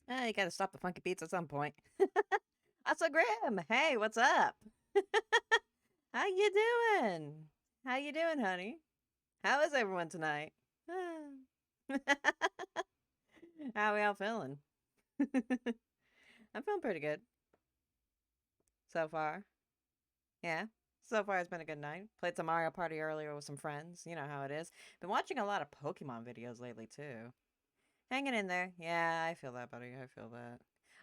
You gotta stop the funky beats at some point. Also, Grim. Hey, what's up? How you doing? How you doing, honey? How is everyone tonight? How we all feeling? I'm feeling pretty good so far. Yeah. So far, it's been a good night. Played some Mario Party earlier with some friends. You know how it is. Been watching a lot of Pokemon videos lately, too. Hanging in there. Yeah, I feel that, buddy. I feel that.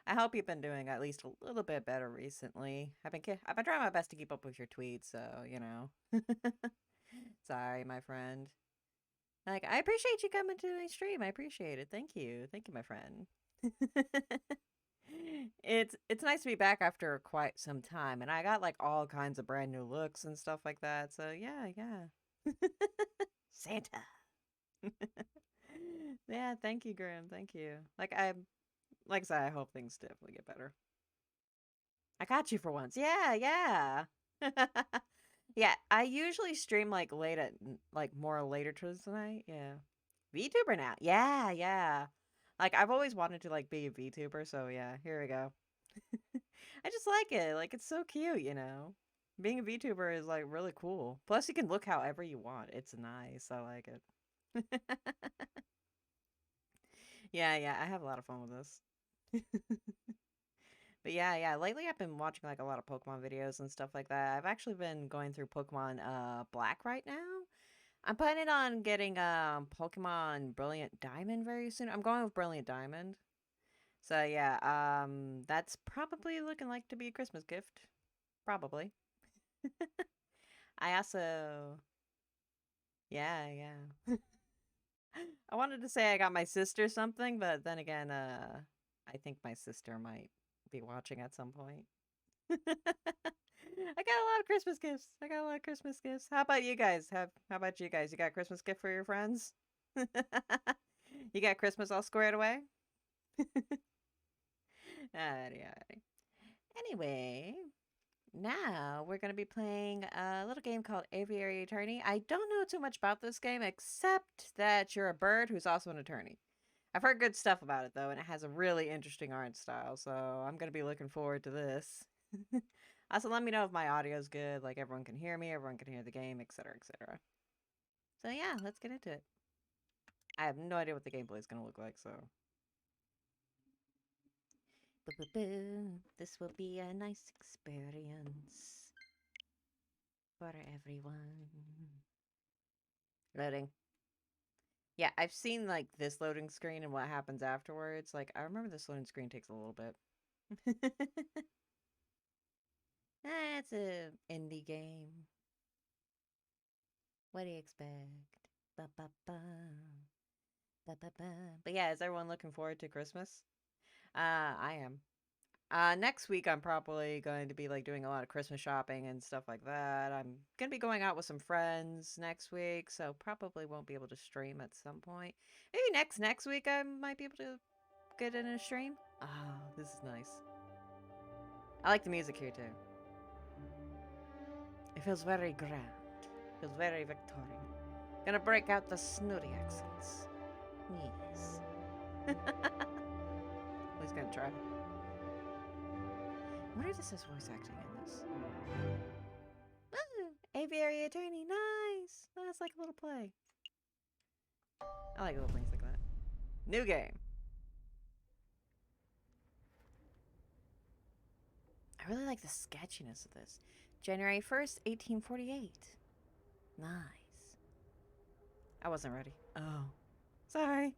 I hope you've been doing at least a little bit better recently. I've been trying my best to keep up with your tweets, so, you know. Sorry, my friend. Like, I appreciate you coming to my stream. I appreciate it. Thank you. Thank you, my friend. It's nice to be back after quite some time, and I got like all kinds of brand new looks and stuff like that. So yeah, yeah. Santa. Yeah, thank you, Grim. Thank you. Like I said, I hope things definitely get better. I got you for once. Yeah, yeah. Yeah, I usually stream like like more later towards the night. Yeah. VTuber now. Yeah, yeah. Like I've always wanted to like be a VTuber, so yeah, here we go. I just like it. Like it's so cute, you know. Being a VTuber is like really cool. Plus you can look however you want. It's nice. I like it. Yeah, yeah, I have a lot of fun with this. But yeah, yeah, lately I've been watching like a lot of Pokemon videos and stuff like that. I've actually been going through Pokemon Black right now. I'm planning on getting Pokemon Brilliant Diamond very soon. I'm going with Brilliant Diamond. So yeah, that's probably looking like to be a Christmas gift. Probably. I also yeah, yeah. I wanted to say I got my sister something, but then again, I think my sister might be watching at some point. I got a lot of Christmas gifts. I got a lot of Christmas gifts. How about you guys? How about you guys? You got a Christmas gift for your friends? You got Christmas all squared away? Alrighty, alrighty. Anyway, now we're going to be playing a little game called Aviary Attorney. I don't know too much about this game except that you're a bird who's also an attorney. I've heard good stuff about it though, and it has a really interesting art style, so I'm going to be looking forward to this. Also, let me know if my audio's good, like everyone can hear me, everyone can hear the game, etc., etc. So yeah, let's get into it. I have no idea what the gameplay is going to look like, so. This will be a nice experience for everyone. Loading. Yeah, I've seen like this loading screen and what happens afterwards. Like, I remember this loading screen takes a little bit. That's a indie game. What do you expect? Ba ba ba. Ba ba ba. But yeah, is everyone looking forward to Christmas? I am. Next week I'm probably going to be like doing a lot of Christmas shopping and stuff like that. I'm gonna be going out with some friends next week, so probably won't be able to stream at some point. Maybe next week I might be able to get in a stream. Oh, this is nice. I like the music here too. It feels very grand. Feels very Victorian. Gonna break out the snooty accents. Yes. Who's gonna try? I wonder if this is voice acting in this. Oh, Aviary Attorney, nice! Oh, it's like a little play. I like little things like that. New game. I really like the sketchiness of this. January 1st, 1848. Nice. I wasn't ready. Oh. Sorry.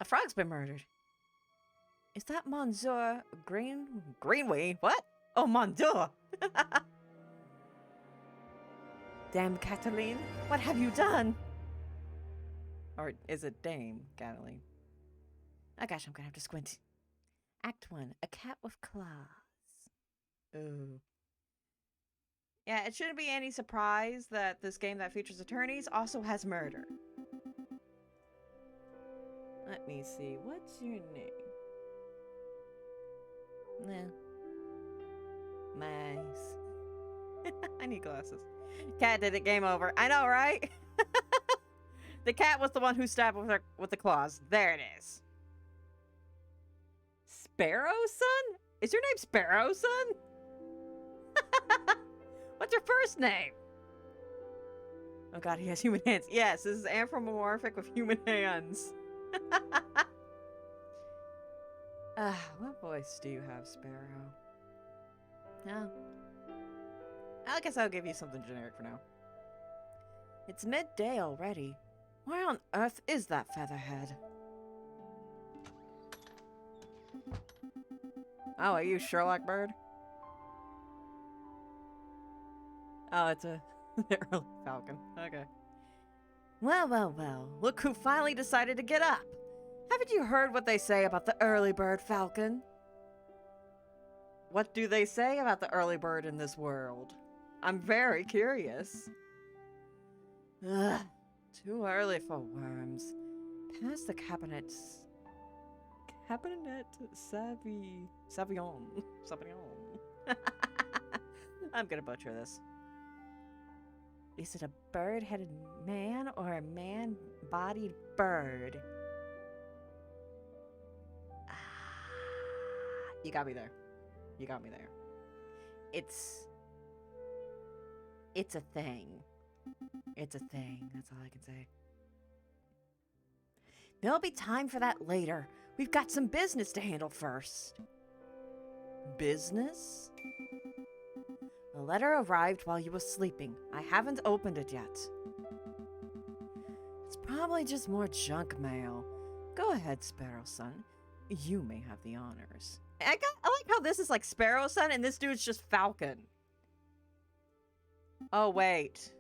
A frog's been murdered. Is that Monsieur Greenway? What? Oh, Monsieur! Damn, Cataline, what have you done? Or is it Dame Cataline? Oh gosh, I'm gonna have to squint. Act 1, a cat with claws. Ooh. Yeah, it shouldn't be any surprise that this game that features attorneys also has murder. Let me see, what's your name? No. Nice. I need glasses. Cat did it, game over. I know, right? The cat was the one who stabbed with the claws. There it is. Sparrow Son? Is your name Sparrow Son? What's your first name? Oh god, he has human hands. Yes, this is anthropomorphic with human hands. What voice do you have, Sparrow? No. I guess I'll give you something generic for now. It's midday already. Where on earth is that featherhead? Oh, are you Sherlock Bird? Oh, it's a early falcon. Okay. Well, well, well. Look who finally decided to get up. Haven't you heard what they say about the early bird falcon? What do they say about the early bird in this world? I'm very curious. Ugh, too early for worms. Past the cabinet Savion. I'm gonna butcher this. Is it a bird-headed man or a man-bodied bird? You got me there. You got me there. It's a thing. It's a thing. That's all I can say. There'll be time for that later. We've got some business to handle first. Business? The letter arrived while you were sleeping. I haven't opened it yet. It's probably just more junk mail. Go ahead, Sparrow Son. You may have the honors. I like how this is like Sparrow Son and this dude's just Falcon. Oh, wait.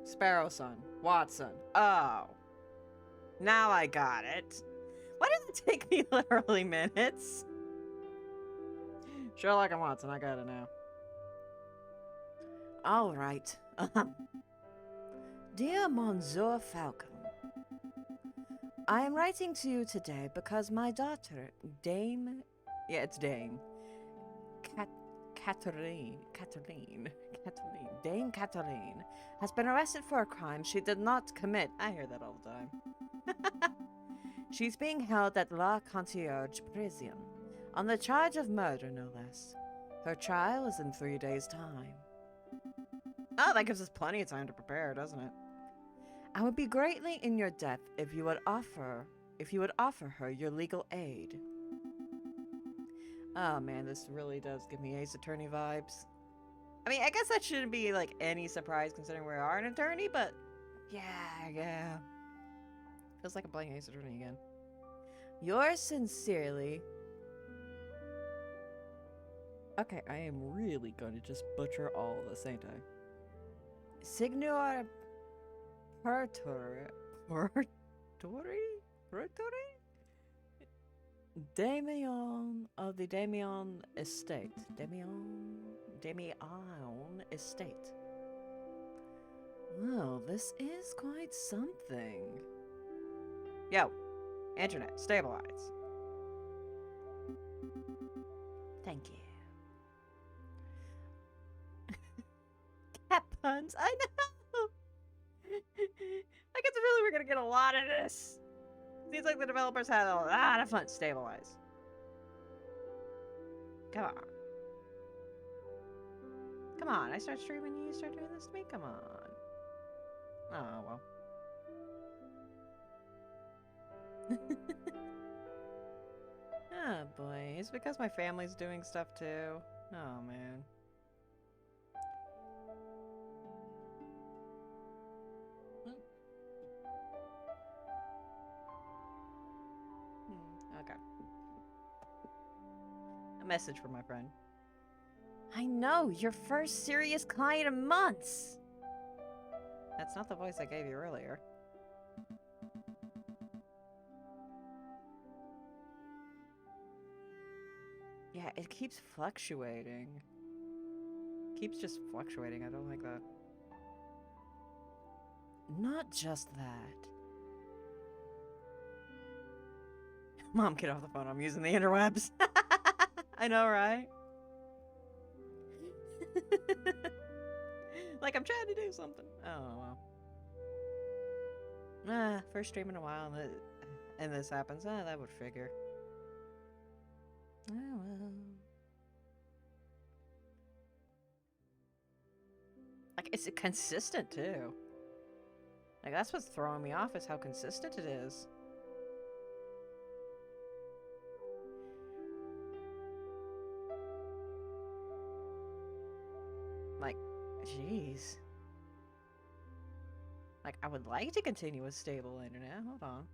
Sparrow Son. Watson. Oh. Now I got it. Why did it take me literally minutes? Sherlock and Watson, I got it now. All right. Dear Monsieur Falcon, I am writing to you today because my daughter, Dame... Yeah, it's Dame. Dame Catherine has been arrested for a crime she did not commit. I hear that all the time. She's being held at La Concierge Prison on the charge of murder, no less. Her trial is in 3 days' time. Oh, that gives us plenty of time to prepare, doesn't it? I would be greatly in your debt if you would offer her your legal aid. Oh man, this really does give me Ace Attorney vibes. I mean, I guess that shouldn't be like any surprise considering we are an attorney, but yeah. Feels like I'm playing Ace Attorney again. Yours sincerely. Okay, I am really going to just butcher all of this, ain't I? Signor Pertori? Damian of the Damian Estate. Damian Estate. Well, this is quite something. Yo, internet, stabilize. Thank you. Cat puns, I know! I guess really we're gonna get a lot of this. Seems like the developers had a lot of fun. Stabilize. Come on. Come on, I start streaming and you start doing this to me? Come on. Oh, well. Oh boy, it's because my family's doing stuff too. Oh man. Okay. A message from my friend. I know, your first serious client in months! That's not the voice I gave you earlier. Yeah, it keeps fluctuating. Keeps just fluctuating, I don't like that. Not just that. Mom, get off the phone, I'm using the interwebs. I know, right? Like I'm trying to do something. Oh, well. First stream in a while and this happens. That would figure. Oh well. Like, it's consistent too. Like, that's what's throwing me off, is how consistent it is. Like, jeez. Like, I would like to continue with stable internet. Hold on.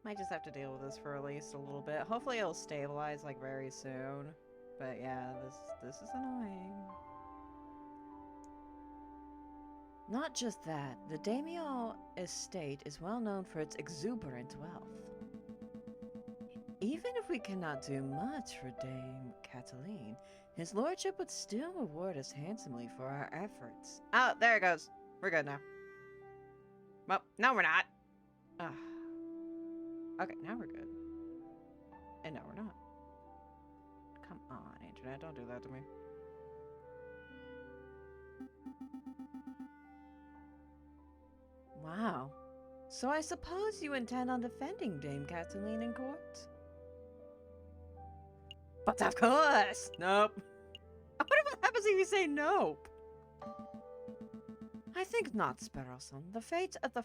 Might just have to deal with this for at least a little bit. Hopefully it'll stabilize, like, very soon. But yeah, this is annoying. Not just that, the daimyo estate is well known for its exuberant wealth. Even if we cannot do much for Dame Cataline, his lordship would still reward us handsomely for our efforts. Oh, there it goes. We're good now. Well, no we're not. Okay, now we're good. And no, we're not. Come on, internet, don't do that to me. Wow. So I suppose you intend on defending Dame Cataline in court? But of course! Nope. I wonder what happens if you say nope. I think not, Sparrowson. The fate of a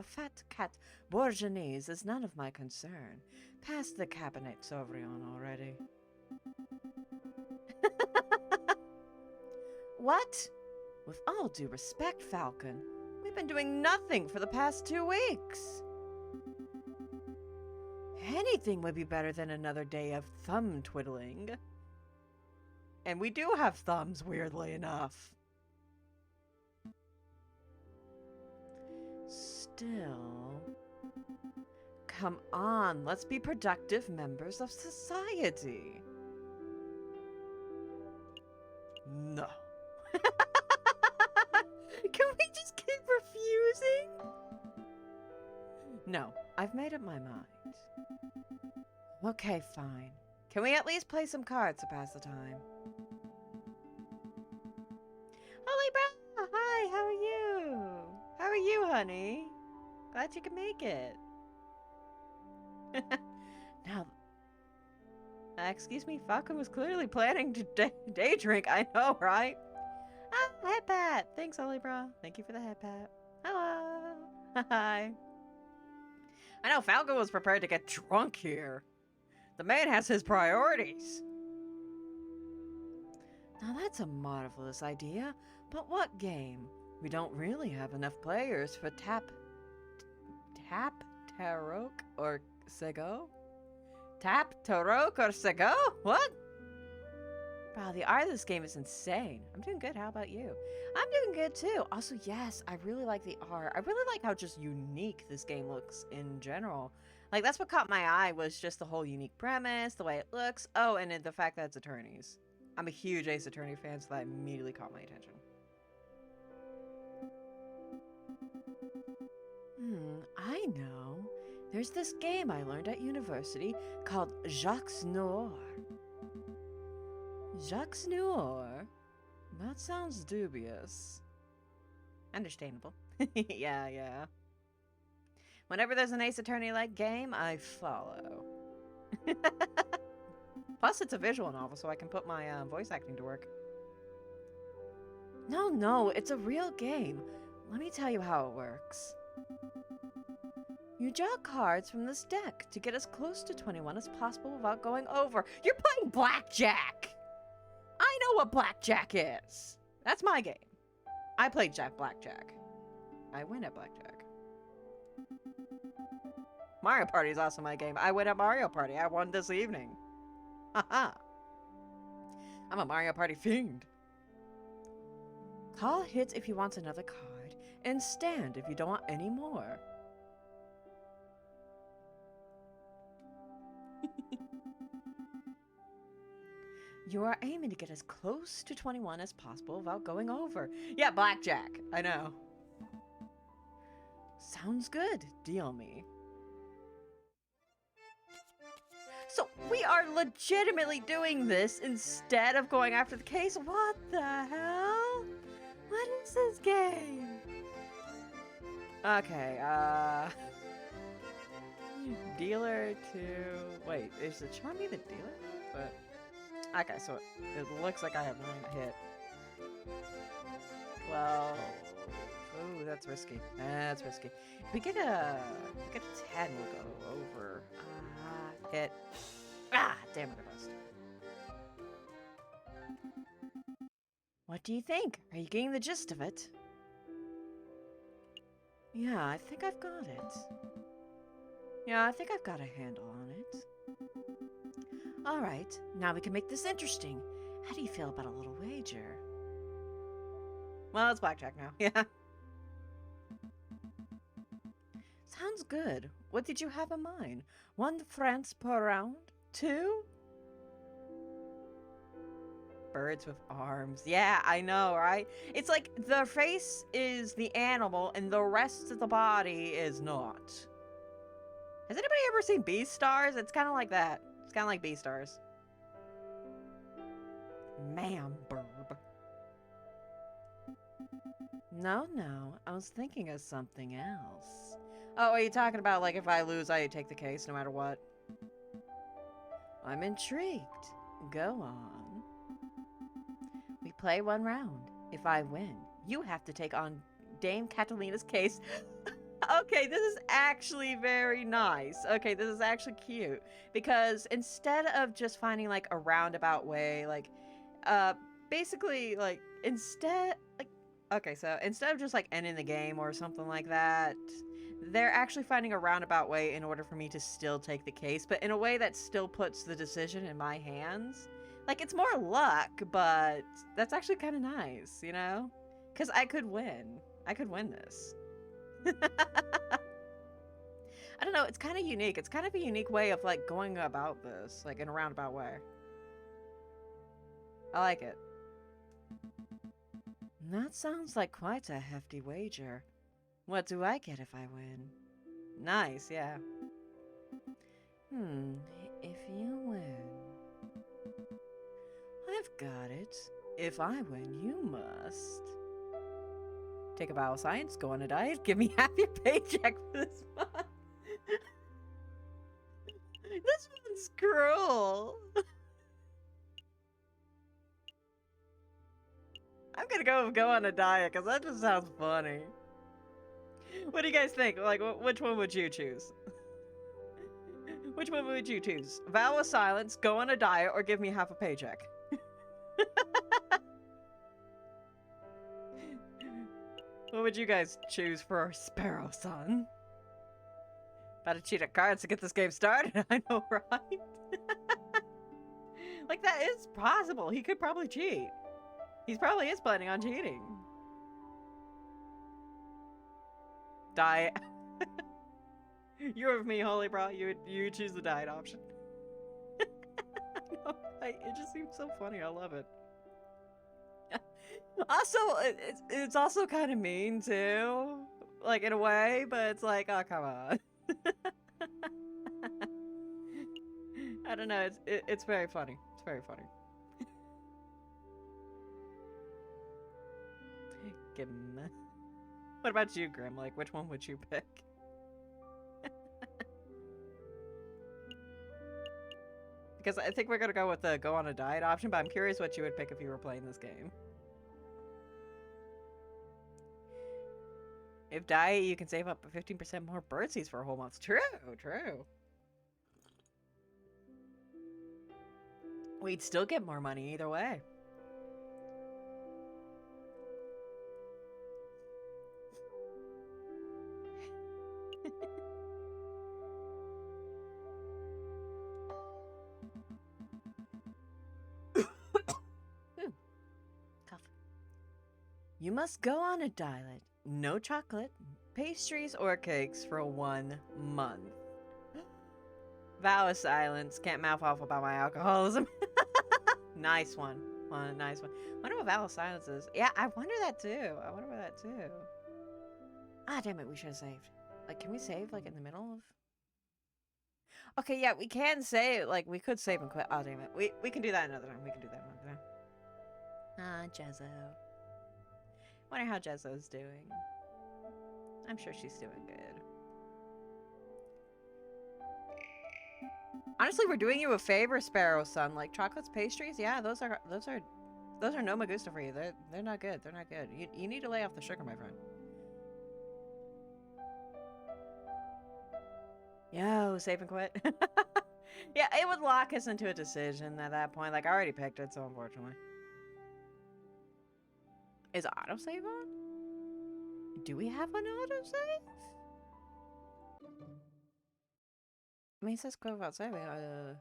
fat cat bourgeoise is none of my concern. Pass the cabinet Sauvignon already. What? With all due respect, Falcon, we've been doing nothing for the past 2 weeks. Anything would be better than another day of thumb twiddling. And we do have thumbs, weirdly enough. Still, come on, let's be productive members of society. No. Can we just keep refusing? No, I've made up my mind. Okay, fine. Can we at least play some cards to pass the time? Holy bro! Hi, how are you? How are you, honey? Glad you can make it. Now, excuse me, Falcon was clearly planning to day drink. I know, right? Ah, head pat. Thanks, Holy bro. Thank you for the head pat. Hello. Hi. I know Falcon was prepared to get drunk here. The man has his priorities. Now that's a marvelous idea, but what game? We don't really have enough players for Tarok, or Sego? Tarok, or Sego? What? Wow, the art of this game is insane. I'm doing good. How about you? I'm doing good too. Also, yes, I really like the art. I really like how just unique this game looks in general. Like, that's what caught my eye, was just the whole unique premise, the way it looks. Oh, and the fact that it's attorneys. I'm a huge Ace Attorney fan, so that immediately caught my attention. I know. There's this game I learned at university called Jacques Noir. Jacques Noir? That sounds dubious. Understandable. Yeah. Whenever there's an Ace Attorney-like game, I follow. Plus, it's a visual novel, so I can put my voice acting to work. No, it's a real game. Let me tell you how it works. You draw cards from this deck to get as close to 21 as possible without going over. You're playing blackjack! I know what blackjack is. That's my game. I played blackjack. I win at blackjack. Mario Party is also my game. I win at Mario Party. I won this evening. Haha. I'm a Mario Party fiend. Call hits if you want another card, and stand if you don't want any more. You are aiming to get as close to 21 as possible without going over. Yeah, blackjack. I know. Sounds good. Deal me. So we are legitimately doing this instead of going after the case? What the hell? What is this game? Okay, dealer to... Wait, is it showing me the dealer? But... Okay, so it looks like I have 9 hit. Well... Ooh, that's risky. That's risky. If we get a 10, we'll go over. Hit. Ah, damn it, I missed. What do you think? Are you getting the gist of it? Yeah, I think I've got it. Yeah, I think I've got a handle on it. Alright, now we can make this interesting. How do you feel about a little wager? Well, it's blackjack now. Yeah. Sounds good. What did you have in mind? 1 France per round? 2? Birds with arms. Yeah, I know, right? It's like the face is the animal and the rest of the body is not. Has anybody ever seen Beastars? It's kind of like that. It's kind of like Beastars. Ma'am, burb. No, I was thinking of something else. Oh, are you talking about, like, if I lose, I take the case no matter what? I'm intrigued. Go on. We play 1 round. If I win, you have to take on Dame Catalina's case. Okay, this is actually very nice. Okay, this is actually cute. Because instead of just finding, like, a roundabout way, like, basically, like, instead of just, like, ending the game or something like that, they're actually finding a roundabout way in order for me to still take the case, but in a way that still puts the decision in my hands. Like, it's more luck, but that's actually kind of nice, you know? Because I could win. I could win this. I don't know, it's kind of unique. It's kind of a unique way of, like, going about this, like, in a roundabout way. I like it. That sounds like quite a hefty wager. What do I get if I win? Nice, yeah. If you win... I've got it. If I win, you must. Take a vow of science, go on a diet, give me half your paycheck for this month. This one's cruel. I'm gonna go on a diet, because that just sounds funny. What do you guys think? Like, which one would you choose? Which one would you choose? Vow of silence, go on a diet, or give me half a paycheck? What would you guys choose for our Sparrow son? About to cheat at cards to get this game started, I know, right? Like, that is possible. He could probably cheat. He probably is planning on cheating. Diet. You're with me, Holy Bra. You choose the diet option. No, it just seems so funny. I love it. Also, it's also kind of mean too, like in a way, but it's like, oh, come on. I don't know. It's very funny. It's very funny. Gim. What about you, Grim? Like, which one would you pick? Because I think we're gonna go with the go on a diet option, but I'm curious what you would pick if you were playing this game. If diet, you can save up to 15% more birdseeds for a whole month. True, true. We'd still get more money either way. You must go on a diet. No chocolate, pastries, or cakes for 1 month. Vow of silence. Can't mouth off about my alcoholism. Nice one. Nice one. I wonder what Vow of Silence is. Yeah, I wonder that too. I wonder that too. Ah, damn it, we should have saved. Like, can we save, like, in the middle of... Okay, yeah, we can save. Like, we could save and quit. Oh, damn it. We can do that another time. We can do that another time. Ah, Jezzo. Wonder how Jezzo's doing. I'm sure she's doing good. Honestly, we're doing you a favor, Sparrow Son. Like, chocolates, pastries, yeah, those are no Magusta for you. They're not good. They're not good. You need to lay off the sugar, my friend. Yo, save and quit. Yeah, it would lock us into a decision at that point. Like, I already picked it, so unfortunately. Is autosave on? Do we have an autosave? I mean, it says quit without saving. I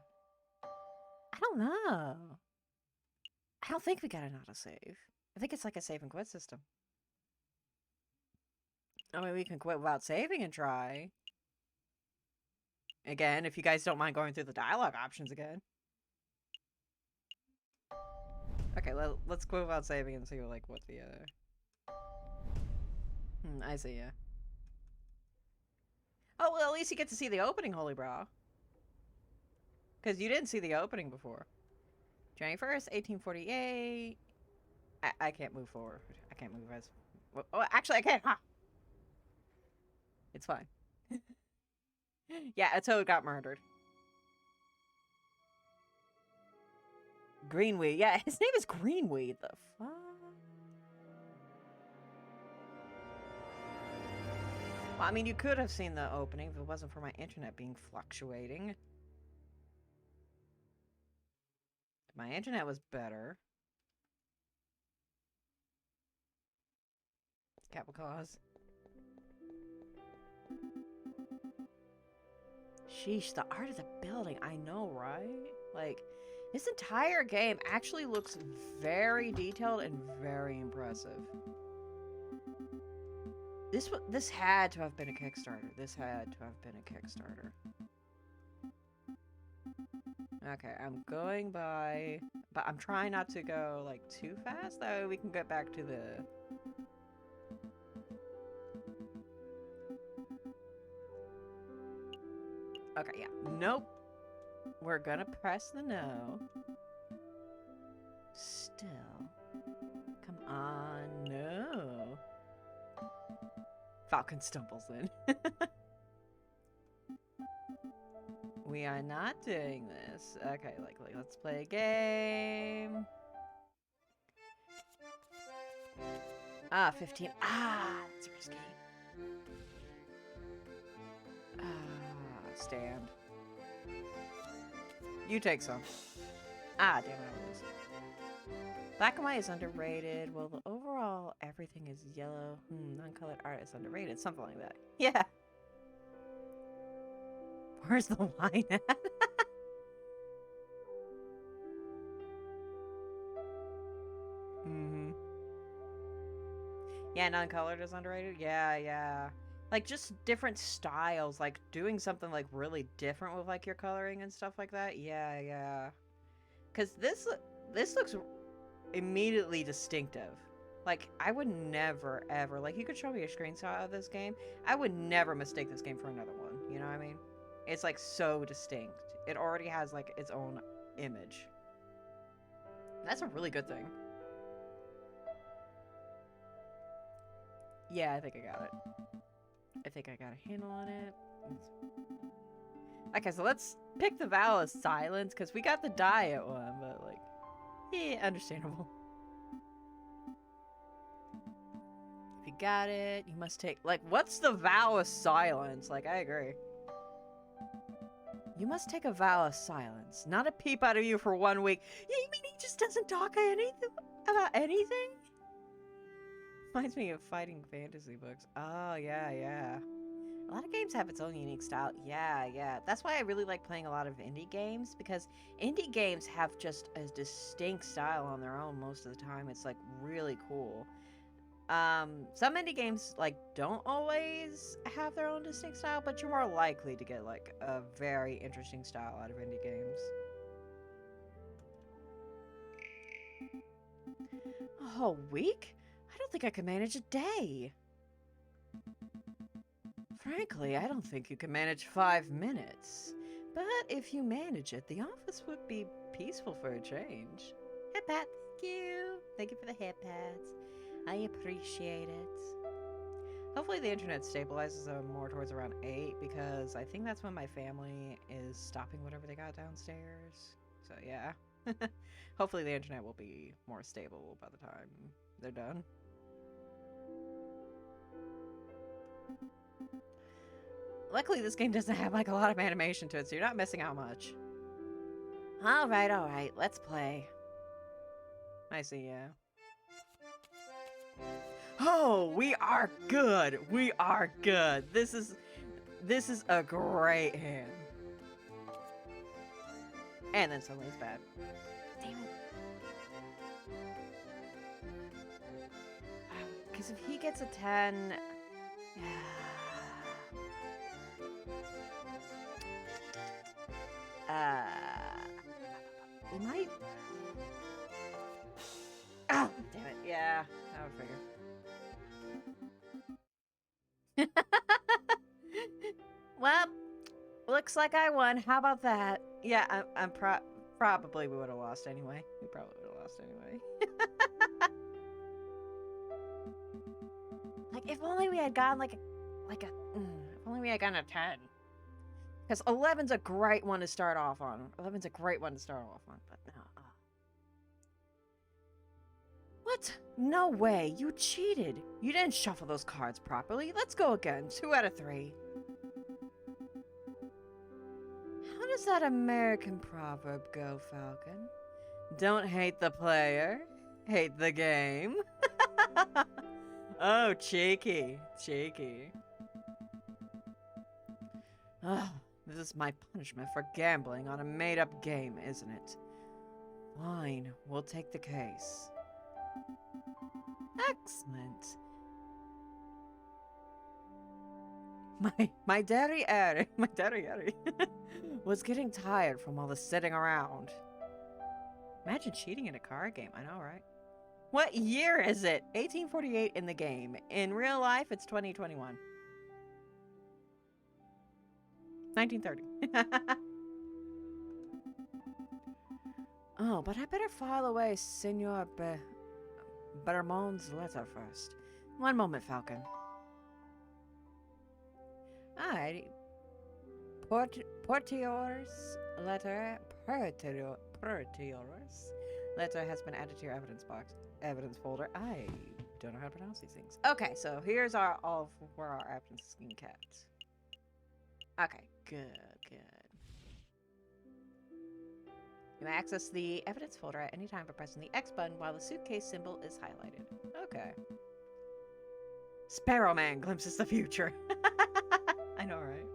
don't know. I don't think we got an autosave. I think it's like a save and quit system. I mean, we can quit without saving and try. Again, if you guys don't mind going through the dialogue options again. Okay, let's quit without saving and see like what the I see, yeah. Oh, well, at least you get to see the opening, Holy Bra. Because you didn't see the opening before. January 1st, 1848. I can't move forward. I can't move as... Oh, actually, I can! Ha! It's fine. Yeah, a toad got murdered. Greenweed. Yeah, his name is Greenweed. The fuck? Well, I mean, you could have seen the opening if it wasn't for my internet being fluctuating. If my internet was better. Capital cause. Sheesh, the art of the building. I know, right? Like, this entire game actually looks very detailed and very impressive. This had to have been a Kickstarter. This had to have been a Kickstarter. Okay, I'm going by... But I'm trying not to go, like, too fast. That way we can get back to the... Okay, yeah. Nope. We're gonna press the no. Still. Come on, no. Falcon stumbles in. We are not doing this. Okay, like let's play a game. Ah, 15. Ah, that's risky. Stand. You take some. Ah, damn it, I lose. Black and white is underrated. Well, the overall everything is yellow. Non-colored art is underrated. Something like that. Yeah. Where's the line at? Yeah, non-colored is underrated. Yeah, yeah. Like, just different styles. Like, doing something, like, really different with, like, your coloring and stuff like that. Yeah, yeah. Because this looks immediately distinctive. Like, I would never, ever... Like, you could show me a screenshot of this game. I would never mistake this game for another one. You know what I mean? It's, like, so distinct. It already has, like, its own image. That's a really good thing. Yeah, I think I got it. I think I got a handle on it. Okay, so let's pick the Vow of Silence, because we got the diet one, but, like, yeah, understandable. If you got it, you must take... Like, what's the Vow of Silence? Like, I agree. You must take a vow of silence. Not a peep out of you for 1 week. You mean he just doesn't talk about anything? Reminds me of fighting fantasy books. Oh, yeah, yeah. A lot of games have its own unique style. Yeah, yeah. That's why I really like playing a lot of indie games, because indie games have just a distinct style on their own most of the time. It's, like, really cool. Some indie games, like, don't always have their own distinct style, but you're more likely to get, like, a very interesting style out of indie games. whole week? I don't think I can manage a day. Frankly, I don't think you can manage 5 minutes. But if you manage it, the office would be peaceful for a change. Hip pat, thank you. Thank you for the hip pats. I appreciate it. Hopefully the internet stabilizes more towards around 8, because I think that's when my family is stopping whatever they got downstairs. So yeah. Hopefully the internet will be more stable by the time they're done. Luckily this game doesn't have like a lot of animation to it, so you're not missing out much. Alright, let's play. I see, yeah. Oh, we are good. We are good. This is a great hand. And then suddenly it's bad. Damn it. Because if he gets a 10... he might... Oh, damn it. Yeah, I would figure. Well, looks like I won. How about that? Yeah, I'm probably we would have lost anyway. We probably would have lost anyway. Like, if only we had gotten if only we had gotten a 10. Because 11's a great one to start off on. 11's a great one to start off on, but no. What? No way. You cheated. You didn't shuffle those cards properly. Let's go again. 2 out of 3. How does that American proverb go, Falcon? Don't hate the player. Hate the game. Oh, cheeky. Cheeky. Oh, this is my punishment for gambling on a made-up game, isn't it? Fine. We'll take the case. Excellent. My daddy was getting tired from all the sitting around. Imagine cheating in a card game. I know, right? What year is it? 1848 in the game. In real life, it's 2021. 1930. Oh, but I better file away Senor Bermon's letter first. One moment, Falcon. Alrighty. Portior's letter. Portior's letter has been added to your evidence folder. I don't know how to pronounce these things. Okay, so here's where our evidence is being kept. Okay, good. You may access the evidence folder at any time by pressing the X button while the suitcase symbol is highlighted. Okay. Sparrowman glimpses the future. I know, right?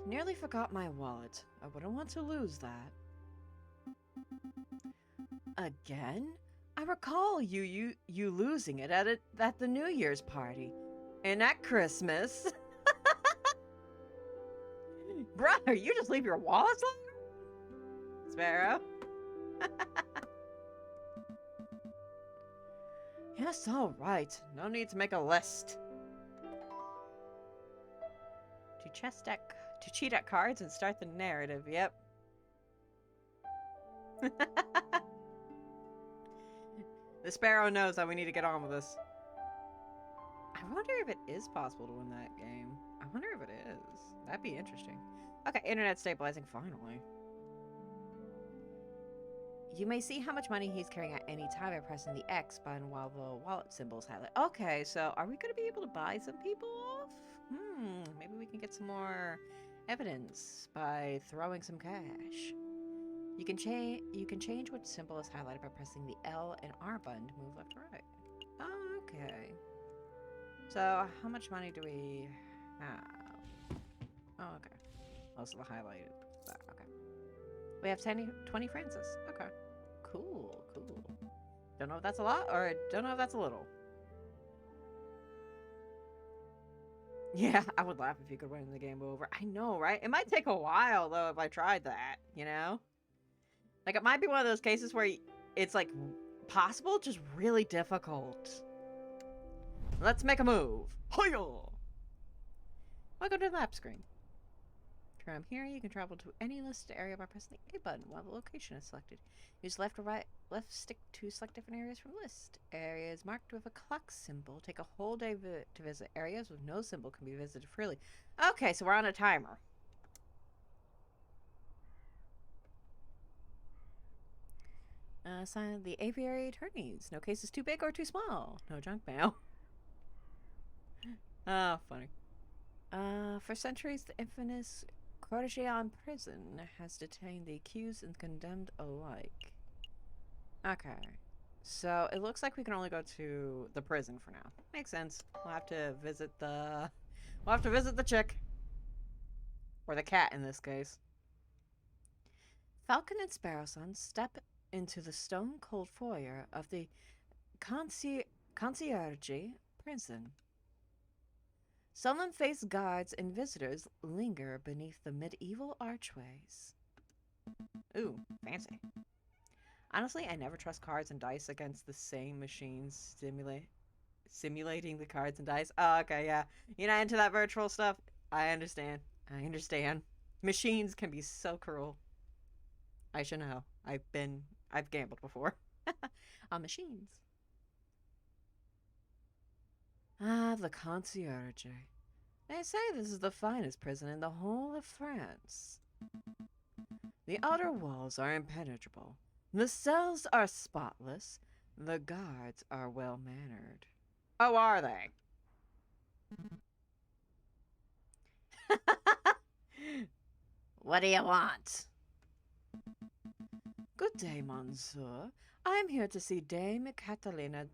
Nearly forgot my wallet. I wouldn't want to lose that. Again? I recall you losing it at the New Year's party. And at Christmas. Brother, you just leave your wallets alone? Sparrow? Yes, all right. No need to make a list. To cheat at cards and start the narrative. Yep. The Sparrow knows that we need to get on with this. I wonder if it is possible to win that game. I wonder if it is. That'd be interesting. Okay, internet stabilizing, finally. You may see how much money he's carrying at any time by pressing the X button while the wallet symbol is highlighted. Okay, so are we going to be able to buy some people off? Maybe we can get some more evidence by throwing some cash. You can change which symbol is highlighted by pressing the L and R button to move left or right. Oh, okay. So, how much money do we have? Oh, okay. Also the highlighted. Okay. We have 20 Francis. Okay. Cool. Don't know if that's a lot, or don't know if that's a little. Yeah, I would laugh if you could win the game over. I know, right? It might take a while, though, if I tried that, you know? Like, it might be one of those cases where it's like possible, just really difficult. Let's make a move. Hoyo! Welcome to the map screen. From here, you can travel to any listed area by pressing the A button while the location is selected. Use left or left stick to select different areas from the list. Areas marked with a clock symbol take a whole day to visit. Areas with no symbol can be visited freely. Okay, so we're on a timer. Sign the Aviary Attorneys. No case is too big or too small. No junk mail. Ah, funny. For centuries, the infamous Cordigion prison has detained the accused and condemned alike. Okay. So, it looks like we can only go to the prison for now. Makes sense. We'll have to visit the... We'll have to visit the chick. Or the cat, in this case. Falcon and Sparrowson step into the stone-cold foyer of the concierge prison. Solemn-faced guards and visitors linger beneath the medieval archways. Ooh, fancy. Honestly, I never trust cards and dice against the same machines simulating the cards and dice. Oh, okay, yeah. You're not into that virtual stuff? I understand. I understand. Machines can be so cruel. I should know. I've gambled before. On machines. Ah, the concierge. They say this is the finest prison in the whole of France. The outer walls are impenetrable. The cells are spotless. The guards are well-mannered. Oh, are they? What do you want? Good day, monsieur. I am here to see Dame Catalina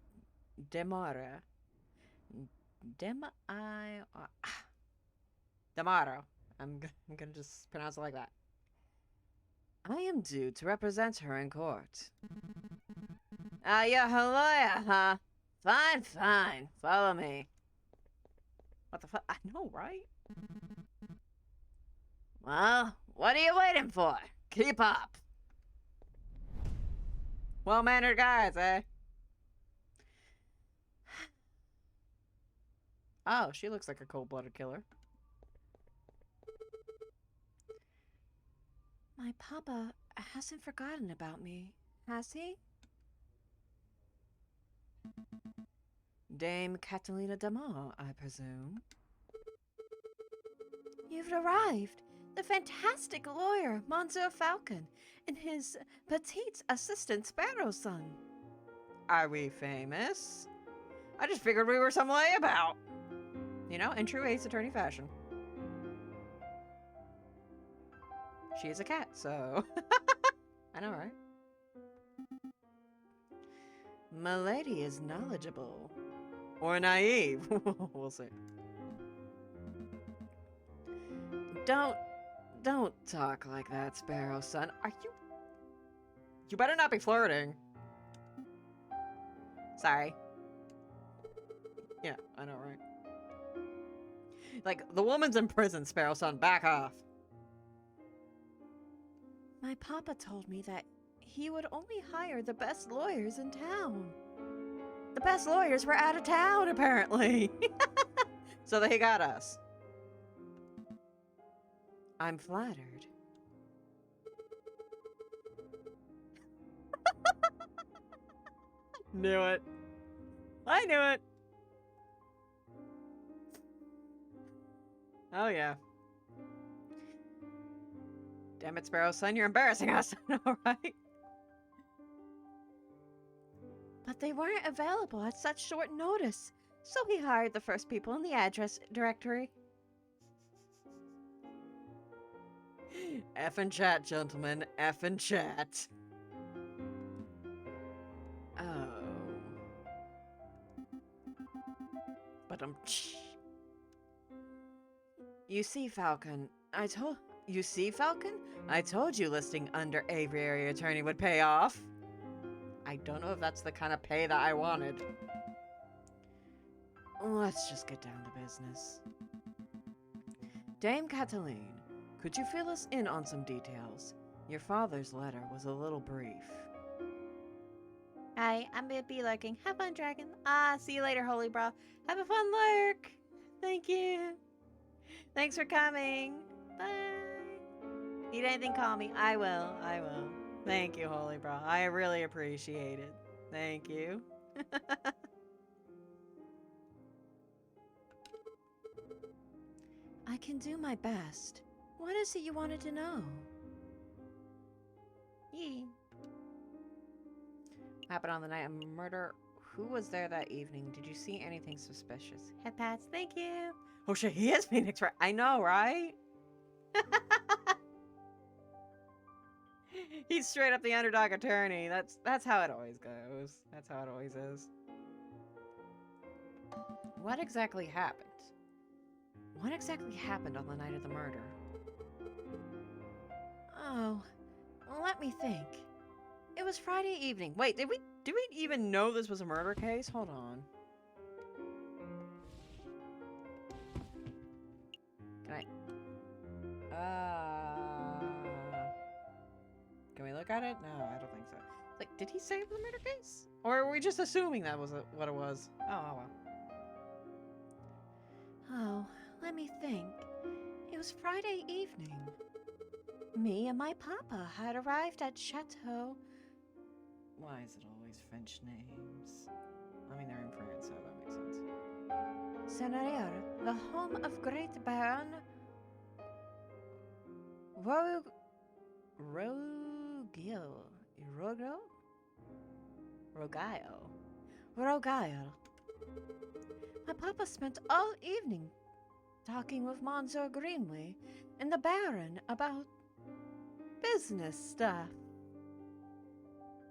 Demara. Demaro. I'm gonna just pronounce it like that. I am due to represent her in court. Yeah, hello, huh? Fine, fine. Follow me. What the fuck? I know, right? Well, what are you waiting for? Keep up. Well-mannered guys, eh? Oh, she looks like a cold-blooded killer. My papa hasn't forgotten about me, has he? Dame Catalina Damar, I presume. You've arrived. The fantastic lawyer, Monsieur Falcon, and his petite assistant, Sparrowson. Are we famous? I just figured we were some layabout. You know, in true Ace Attorney fashion. She is a cat, so... I know, right? Milady is knowledgeable. Or naive. We'll see. Don't talk like that, Sparrowson. Are you... You better not be flirting. Sorry. Yeah, I know, right? Like, the woman's in prison, Sparrowson. Back off. My papa told me that he would only hire the best lawyers in town. The best lawyers were out of town, apparently. So they got us. I'm flattered. Knew it. I knew it. Oh, yeah. Damn it, Sparrowson, you're embarrassing us. All right. But they weren't available at such short notice, so he hired the first people in the address directory. F and chat, gentlemen. F and chat. Oh. But You see, Falcon, I told you listing under Aviary Attorney would pay off. I don't know if that's the kind of pay that I wanted. Let's just get down to business. Dame Cataline, could you fill us in on some details? Your father's letter was a little brief. Hi, I'm gonna be lurking. Have fun, dragon. Ah, see you later, holy bro. Have a fun lurk. Thank you. Thanks for coming. Bye. Need anything, call me. I will. I will. Thank you, holy bro. I really appreciate it. Thank you. I can do my best. What is it you wanted to know? Yee. Happened on the night of murder. Who was there that evening? Did you see anything suspicious? Head pats, thank you. Oh shit, he is Phoenix, right? I know, right? He's straight up the underdog attorney. That's how it always goes. That's how it always is. What exactly happened? What exactly happened on the night of the murder? Oh, let me think. It was Friday evening. Wait, did we even know this was a murder case? Hold on. Can can we look at it? No, I don't think so. Like, did he say it was a murder case? Or are we just assuming that was what it was? Oh, well. Oh, let me think. It was Friday evening. Me and my papa had arrived at Chateau. Why is it always French names? I mean, they're in France, so that makes sense. Senator, the home of great Baron Rogail. My papa spent all evening talking with Monsieur Greenway and the Baron about business stuff.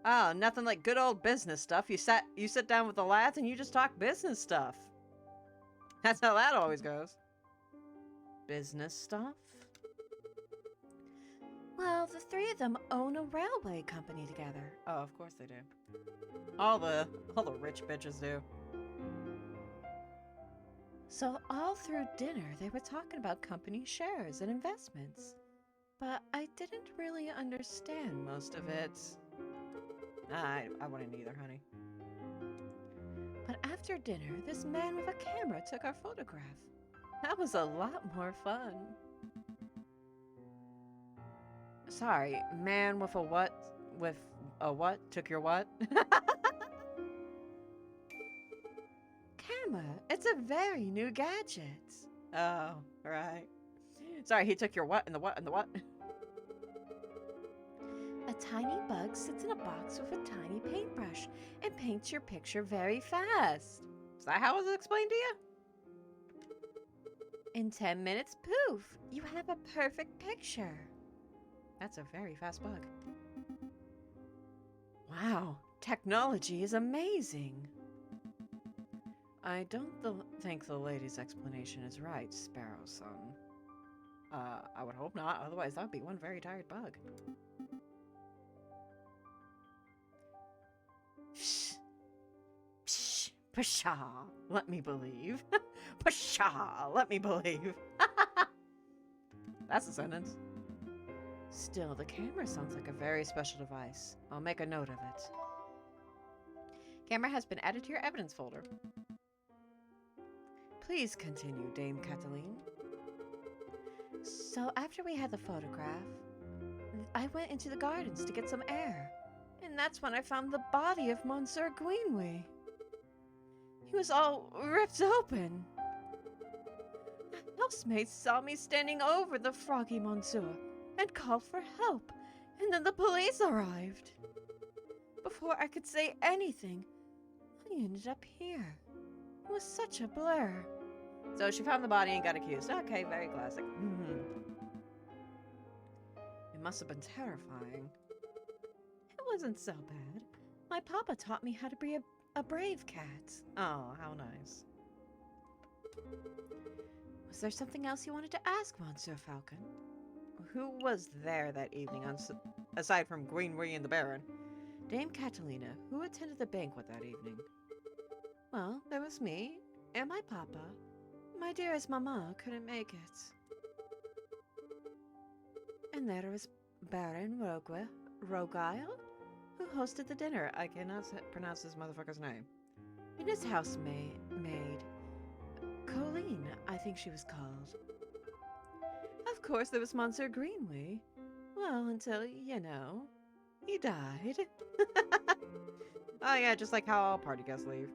Oh, nothing like good old business stuff. You sit down with the lads and you just talk business stuff. That's how that always goes. Business stuff? Well, the three of them own a railway company together. Oh, of course they do. All the rich bitches do. So all through dinner, they were talking about company shares and investments. But I didn't really understand most of it. I wouldn't either, honey. But after dinner, this man with a camera took our photograph. That was a lot more fun. Sorry, man with a what? With a what? Took your what? Camera. It's a very new gadget. Oh, right. Sorry, he took your what and the what and the what? A tiny bug sits in a box with a tiny paintbrush and paints your picture very fast. Is that how it was explained to you? In 10 minutes, poof, you have a perfect picture. That's a very fast bug. Wow, technology is amazing. I don't think the lady's explanation is right, Sparrow son. I would hope not, otherwise that would be one very tired bug. Psh. Psh. Pshaw, let me believe. Pshaw, let me believe. That's a sentence. Still, the camera sounds like a very special device. I'll make a note of it. Camera has been added to your evidence folder. Please continue, Dame Cataline. So after we had the photograph, I went into the gardens to get some air. And that's when I found the body of Monsieur Greenway. He was all ripped open. Housemates saw me standing over the froggy Monsieur and called for help, and then the police arrived. Before I could say anything, I ended up here. It was such a blur. So she found the body and got accused. Okay, very classic. It must have been terrifying. It wasn't so bad. My papa taught me how to be a brave cat. Oh, how nice. Was there something else you wanted to ask, Monsieur Falcon? Who was there that evening, aside from Greenway and the Baron? Dame Catalina, who attended the banquet that evening? Well, there was me, and my papa. My dearest mama couldn't make it. And there was Baron Rogail, who hosted the dinner. I cannot pronounce this motherfucker's name. And his housemaid, Colleen, I think she was called. Of course, there was Monsieur Greenway. Well, until, you know, he died. Oh yeah, just like how all party guests leave.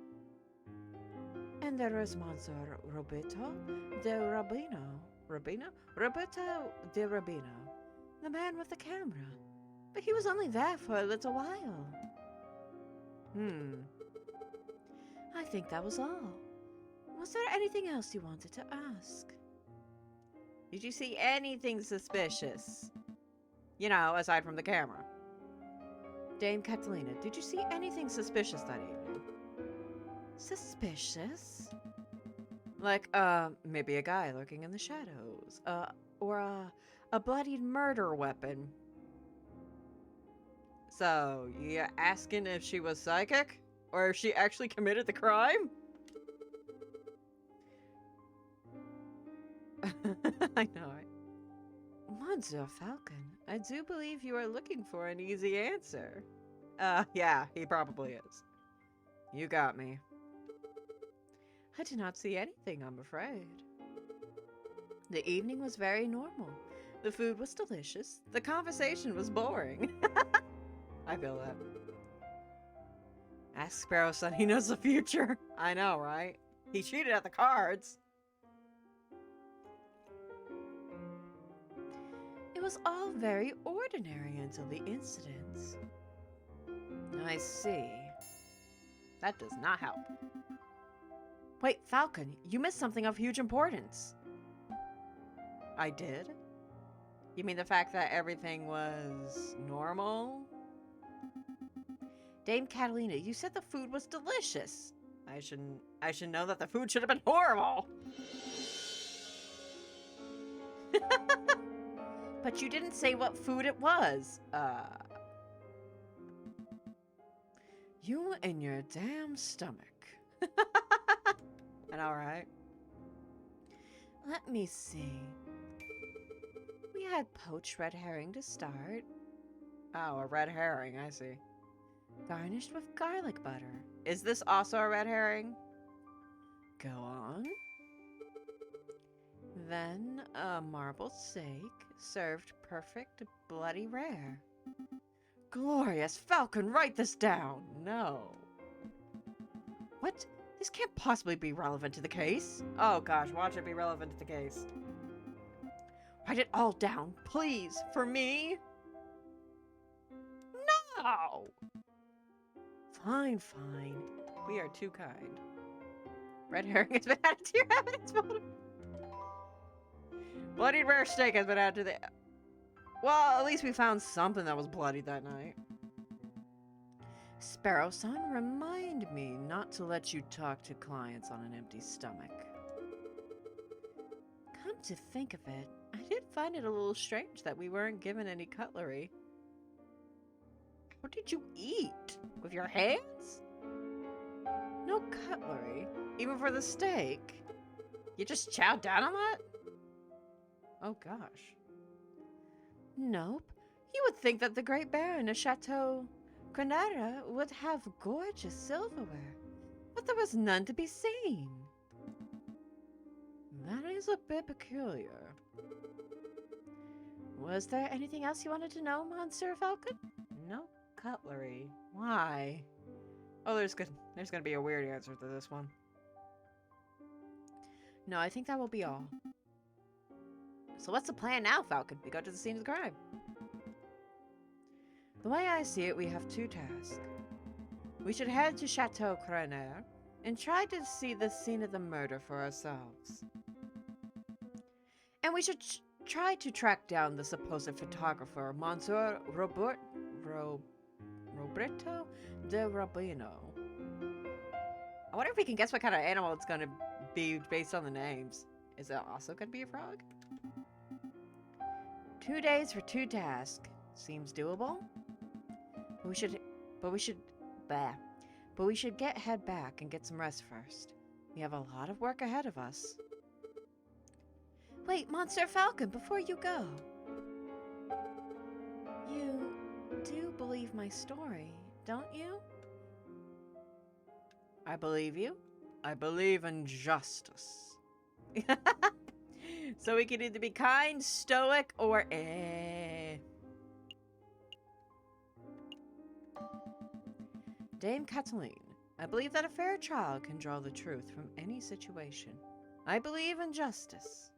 And there was Monsieur Roberto de Rabino. Roberto de Rabino. The man with the camera. But he was only there for a little while. I think that was all. Was there anything else you wanted to ask? Did you see anything suspicious? You know, aside from the camera. Dame Catalina, did you see anything suspicious that evening? Suspicious? Like, maybe a guy lurking in the shadows. Or a bloodied murder weapon. So, you're asking if she was psychic? Or if she actually committed the crime? I know it. Monsieur Falcon, I do believe you are looking for an easy answer. Yeah, he probably is. You got me. I did not see anything, I'm afraid. The evening was very normal. The food was delicious. The conversation was boring. I feel that. Ask Sparrow son, he knows the future. I know, right? He cheated at the cards. It was all very ordinary until the incidents. I see. That does not help. Wait, Falcon, you missed something of huge importance. I did? You mean the fact that everything was normal? Dame Catalina, you said the food was delicious. I should know that the food should have been horrible. But you didn't say what food it was. You and your damn stomach. I know, right? Let me see. We had poached red herring to start. Oh, a red herring, I see. Garnished with garlic butter. Is this also a red herring? Go on. Then a marbled steak, served perfect, bloody rare. Glorious Falcon, write this down! No. What? This can't possibly be relevant to the case. Oh gosh, watch it be relevant to the case. Write it all down, please, for me. No! Fine, fine. We are too kind. Red herring has been added to your evidence folder. Bloodied rare steak has been added to the... Well, at least we found something that was bloody that night. Sparrow-san, remind me not to let you talk to clients on an empty stomach. Come to think of it, I did find it a little strange that we weren't given any cutlery. What did you eat? With your hands? No cutlery? Even for the steak? You just chowed down on that? Oh gosh. Nope. You would think that the Great Baron of Chateau Granada would have gorgeous silverware, but there was none to be seen. That is a bit peculiar. Was there anything else you wanted to know, Monsieur Falcon? No cutlery. Why? Oh, there's gonna be a weird answer to this one. No, I think that will be all. So what's the plan now, Falcon? We go to the scene of the crime. The way I see it, we have two tasks. We should head to Chateau Crener and try to see the scene of the murder for ourselves. And we should try to track down the supposed photographer, Monsieur Roberto de Rabino. I wonder if we can guess what kind of animal it's going to be based on the names. Is it also going to be a frog? 2 days for 2 tasks. Seems doable. But we should head back and get some rest first. We have a lot of work ahead of us. Wait, Monsieur Falcon, before you go. do believe my story, don't you? I believe you. I believe in justice. So we can either be kind, stoic, or Dame Cataline, I believe that a fair child can draw the truth from any situation. I believe in justice.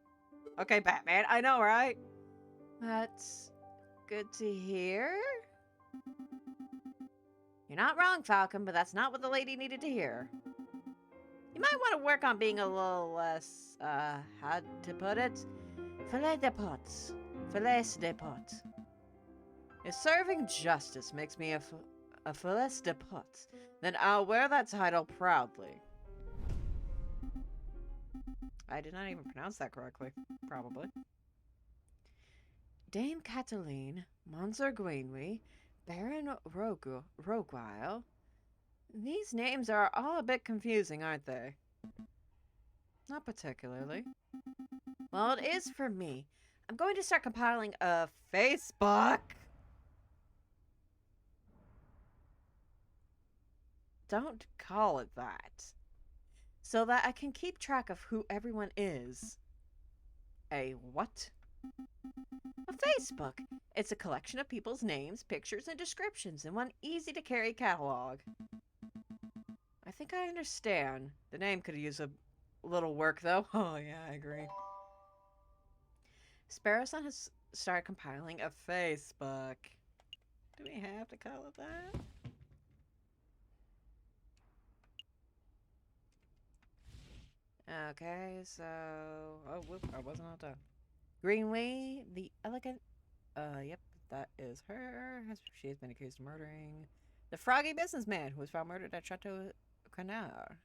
Okay, Batman, I know, right? That's good to hear. You're not wrong, Falcon, but that's not what the lady needed to hear. You might want to work on being a little less, how to put it? Filet de pot. Filet de pot. If serving justice makes me a filet de pot, then I'll wear that title proudly. I did not even pronounce that correctly. Probably. Dame Cataline, Monsieur Greenway, Baron Roguile. These names are all a bit confusing, aren't they? Not particularly. Well, it is for me. I'm going to start compiling a Facebook. Don't call it that. So that I can keep track of who everyone is. A what? A Facebook. It's a collection of people's names, pictures, and descriptions in one easy-to-carry catalog. I think I understand. The name could use a little work, though. Oh, yeah, I agree. Sparrowson has started compiling a Facebook. Do we have to call it that? Okay, so... Oh, whoop, I wasn't all done. Greenway, the elegant... yep, that is her. She has been accused of murdering the froggy businessman who was found murdered at Chateau Canard.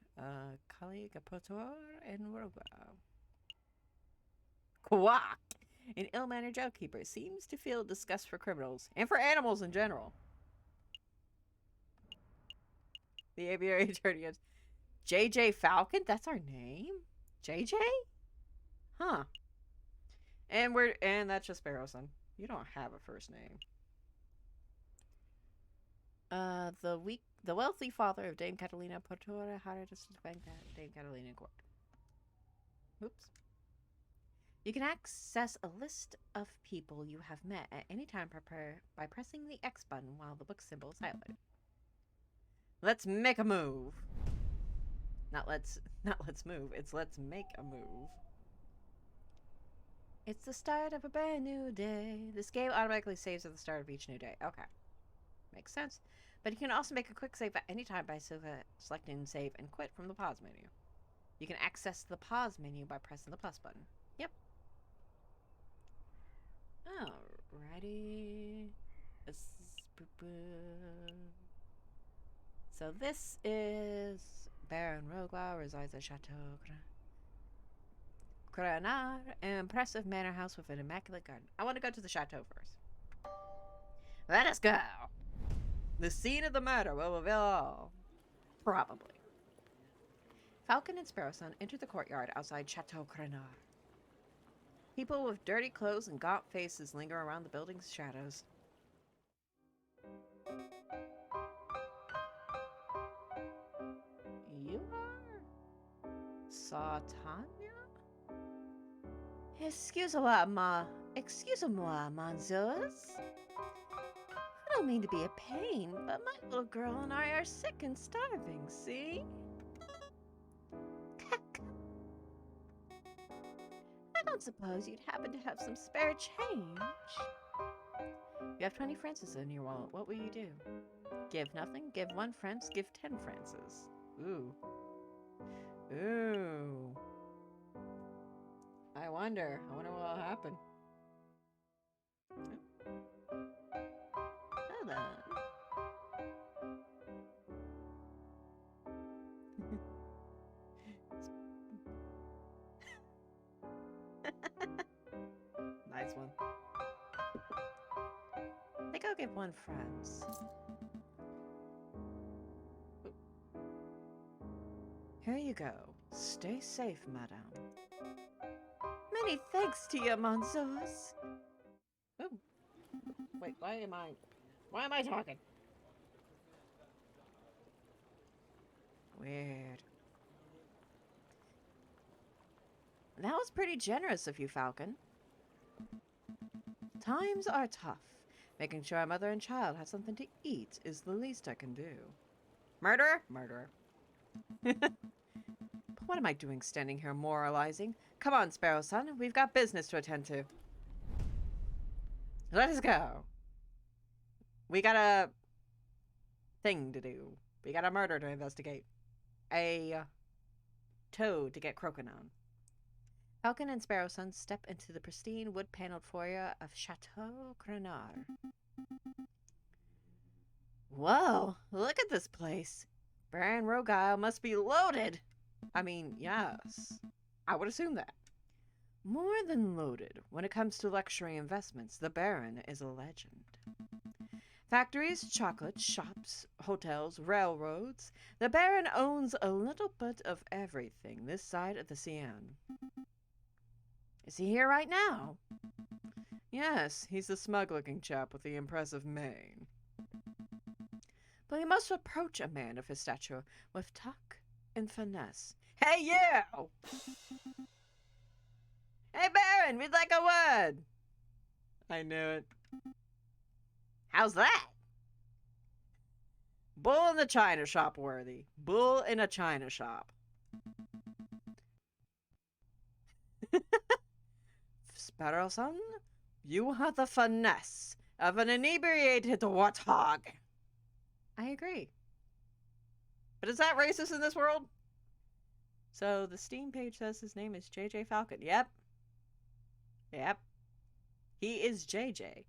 Colleague Potor and Roga. Quack! An ill-mannered jailkeeper seems to feel disgust for criminals and for animals in general. The Aviary Attorney is JJ Falcon? That's our name? JJ? Huh. And that's just Sparrowson. You don't have a first name. The wealthy father of Dame Catalina Portora hired us to bank that Dame Catalina in court. Oops. You can access a list of people you have met at any time by pressing the X button while the book symbol is highlighted. Let's make a move. Not let's move. It's let's make a move. It's the start of a brand new day. This game automatically saves at the start of each new day. Okay. Makes sense. But you can also make a quick save at any time by selecting save and quit from the pause menu. You can access the pause menu by pressing the plus button. Yep. Alrighty. So this is Baron Roguile resides at Chateau Canard, an impressive manor house with an immaculate garden. I want to go to the chateau first. Let us go. The scene of the murder will reveal all. Probably. Falcon and Sparrowson enter the courtyard outside Chateau Canard. People with dirty clothes and gaunt faces linger around the building's shadows. You are? Satanya? Excusez-moi, messieurs. I don't mean to be a pain, but my little girl and I are sick and starving, see? I don't suppose you'd happen to have some spare change? You have 20 francs in your wallet. What will you do? Give nothing, give 1 franc, give 10 francs. Ooh. Ooh. I wonder what will happen. Hold on. Nice one. I think I'll give 1 franc. Here you go. Stay safe, madame. Many thanks to you, messieurs. Ooh. Wait, why am I... Why am I talking? Weird. That was pretty generous of you, Falcon. Times are tough. Making sure our mother and child have something to eat is the least I can do. Murderer? Murderer. But what am I doing standing here moralizing? Come on, Sparrow Son. We've got business to attend to. Let us go. We got a thing to do. We got a murder to investigate. A toad to get croaking on. Falcon and Sparrow Son step into the pristine wood-paneled foyer of Chateau Grenard. Whoa, look at this place. Baron Rogile must be loaded. I mean, yes. I would assume that. More than loaded. When it comes to luxury investments, the Baron is a legend. Factories, chocolate, shops, hotels, railroads. The Baron owns a little bit of everything this side of the Seine. Is he here right now? Yes, he's the smug-looking chap with the impressive mane. But we must approach a man of his stature with tact and finesse. Hey, you! Hey, Baron, we'd like a word! I knew it. How's that? Bull in the china shop, worthy. Bull in a china shop. Sparrow Son, you have the finesse of an inebriated warthog. I agree. But is that racist in this world? So the Steam page says his name is JJ Falcon. Yep. Yep. He is JJ.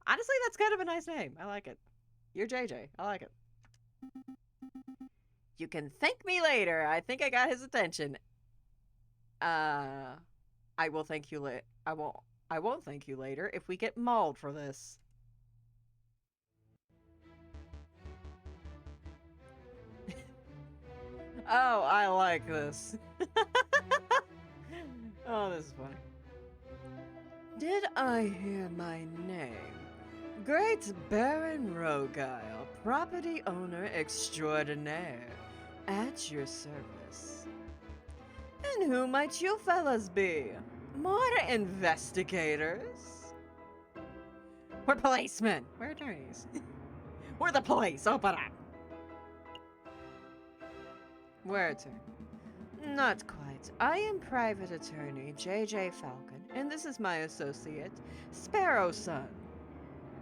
Honestly, that's kind of a nice name. I like it. You're JJ. I like it. You can thank me later. I think I got his attention. I will thank you later. I won't thank you later if we get mauled for this. Oh, I like this. Oh, this is funny. Did I hear my name? Great Baron Rogile, property owner extraordinaire, at your service. And who might you fellas be? More investigators? We're policemen. We're attorneys. We're the police. Open up. We're attorney. Not quite. I am private attorney JJ Falcon, and this is my associate, Sparrow Son.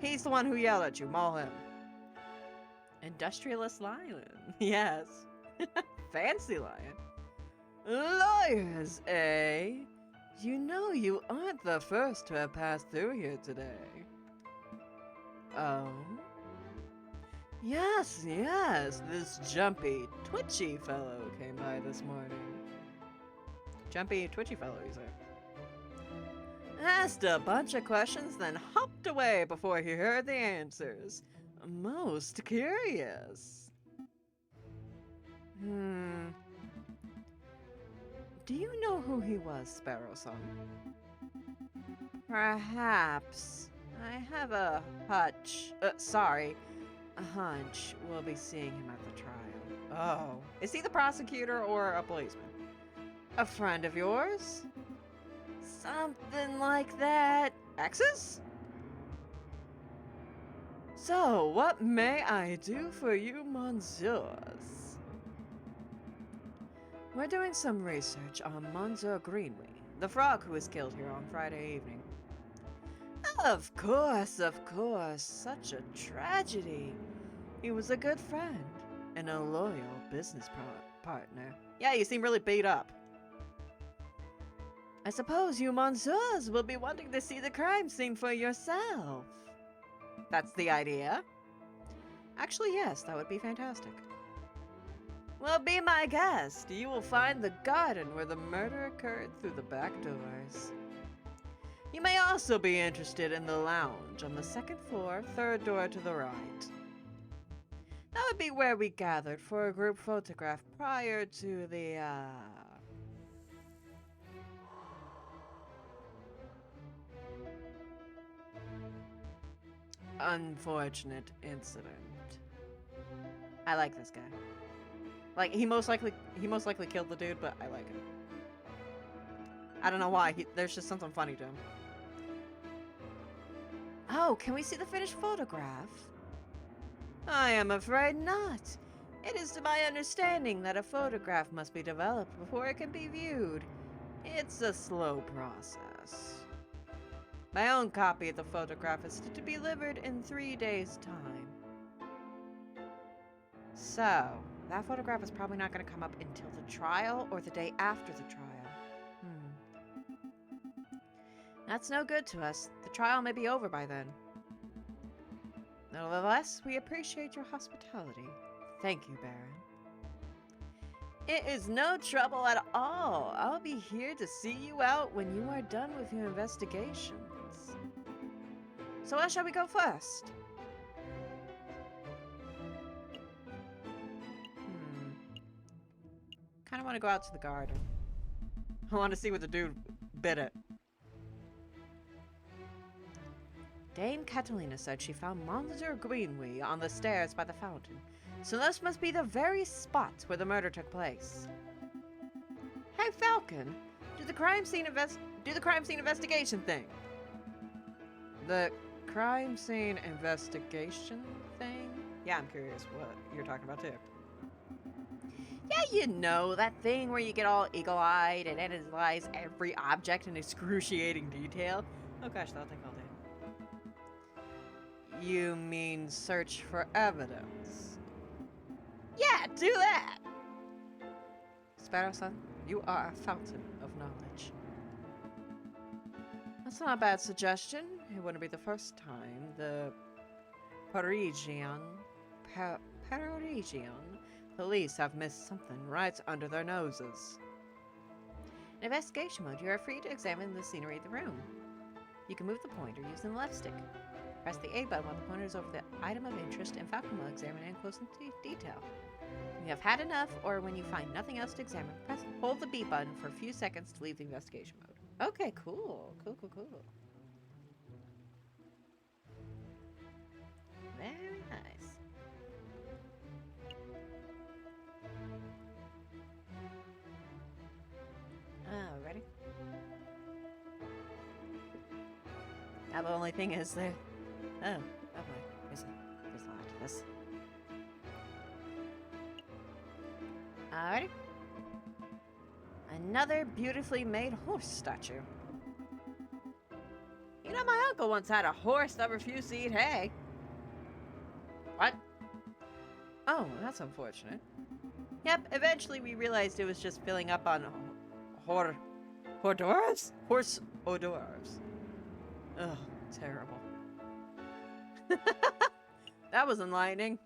He's the one who yelled at you. Maul him. Industrialist lion. Yes. Fancy lion. Lawyers, eh? You know you aren't the first to have passed through here today. Oh? Yes, yes, this jumpy, twitchy fellow came by this morning. Jumpy, twitchy fellow, you say? Asked a bunch of questions, then hopped away before he heard the answers. Most curious. Do you know who he was, Sparrow Son? Perhaps. I have a hunch. A hunch we'll be seeing him at the trial. Oh. Is he the prosecutor or a policeman? A friend of yours? Something like that. Exes? So, what may I do for you, monsieurs? We're doing some research on Monsieur Greenway, the frog who was killed here on Friday evening. Of course, such a tragedy. He was a good friend and a loyal business partner. Yeah, you seem really beat up. I suppose you monsieurs will be wanting to see the crime scene for yourself. That's the idea? Actually, yes, that would be fantastic. Well, be my guest. You will find the garden where the murder occurred through the back doors. You may also be interested in the lounge on the second floor, third door to the right. That would be where we gathered for a group photograph prior to the, unfortunate incident. I like this guy. Like, he most likely killed the dude, but I like him. I don't know why. There's just something funny to him. Oh, can we see the finished photograph? I am afraid not. It is to my understanding that a photograph must be developed before it can be viewed. It's a slow process. My own copy of the photograph is to be delivered in 3 days' time. So, that photograph is probably not going to come up until the trial or the day after the trial. That's no good to us. The trial may be over by then. Nevertheless, we appreciate your hospitality. Thank you, Baron. It is no trouble at all. I'll be here to see you out when you are done with your investigations. So where shall we go first? Kind of want to go out to the garden. I want to see what the dude bit at. Dame Catalina said she found Monsieur Greenway on the stairs by the fountain, so this must be the very spot where the murder took place. Hey, Falcon, do the crime scene investigation thing. The crime scene investigation thing? Yeah, I'm curious what you're talking about too. Yeah, you know, that thing where you get all eagle-eyed and analyze every object in excruciating detail. Oh gosh, that'll take all day. You mean search for evidence? Yeah, do that! Sparrow-san, you are a fountain of knowledge. That's not a bad suggestion. It wouldn't be the first time the Parisian police have missed something right under their noses. In investigation mode, you are free to examine the scenery of the room. You can move the pointer using the left stick. Press the A button while the pointer is over the item of interest, and Falcon will examine it in close detail. When you have had enough, or when you find nothing else to examine, hold the B button for a few seconds to leave the investigation mode. Okay, cool. Cool. Very nice. Ready? Now the only thing is there. Oh boy, there's a lot to this. Alrighty. Another beautifully made horse statue. You know, my uncle once had a horse that refused to eat hay. What? Oh, that's unfortunate. Yep, eventually we realized it was just filling up on hors d'oeuvres? Horse hors d'oeuvres. Ugh, terrible. That was enlightening.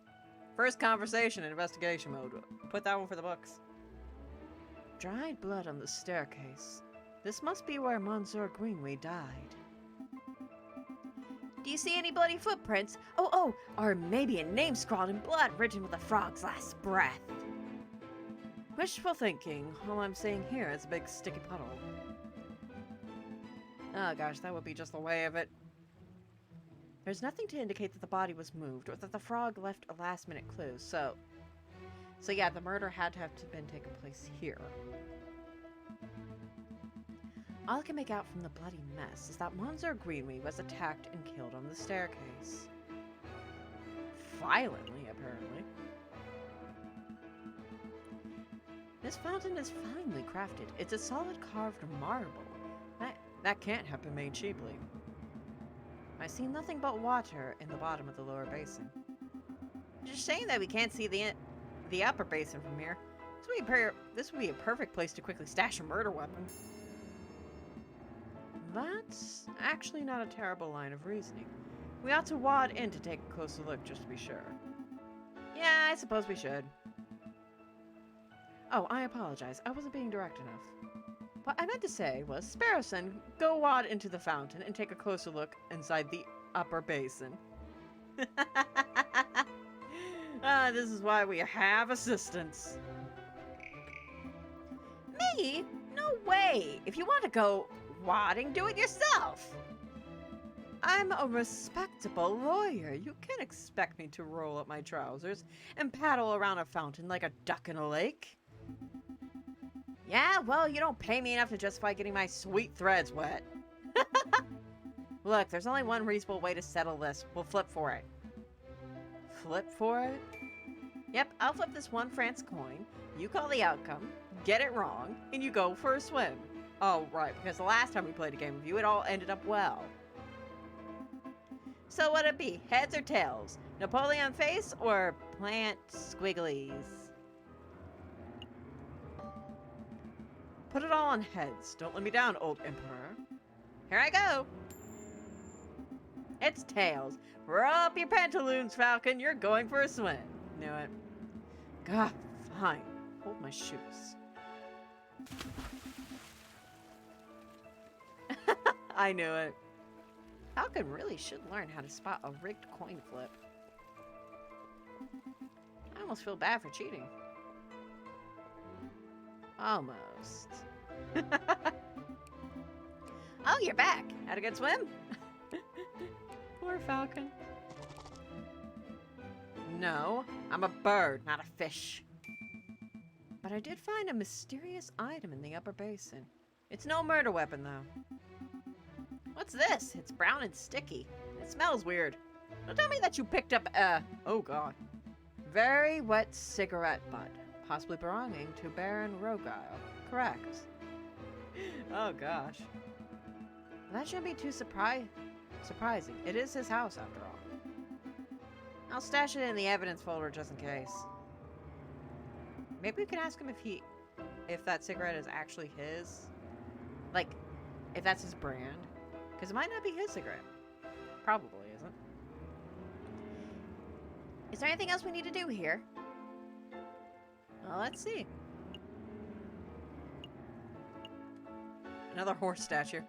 First conversation in investigation mode. Put that one for the books. Dried blood on the staircase. This must be where Monsieur Greenway died. Do you see any bloody footprints? Oh, or maybe a name scrawled in blood written with a frog's last breath. Wishful thinking. All I'm seeing here is a big sticky puddle. Oh gosh, that would be just the way of it. There's nothing to indicate that the body was moved or that the frog left a last-minute clue, so yeah, the murder had to have been taking place here. All I can make out from the bloody mess is that Monsieur Greenway was attacked and killed on the staircase. Violently, apparently. This fountain is finely crafted. It's a solid carved marble. That can't have been made cheaply. I see nothing but water in the bottom of the lower basin. Just saying that we can't see the upper basin from here. This would be a perfect place to quickly stash a murder weapon. That's actually not a terrible line of reasoning. We ought to wad in to take a closer look just to be sure. Yeah, I suppose we should. Oh, I apologize. I wasn't being direct enough. What I meant to say was, Sparrowson, go wad into the fountain and take a closer look inside the upper basin. This is why we have assistants. Me? No way! If you want to go wadding, do it yourself! I'm a respectable lawyer. You can't expect me to roll up my trousers and paddle around a fountain like a duck in a lake. Yeah, well, you don't pay me enough to justify getting my sweet threads wet. Look, there's only one reasonable way to settle this. We'll flip for it. Flip for it? Yep, I'll flip this 1 France coin. You call the outcome, get it wrong, and you go for a swim. Oh, right, because the last time we played a game with you, it all ended up well. So what'd it be? Heads or tails? Napoleon face or plant squigglies? Put it all on heads. Don't let me down, old emperor. Here I go. It's tails. Roll up your pantaloons, Falcon. You're going for a swim. Knew it. God, fine. Hold my shoes. I knew it. Falcon really should learn how to spot a rigged coin flip. I almost feel bad for cheating. Almost. Oh, you're back. Had a good swim? Poor Falcon. No, I'm a bird, not a fish. But I did find a mysterious item in the upper basin. It's no murder weapon, though. What's this? It's brown and sticky. It smells weird. Don't tell me that you picked up oh god. Very wet cigarette butt. Possibly belonging to Baron Rogile. Correct. Oh gosh. That shouldn't be too surprising. It is his house after all. I'll stash it in the evidence folder just in case. Maybe we can ask him if that cigarette is actually his. Like, if that's his brand. Because it might not be his cigarette. Probably isn't. Is there anything else we need to do here? Well, let's see. Another horse statue.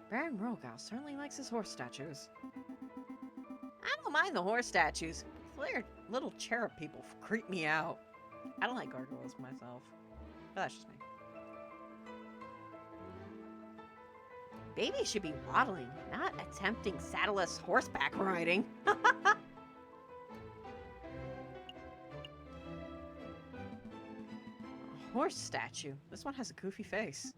Baron Rogile certainly likes his horse statues. I don't mind the horse statues. Their little cherub people creep me out. I don't like gargoyles myself. But that's just me. Babies should be waddling, not attempting saddleless horseback riding. A horse statue. This one has a goofy face.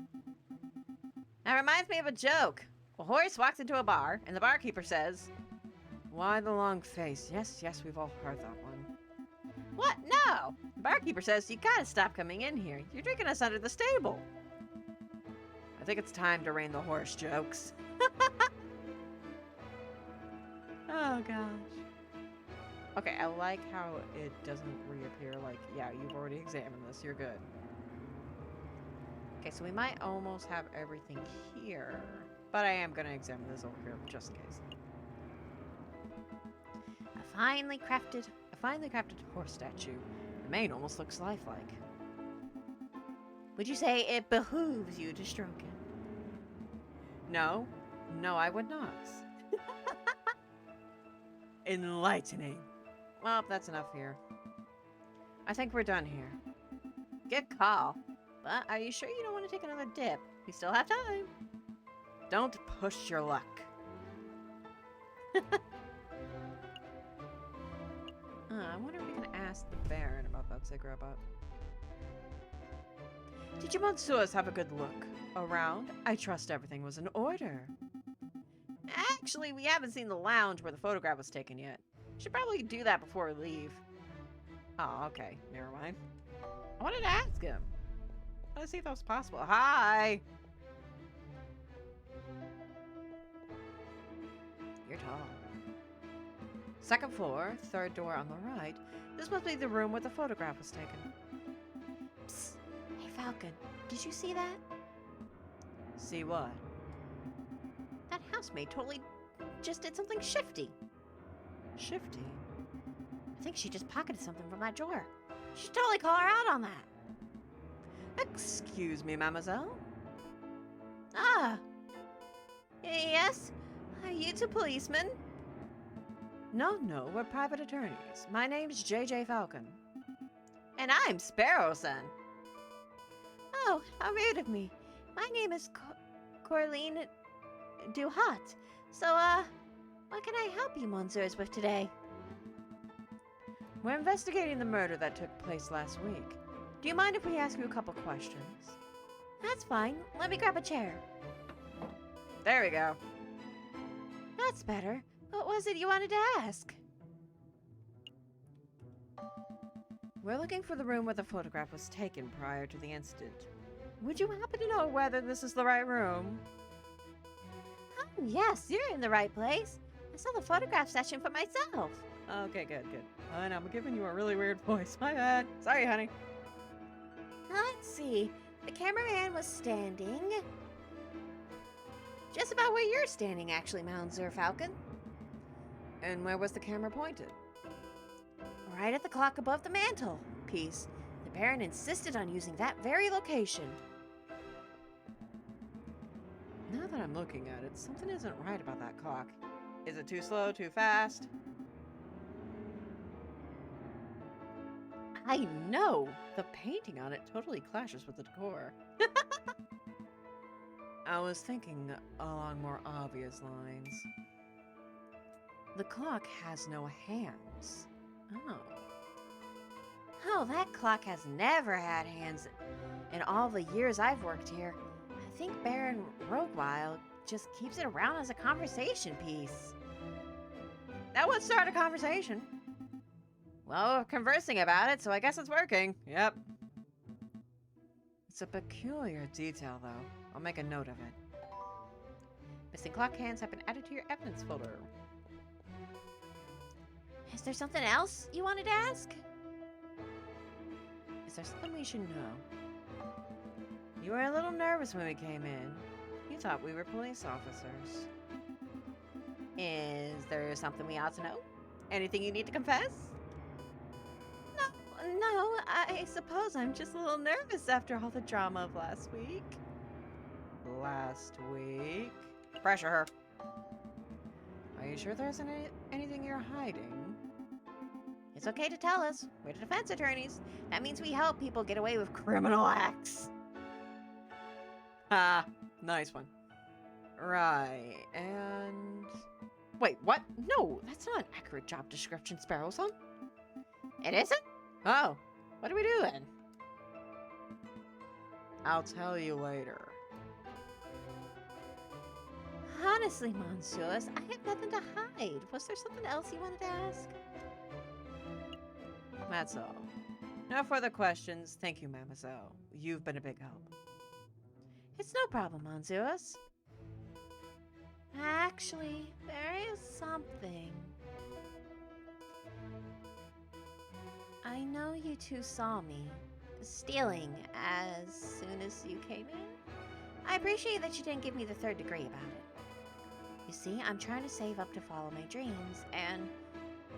That reminds me of a joke. A horse walks into a bar, and the barkeeper says, "Why the long face?" Yes, we've all heard that one. What? No! The barkeeper says, "You gotta stop coming in here. You're drinking us under the stable." I think it's time to rain the horse jokes. Oh, gosh. Okay, I like how it doesn't reappear like, yeah, you've already examined this. You're good. Okay, so we might almost have everything here. But I am going to examine this over here just in case. A finely crafted horse statue. The mane almost looks lifelike. Would you say it behooves you to stroke it? No, I would not. Enlightening. Well, that's enough here. I think we're done here. Good call. But are you sure you don't want to take another dip? We still have time. Don't push your luck. I wonder if we can ask the Baron about that cigarette butt. Did you monsieurs have a good look around? I trust everything was in order. Actually, we haven't seen the lounge where the photograph was taken yet. Should probably do that before we leave. Oh, okay. Never mind. I wanted to ask him. Let's see if that was possible. Hi! You're tall. Second floor, third door on the right. This must be the room where the photograph was taken. Psst. Hey, Falcon. Did you see that? See what? That housemaid totally just did something shifty. Shifty? I think she just pocketed something from that drawer. You should totally call her out on that. Excuse me, mademoiselle. Ah. Yes? Are you two policemen? No, we're private attorneys. My name's J.J. Falcon. And I'm Sparrowson. Oh, how rude of me. My name is Corleen Duhat. So, what can I help you, Monsieurs, with today? We're investigating the murder that took place last week. Do you mind if we ask you a couple questions? That's fine. Let me grab a chair. There we go. That's better. What was it you wanted to ask? We're looking for the room where the photograph was taken prior to the incident. Would you happen to know whether this is the right room? Oh, yes, you're in the right place. I saw the photograph session for myself. Okay, good. And I'm giving you a really weird voice. My bad. Sorry, honey. Let's see. The cameraman was standing just about where you're standing, actually, Monsieur Falcon. And where was the camera pointed? Right at the clock above the mantelpiece. The Baron insisted on using that very location. Now that I'm looking at it, something isn't right about that clock. Is it too slow, too fast? I know! The painting on it totally clashes with the decor. I was thinking along more obvious lines. The clock has no hands. Oh. Oh, that clock has never had hands in all the years I've worked here. I think Baron Roguewile just keeps it around as a conversation piece. That would start a conversation. Well, we're conversing about it, so I guess it's working. Yep. It's a peculiar detail, though. I'll make a note of it. Missing clock hands have been added to your evidence folder. Is there something else you wanted to ask? Is there something we should know? You were a little nervous when we came in. You thought we were police officers. Is there something we ought to know? Anything you need to confess? No, I suppose I'm just a little nervous after all the drama of last week. Last week? Pressure her. Are you sure there isn't anything you're hiding? It's okay to tell us. We're defense attorneys. That means we help people get away with criminal acts. Ah, nice one. Right, and... Wait, what? No, that's not an accurate job description, Sparrowson. It isn't? Oh, what do we do then? I'll tell you later. Honestly, Monsieurs, I have nothing to hide. Was there something else you wanted to ask? That's all. No further questions. Thank you, Mademoiselle. You've been a big help. It's no problem, Monsieurs. Actually, there is something. I know you two saw me stealing as soon as you came in. I appreciate that you didn't give me the third degree about it. You see, I'm trying to save up to follow my dreams, and...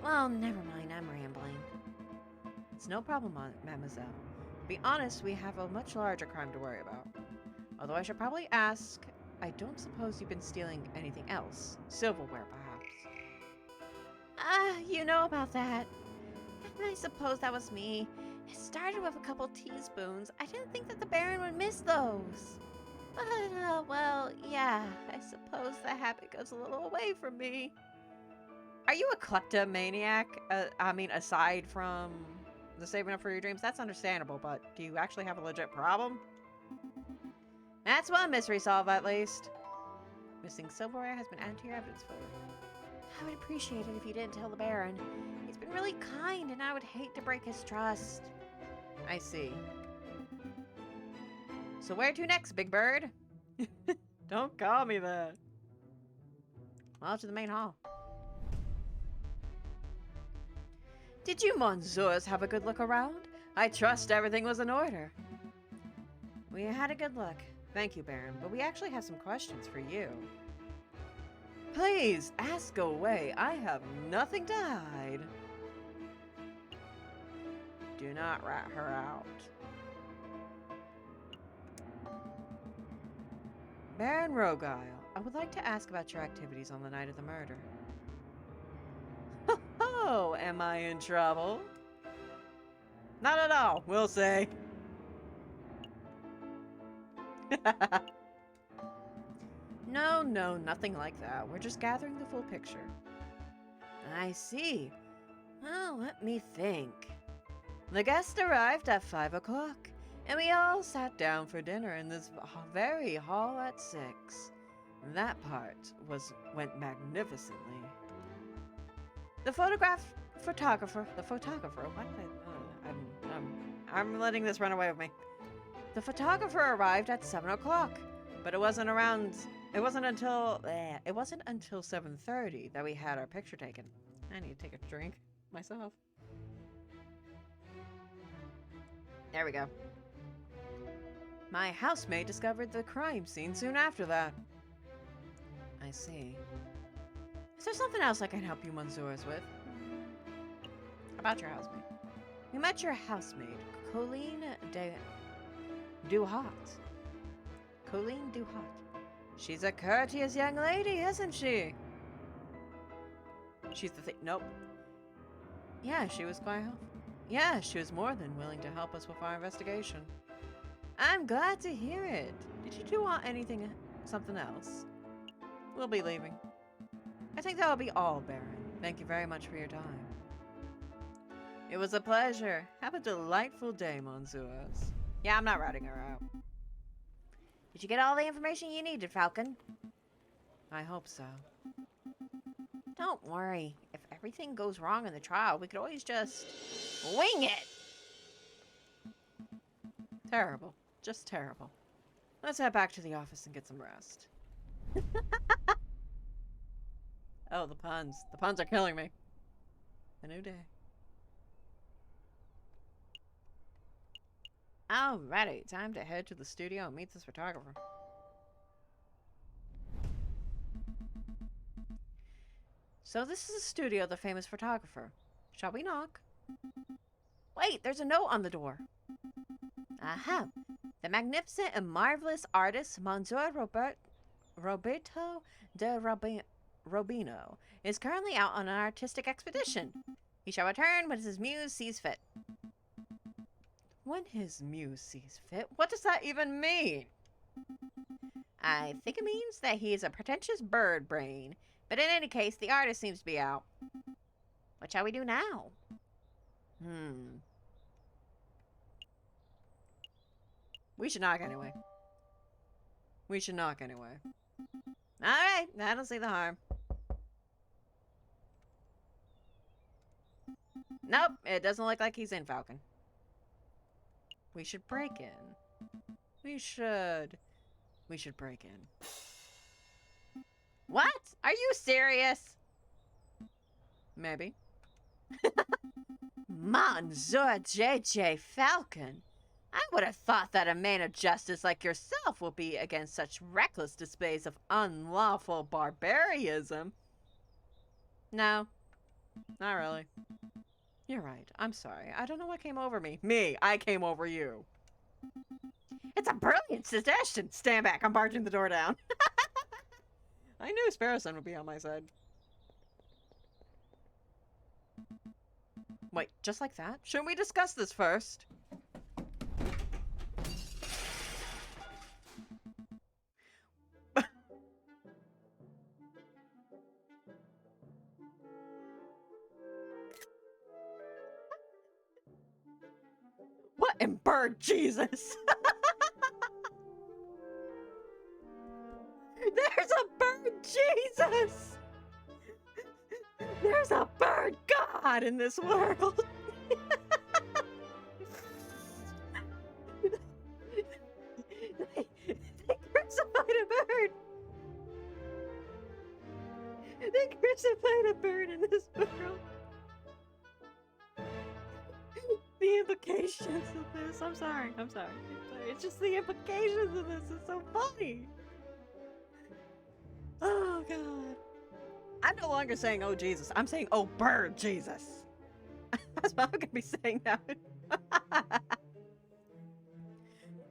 well, never mind, I'm rambling. It's no problem, Mademoiselle. To be honest, we have a much larger crime to worry about. Although I should probably ask, I don't suppose you've been stealing anything else. Silverware, perhaps. You know about that. I suppose that was me. It started with a couple teaspoons. I didn't think that the Baron would miss those. But, well, yeah, I suppose the habit goes a little away from me. Are you a kleptomaniac? Aside from the saving up for your dreams, that's understandable, but do you actually have a legit problem? That's one mystery solved, at least. Missing silverware has been added to your evidence folder. I would appreciate it if you didn't tell the Baron. He's been really kind, and I would hate to break his trust. I see. So where to next, Big Bird? Don't call me that. Well, to the main hall. Did you Monsieurs have a good look around? I trust everything was in order. We had a good look. Thank you, Baron, but we actually have some questions for you. Please, ask away. I have nothing to hide. Do not rat her out. Baron Roguile, I would like to ask about your activities on the night of the murder. Oh, am I in trouble? Not at all, we'll say. No, nothing like that. We're just gathering the full picture. I see. Well, let me think. The guest arrived at 5 o'clock, and we all sat down for dinner in this very hall at 6. That part went magnificently. The photographer, what? I'm letting this run away with me. The photographer arrived at 7 o'clock, but it wasn't until 7:30 that we had our picture taken. I need to take a drink myself. There we go. My housemaid discovered the crime scene soon after that. I see. Is there something else I can help you, Mansours, with? About your housemaid. We met your housemaid, Colleen Duhat. Colleen Duhat. She's a courteous young lady, isn't she? She's the thing. Nope. Yeah, she was quite helpful. Yeah, she was more than willing to help us with our investigation. I'm glad to hear it. Did you two want something else? We'll be leaving. I think that'll be all, Baron. Thank you very much for your time. It was a pleasure. Have a delightful day, Mansours. Yeah, I'm not routing her out. Did you get all the information you needed, Falcon? I hope so. Don't worry. If everything goes wrong in the trial, we could always just wing it. Terrible. Just terrible. Let's head back to the office and get some rest. Oh, the puns. The puns are killing me. A new day. Alrighty, time to head to the studio and meet this photographer. So this is the studio of the famous photographer. Shall we knock? Wait, there's a note on the door. Aha! The magnificent and marvelous artist Monsieur Roberto de Robino is currently out on an artistic expedition. He shall return when his muse sees fit. When his muse sees fit? What does that even mean? I think it means that he is a pretentious bird brain. But in any case, the artist seems to be out. What shall we do now? We should knock anyway. Alright, I don't see the harm. Nope, it doesn't look like he's in, Falcon. We should break in. We should break in. What? Are you serious? Maybe. Monsieur J.J. Falcon. I would have thought that a man of justice like yourself would be against such reckless displays of unlawful barbarism. No, not really. You're right. I'm sorry. I don't know what came over me. I came over you. It's a brilliant suggestion. Stand back. I'm barging the door down. I knew Sparrowson would be on my side. Wait, just like that? Shouldn't we discuss this first? What in bird Jesus? There's a bird Jesus! There's a bird God in this world! They crucified a bird! They crucified a bird in this world! The implications of this, I'm sorry. It's just the implications of this is so funny! Oh, God. I'm no longer saying, oh, Jesus. I'm saying, oh, bird Jesus. That's what I'm going to be saying now.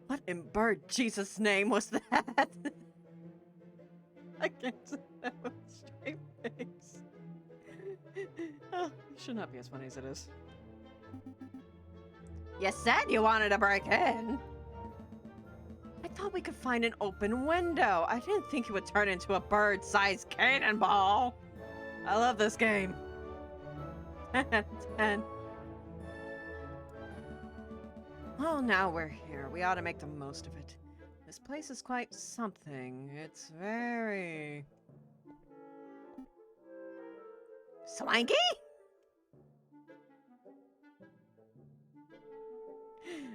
What in bird Jesus' name was that? I can't say that with a straight face. Oh, it should not be as funny as it is. You said you wanted to break in. I thought thought we could find an open window. I didn't think it would turn into a bird-sized cannonball. I love this game. 10 out of 10. Well, now we're here. We ought to make the most of it. This place is quite something. It's very... Swanky?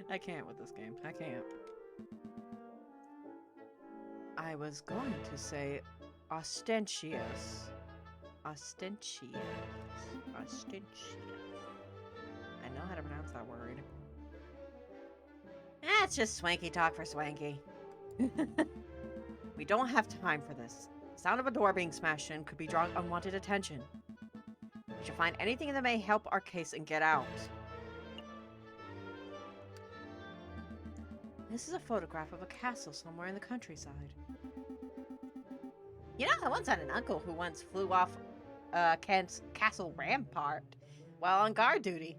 I can't with this game. I can't. I was going to say ostentatious. Ostentatious. Ostentatious. I know how to pronounce that word. That's just swanky talk for swanky. We don't have time for this. The sound of a door being smashed in could be drawing unwanted attention. We should find anything that may help our case and get out. This is a photograph of a castle somewhere in the countryside. You know, I once had an uncle who once flew off castle rampart while on guard duty.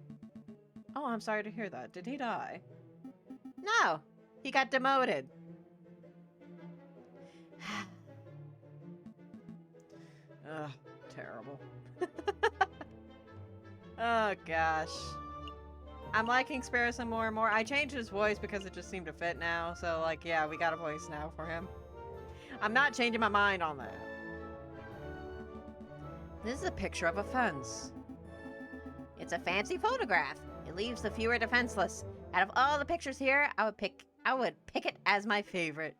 Oh, I'm sorry to hear that. Did he die? No, he got demoted. Ugh, terrible. Oh, gosh. I'm liking Sparrowson more and more. I changed his voice because it just seemed to fit now. So, like, yeah, we got a voice now for him. I'm not changing my mind on that. This is a picture of a fence. It's a fancy photograph. It leaves the viewer defenseless. Out of all the pictures here, I would pick it as my favorite.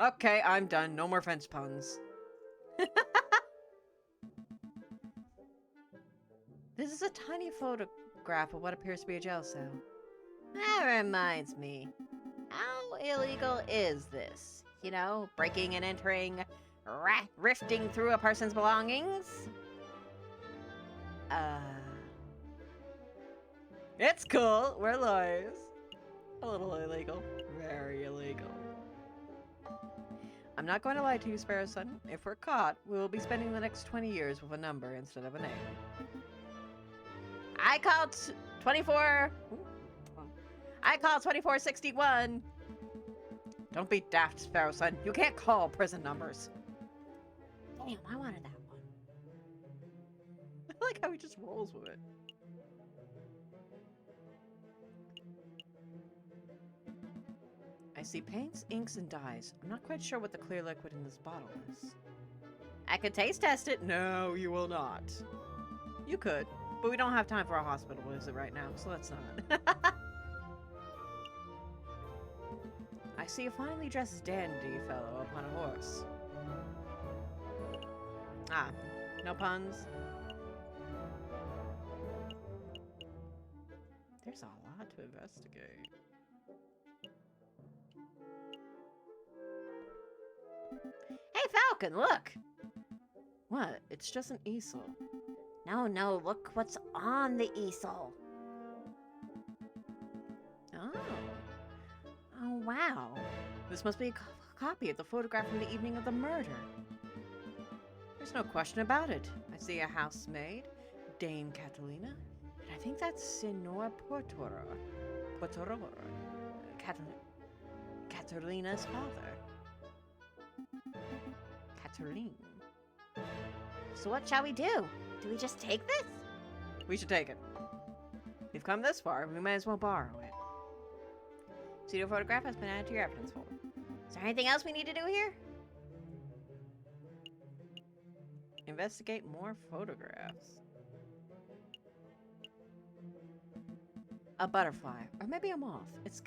Okay, I'm done. No more fence puns. This is a tiny photograph of what appears to be a jail cell. That reminds me. How illegal is this? You know, breaking and entering, rifting through a person's belongings? It's cool. We're lawyers. A little illegal. Very illegal. I'm not going to lie to you, Sparrowson. If we're caught, we will be spending the next 20 years with a number instead of a name. I call 2461. Don't be daft, Sparrowson. You can't call prison numbers. Damn, I wanted that one. I like how he just rolls with it. I see paints, inks, and dyes. I'm not quite sure what the clear liquid in this bottle is. I could taste test it. No, you will not. You could, but we don't have time for a hospital visit right now, so let's not. I see a finely dressed dandy fellow upon a horse. Ah, no puns? There's a lot to investigate. Hey, Falcon, look! What? It's just an easel. No, look what's on the easel. Oh. Oh, wow. This must be a copy of the photograph from the evening of the murder. There's no question about it. I see a housemaid, Dame Catalina, and I think that's Senora Portora. Catalina's father. Cataline. So what shall we do? Do we just take this? We should take it. We've come this far, we might as well borrow it. Pseudo photograph has been added to your evidence folder. Is there anything else we need to do here? Investigate more photographs. A butterfly, or maybe a moth. It's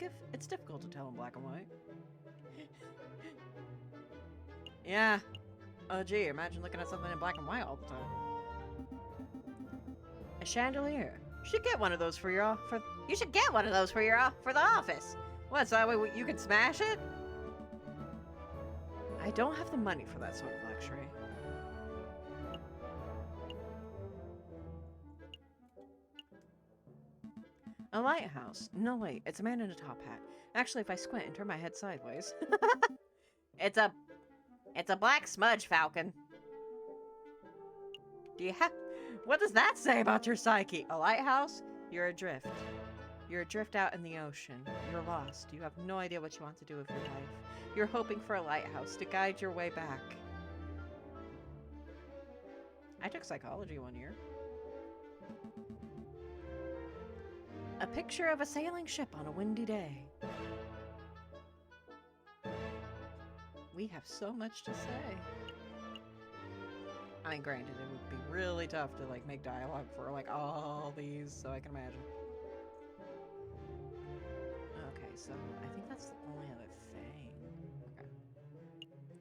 difficult to tell in black and white. Yeah. Oh gee, imagine looking at something in black and white all the time. A chandelier. You should get one of those for your You should get one of those for the office. What, so that way you can smash it? I don't have the money for that sort of luxury. A lighthouse. No, wait. It's a man in a top hat. Actually, if I squint and turn my head sideways. It's a black smudge, Falcon. What does that say about your psyche? A lighthouse? You're adrift. You're adrift out in the ocean. You're lost. You have no idea what you want to do with your life. You're hoping for a lighthouse to guide your way back. I took psychology one year. A picture of a sailing ship on a windy day. We have so much to say. I mean, granted, it would be really tough to, like, make dialogue for, like, all these, so I can imagine. Okay, so I think that's the only other thing. Okay.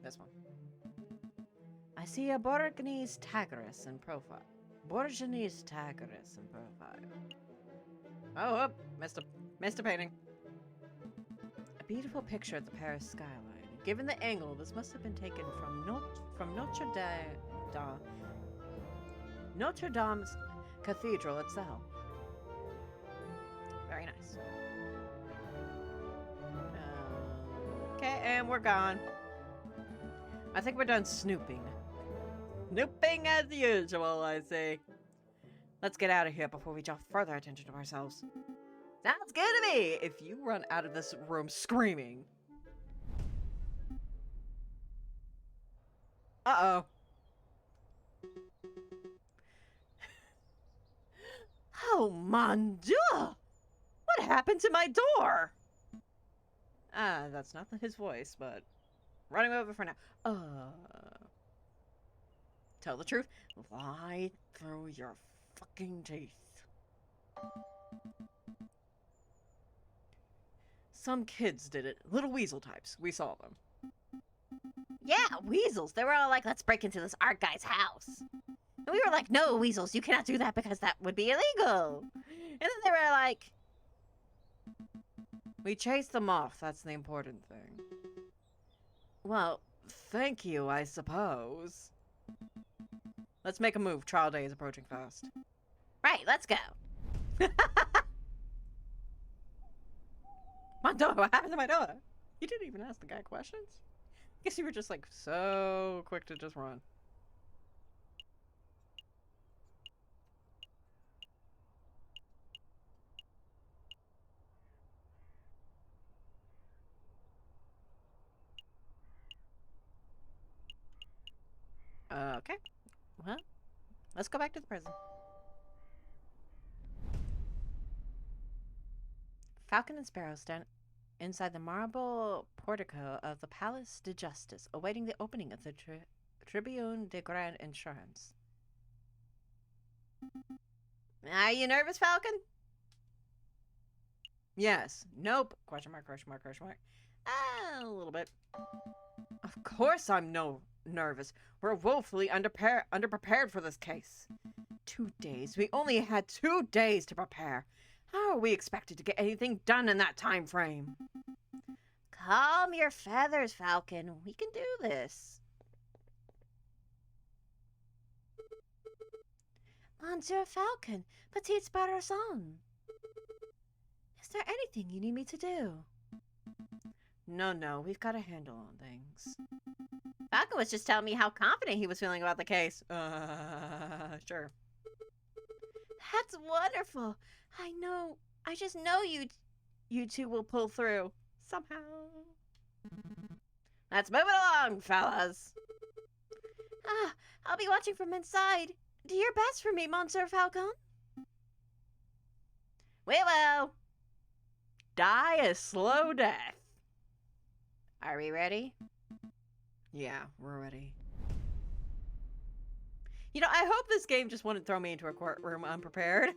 This one. I see a Borgnese Tagris in profile. Borgnese Tagris in profile. Oh, missed a painting. A beautiful picture of the Paris skyline. Given the angle, this must have been taken from Notre Dame's cathedral itself. Very nice. Okay, and we're gone. I think we're done snooping. Snooping as usual, I say. Let's get out of here before we draw further attention to ourselves. Sounds good to me! If you run out of this room screaming. Uh-oh. Oh, mon Dieu! What happened to my door? That's not his voice, but running over for now. Tell the truth. Lie through your fucking teeth. Some kids did it. Little weasel types. We saw them. Yeah, weasels. They were all like, let's break into this art guy's house. And we were like, no, weasels, you cannot do that because that would be illegal. And then they were like... We chased them off. That's the important thing. Well, thank you, I suppose. Let's make a move. Trial day is approaching fast. Right, let's go. My door, what happened to my door? You didn't even ask the guy questions? Guess you were just like so quick to just run. Okay. Well, let's go back to the prison. Falcon and Sparrow stand inside the marble portico of the Palace de Justice, awaiting the opening of the Tribune de Grande Insurance. Are you nervous, Falcon? Yes. Nope. Question mark, question mark, question mark. A little bit. Of course I'm nervous. We're woefully underprepared for this case. 2 days. We only had 2 days to prepare. How are we expected to get anything done in that time frame? Calm your feathers, Falcon. We can do this. Monsieur Falcon, Petite Sparrowson. Is there anything you need me to do? No, we've got a handle on things. Falcon was just telling me how confident he was feeling about the case. Sure. That's wonderful. I just know you two will pull through. Somehow. Let's move it along, fellas. I'll be watching from inside. Do your best for me, Monsieur Falcon. We will. Die a slow death. Are we ready? Yeah, we're ready. You know, I hope this game just wouldn't throw me into a courtroom unprepared.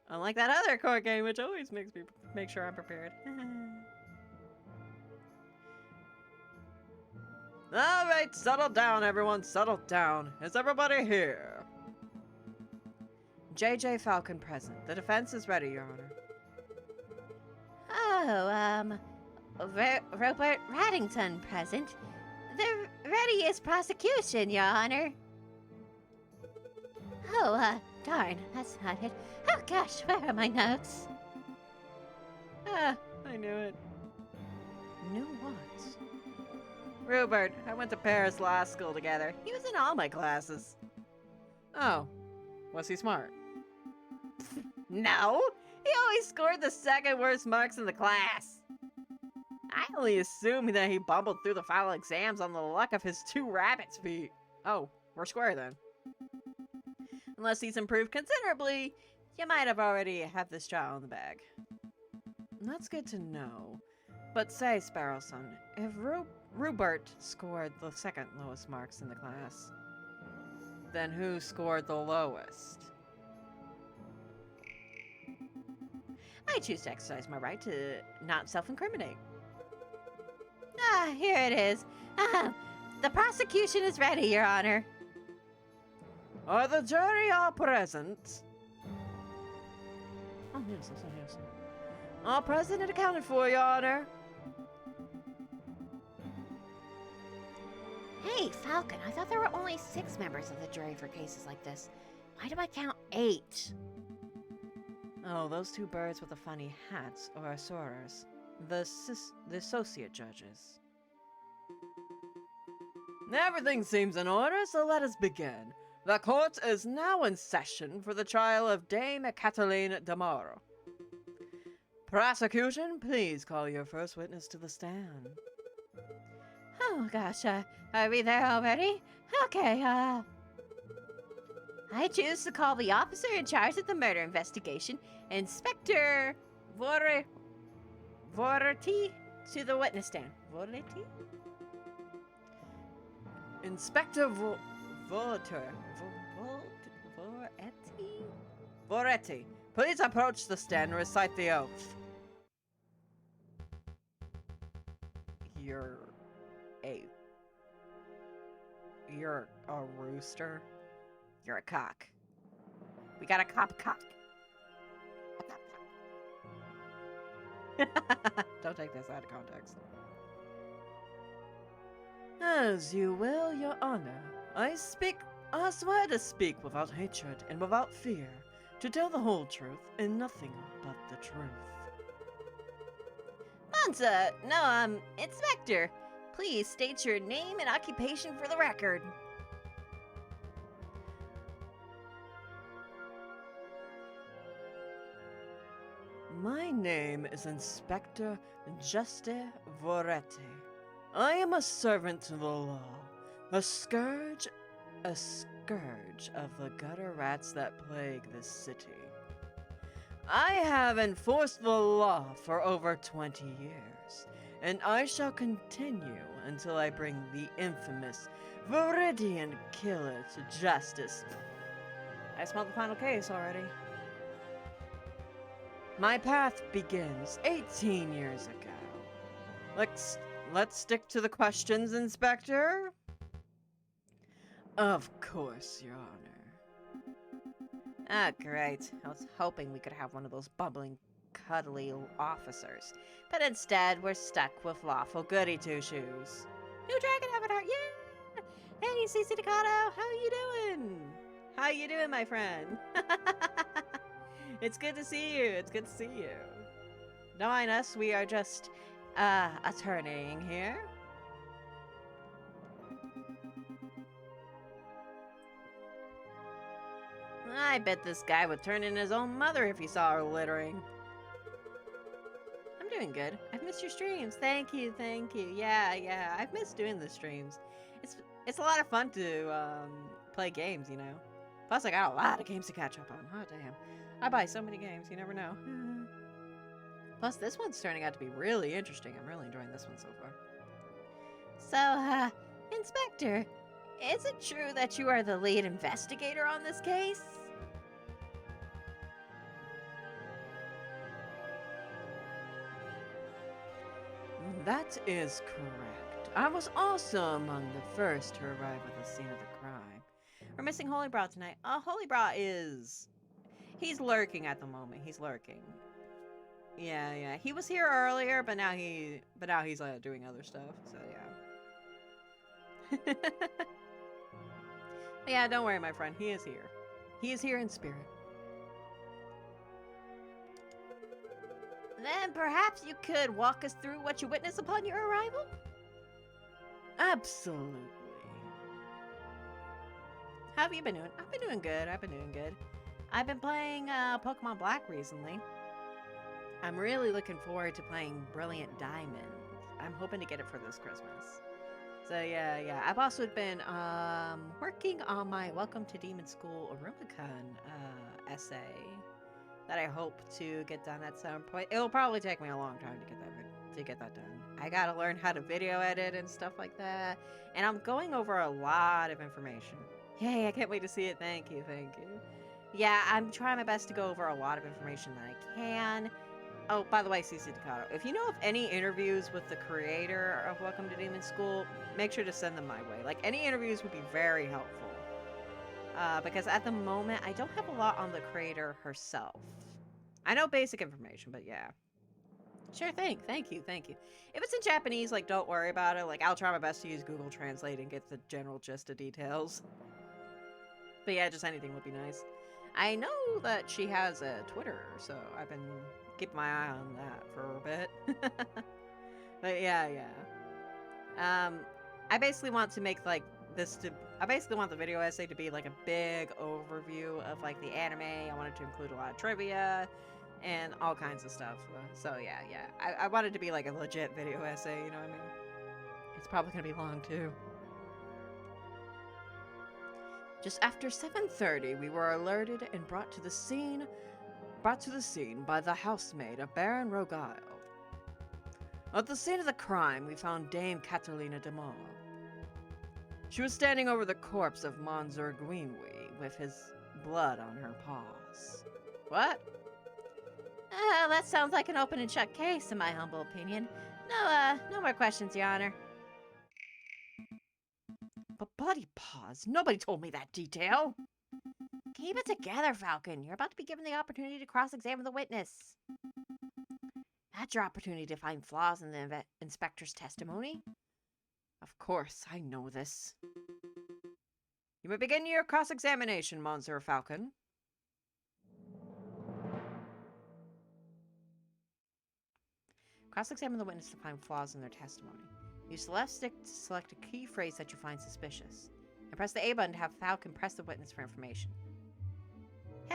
Unlike that other court game, which always makes me make sure I'm prepared. Alright, settle down, everyone. Settle down. Is everybody here? J.J. Falcon present. The defense is ready, Your Honor. Oh, Robert Raddington present. The readiest prosecution, Your Honor. Oh, darn, that's not it. Oh gosh, where are my notes? I knew it. Knew what? Rupert, I went to Paris Law School together. He was in all my classes. Oh, was he smart? No, He always scored the second worst marks in the class. I only assume that he bumbled through the final exams on the luck of his 2 rabbit's feet. Oh, we're square then. Unless he's improved considerably, you might have already have this trial in the bag. That's good to know. But say, Sparrowson, if Rupert scored the second lowest marks in the class, then who scored the lowest? I choose to exercise my right to not self-incriminate. Ah, here it is. The prosecution is ready, Your Honor. Are the jury all present? Oh, yes. All present and accounted for, Your Honor. Hey, Falcon, I thought there were only 6 members of the jury for cases like this. Why do I count 8? Oh, those 2 birds with the funny hats are assorers, the associate judges. Everything seems in order, so let us begin. The court is now in session for the trial of Dame Cataline Damaro. Prosecution, please call your first witness to the stand. Oh, gosh, are we there already? Okay, I choose to call the officer in charge of the murder investigation, Inspector Vorety, to the witness stand. Vorety? Inspector Vorety, please approach the stand and recite the oath. You're a rooster. You're a cock. We got a cock. Don't take this out of context. As you will, Your Honor. I swear to speak without hatred and without fear, to tell the whole truth and nothing but the truth. Monza, no, Inspector, please state your name and occupation for the record. My name is Inspector Juste Vorety. I am a servant to the law, a scourge of the gutter rats that plague this city. I have enforced the law for over 20 years, and I shall continue until I bring the infamous Viridian killer to justice. I smell the final case already. My path begins 18 years ago. Let's stick to the questions, Inspector. Of course, Your Honor. Ah, great. I was hoping we could have one of those bubbling, cuddly officers. But instead, we're stuck with lawful goody two-shoes. New dragon avatar, yeah! Hey, CC Decado, how you doing? How you doing, my friend? It's good to see you. It's good to see you. Don't mind us. We are just, attorneying here. I bet this guy would turn in his own mother if he saw her littering. I'm doing good. I've missed your streams. Thank you. Yeah. I've missed doing the streams. It's a lot of fun to, play games, you know. Plus, I got a lot of games to catch up on. Oh, damn. I buy so many games, you never know. Plus, this one's turning out to be really interesting. I'm really enjoying this one so far. So, Inspector, is it true that you are the lead investigator on this case? That is correct. I was also among the first to arrive at the scene of the crime. We're missing Holy Bra tonight. Holy Bra is... He's lurking at the moment. He's lurking. Yeah. He was here earlier, but now he's doing other stuff. So yeah. But yeah, don't worry, my friend. He is here. He is here in spirit. Then perhaps you could walk us through what you witnessed upon your arrival? Absolutely. How have you been doing? I've been doing good. I've been playing Pokemon Black recently. I'm really looking forward to playing Brilliant Diamond. I'm hoping to get it for this Christmas. So yeah. I've also been working on my Welcome to Demon School Orumicon essay that I hope to get done at some point. It'll probably take me a long time to get that done. I gotta learn how to video edit and stuff like that, and I'm going over a lot of information. Yay! I can't wait to see it. Thank you. Yeah, I'm trying my best to go over a lot of information that I can. Oh, by the way, CC Ducato, if you know of any interviews with the creator of Welcome to Demon School, make sure to send them my way. Like, any interviews would be very helpful. Because at the moment, I don't have a lot on the creator herself. I know basic information, but yeah. Sure thing. Thank you. If it's in Japanese, like, don't worry about it. Like, I'll try my best to use Google Translate and get the general gist of details. But yeah, just anything would be nice. I know that she has a Twitter, so I've been keeping my eye on that for a bit. But yeah. I basically want to make like I basically want the video essay to be like a big overview of like the anime. I want it to include a lot of trivia and all kinds of stuff. So yeah. I want it to be like a legit video essay, you know what I mean? It's probably gonna be long too. Just after 7:30, we were alerted and brought to the scene by the housemaid of Baron Rogile. At the scene of the crime, we found Dame Catalina de Mar. She was standing over the corpse of Monsieur Guinwy with his blood on her paws. What? That sounds like an open and shut case, in my humble opinion. No more questions, Your Honor. But bloody paws, nobody told me that detail. Keep it together, Falcon. You're about to be given the opportunity to cross-examine the witness. That's your opportunity to find flaws in the inspector's testimony. Of course, I know this. You may begin your cross-examination, Monsieur Falcon. Cross-examine the witness to find flaws in their testimony. Use the left stick to select a key phrase that you find suspicious. And press the A button to have Falcon press the witness for information.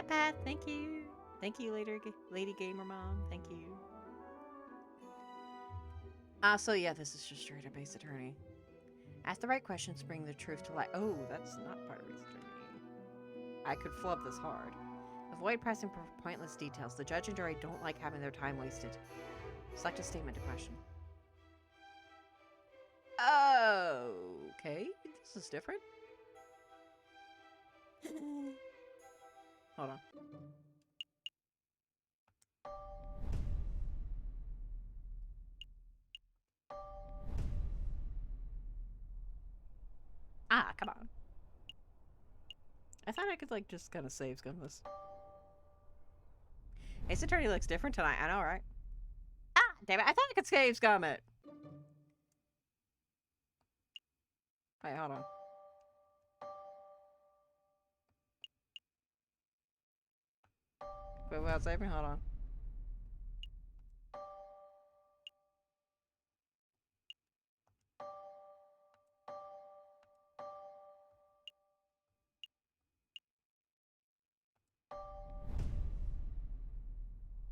Pat, thank you. Thank you, Lady Gamer Mom. Thank you. So yeah, this is just straight up Ace Attorney. Ask the right questions to bring the truth to light. Oh, that's not part of Ace Attorney. I could flub this hard. Avoid pressing for pointless details. The judge and jury don't like having their time wasted. Select a statement to question. Okay, this is different. Hold on. Ah, come on. I thought I could, like, just kind of save scum this. Ace Attorney looks different tonight. I know, right? Ah, damn it. I thought I could save scum it. Wait, hold on. Wait, without saving? Hold on.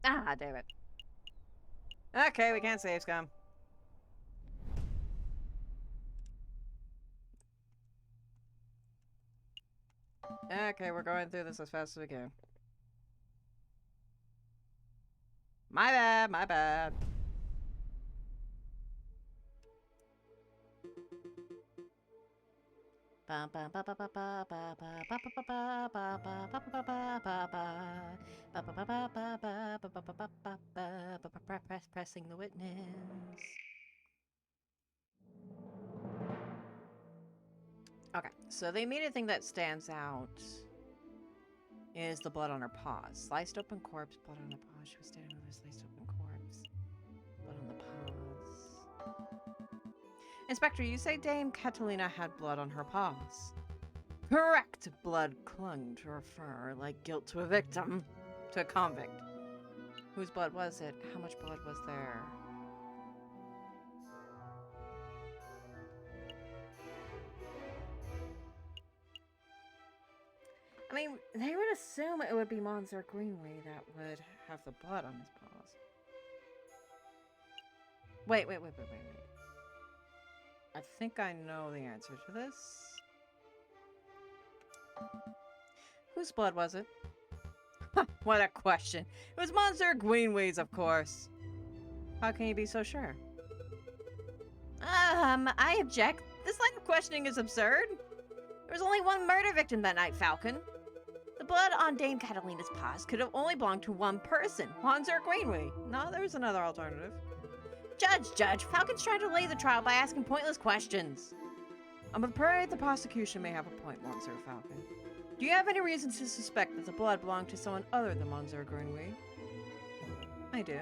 Ah, damn it. Okay, we can't save scum. Okay, we're going through this as fast as we can. My bad. Pressing the witness. Okay, so the immediate thing that stands out is the blood on her paws. Sliced open corpse, blood on the paws. She was standing over a sliced open corpse. Blood on the paws. Inspector, you say Dame Catalina had blood on her paws. Correct! Blood clung to her fur like guilt to a victim. To a convict. Whose blood was it? How much blood was there? I mean, they would assume it would be Monsieur Greenway that would have the blood on his paws. Wait. I think I know the answer to this. Whose blood was it? What a question. It was Monsieur Greenway's, of course. How can you be so sure? I object. This line of questioning is absurd. There was only one murder victim that night, Falcon. The blood on Dame Catalina's paws could have only belonged to one person, Monsieur Greenway. No, there's another alternative. Judge, Falcon's trying to delay the trial by asking pointless questions. I'm afraid the prosecution may have a point, Monsieur Falcon. Do you have any reason to suspect that the blood belonged to someone other than Monsieur Greenway? I do.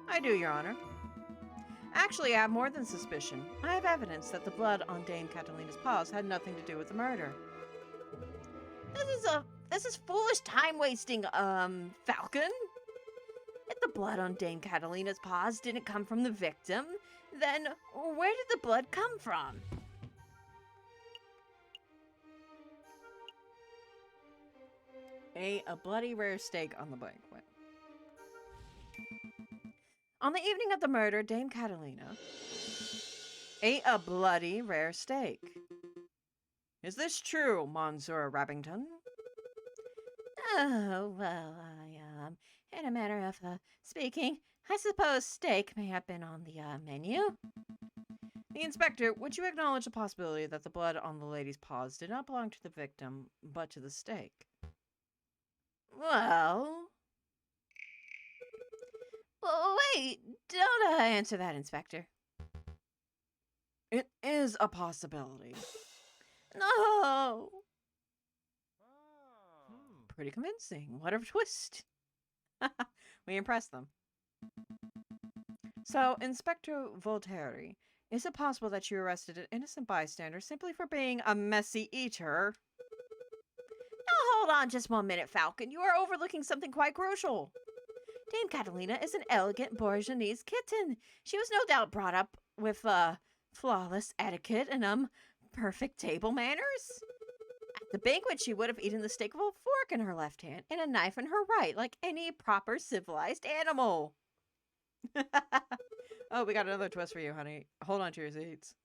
I do, Your Honor. Actually, I have more than suspicion. I have evidence that the blood on Dame Catalina's paws had nothing to do with the murder. This is foolish time wasting, Falcon. If the blood on Dame Catalina's paws didn't come from the victim, then where did the blood come from? A bloody rare steak on the banquet. On the evening of the murder, Dame Catalina ate a bloody rare steak. Is this true, Monsieur Rabbington? Oh, well, in a manner of speaking, I suppose steak may have been on the menu. The inspector, would you acknowledge the possibility that the blood on the lady's paws did not belong to the victim, but to the steak? Well, wait, don't answer that, Inspector. It is a possibility. No! Pretty convincing. What a twist. We impressed them. So, Inspector Voltaire, is it possible that you arrested an innocent bystander simply for being a messy eater? Now, hold on just 1 minute, Falcon. You are overlooking something quite crucial. Dame Catalina is an elegant Bourgeois kitten. She was no doubt brought up with flawless etiquette and perfect table manners. At the banquet, she would have eaten the steak with a fork in her left hand and a knife in her right, like any proper civilized animal. Oh, we got another twist for you, honey. Hold on to your seats.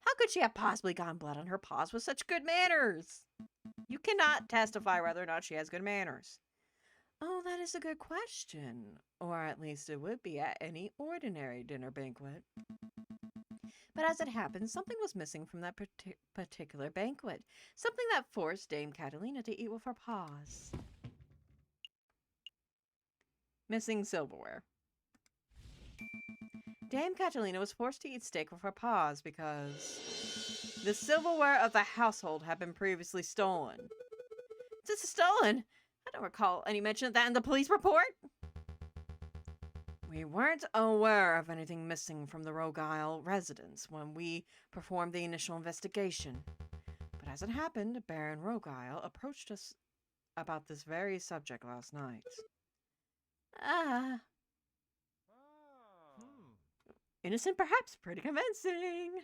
How could she have possibly gotten blood on her paws with such good manners? You cannot testify whether or not she has good manners. Oh, that is a good question. Or at least it would be at any ordinary dinner banquet. But as it happens, something was missing from that particular banquet. Something that forced Dame Catalina to eat with her paws. Missing silverware. Dame Catalina was forced to eat steak with her paws because the silverware of the household had been previously stolen. This is stolen? I don't recall any mention of that in the police report. We weren't aware of anything missing from the Rogue Isle residence when we performed the initial investigation. But as it happened, Baron Rogue Isle approached us about this very subject last night. Innocent, perhaps pretty convincing.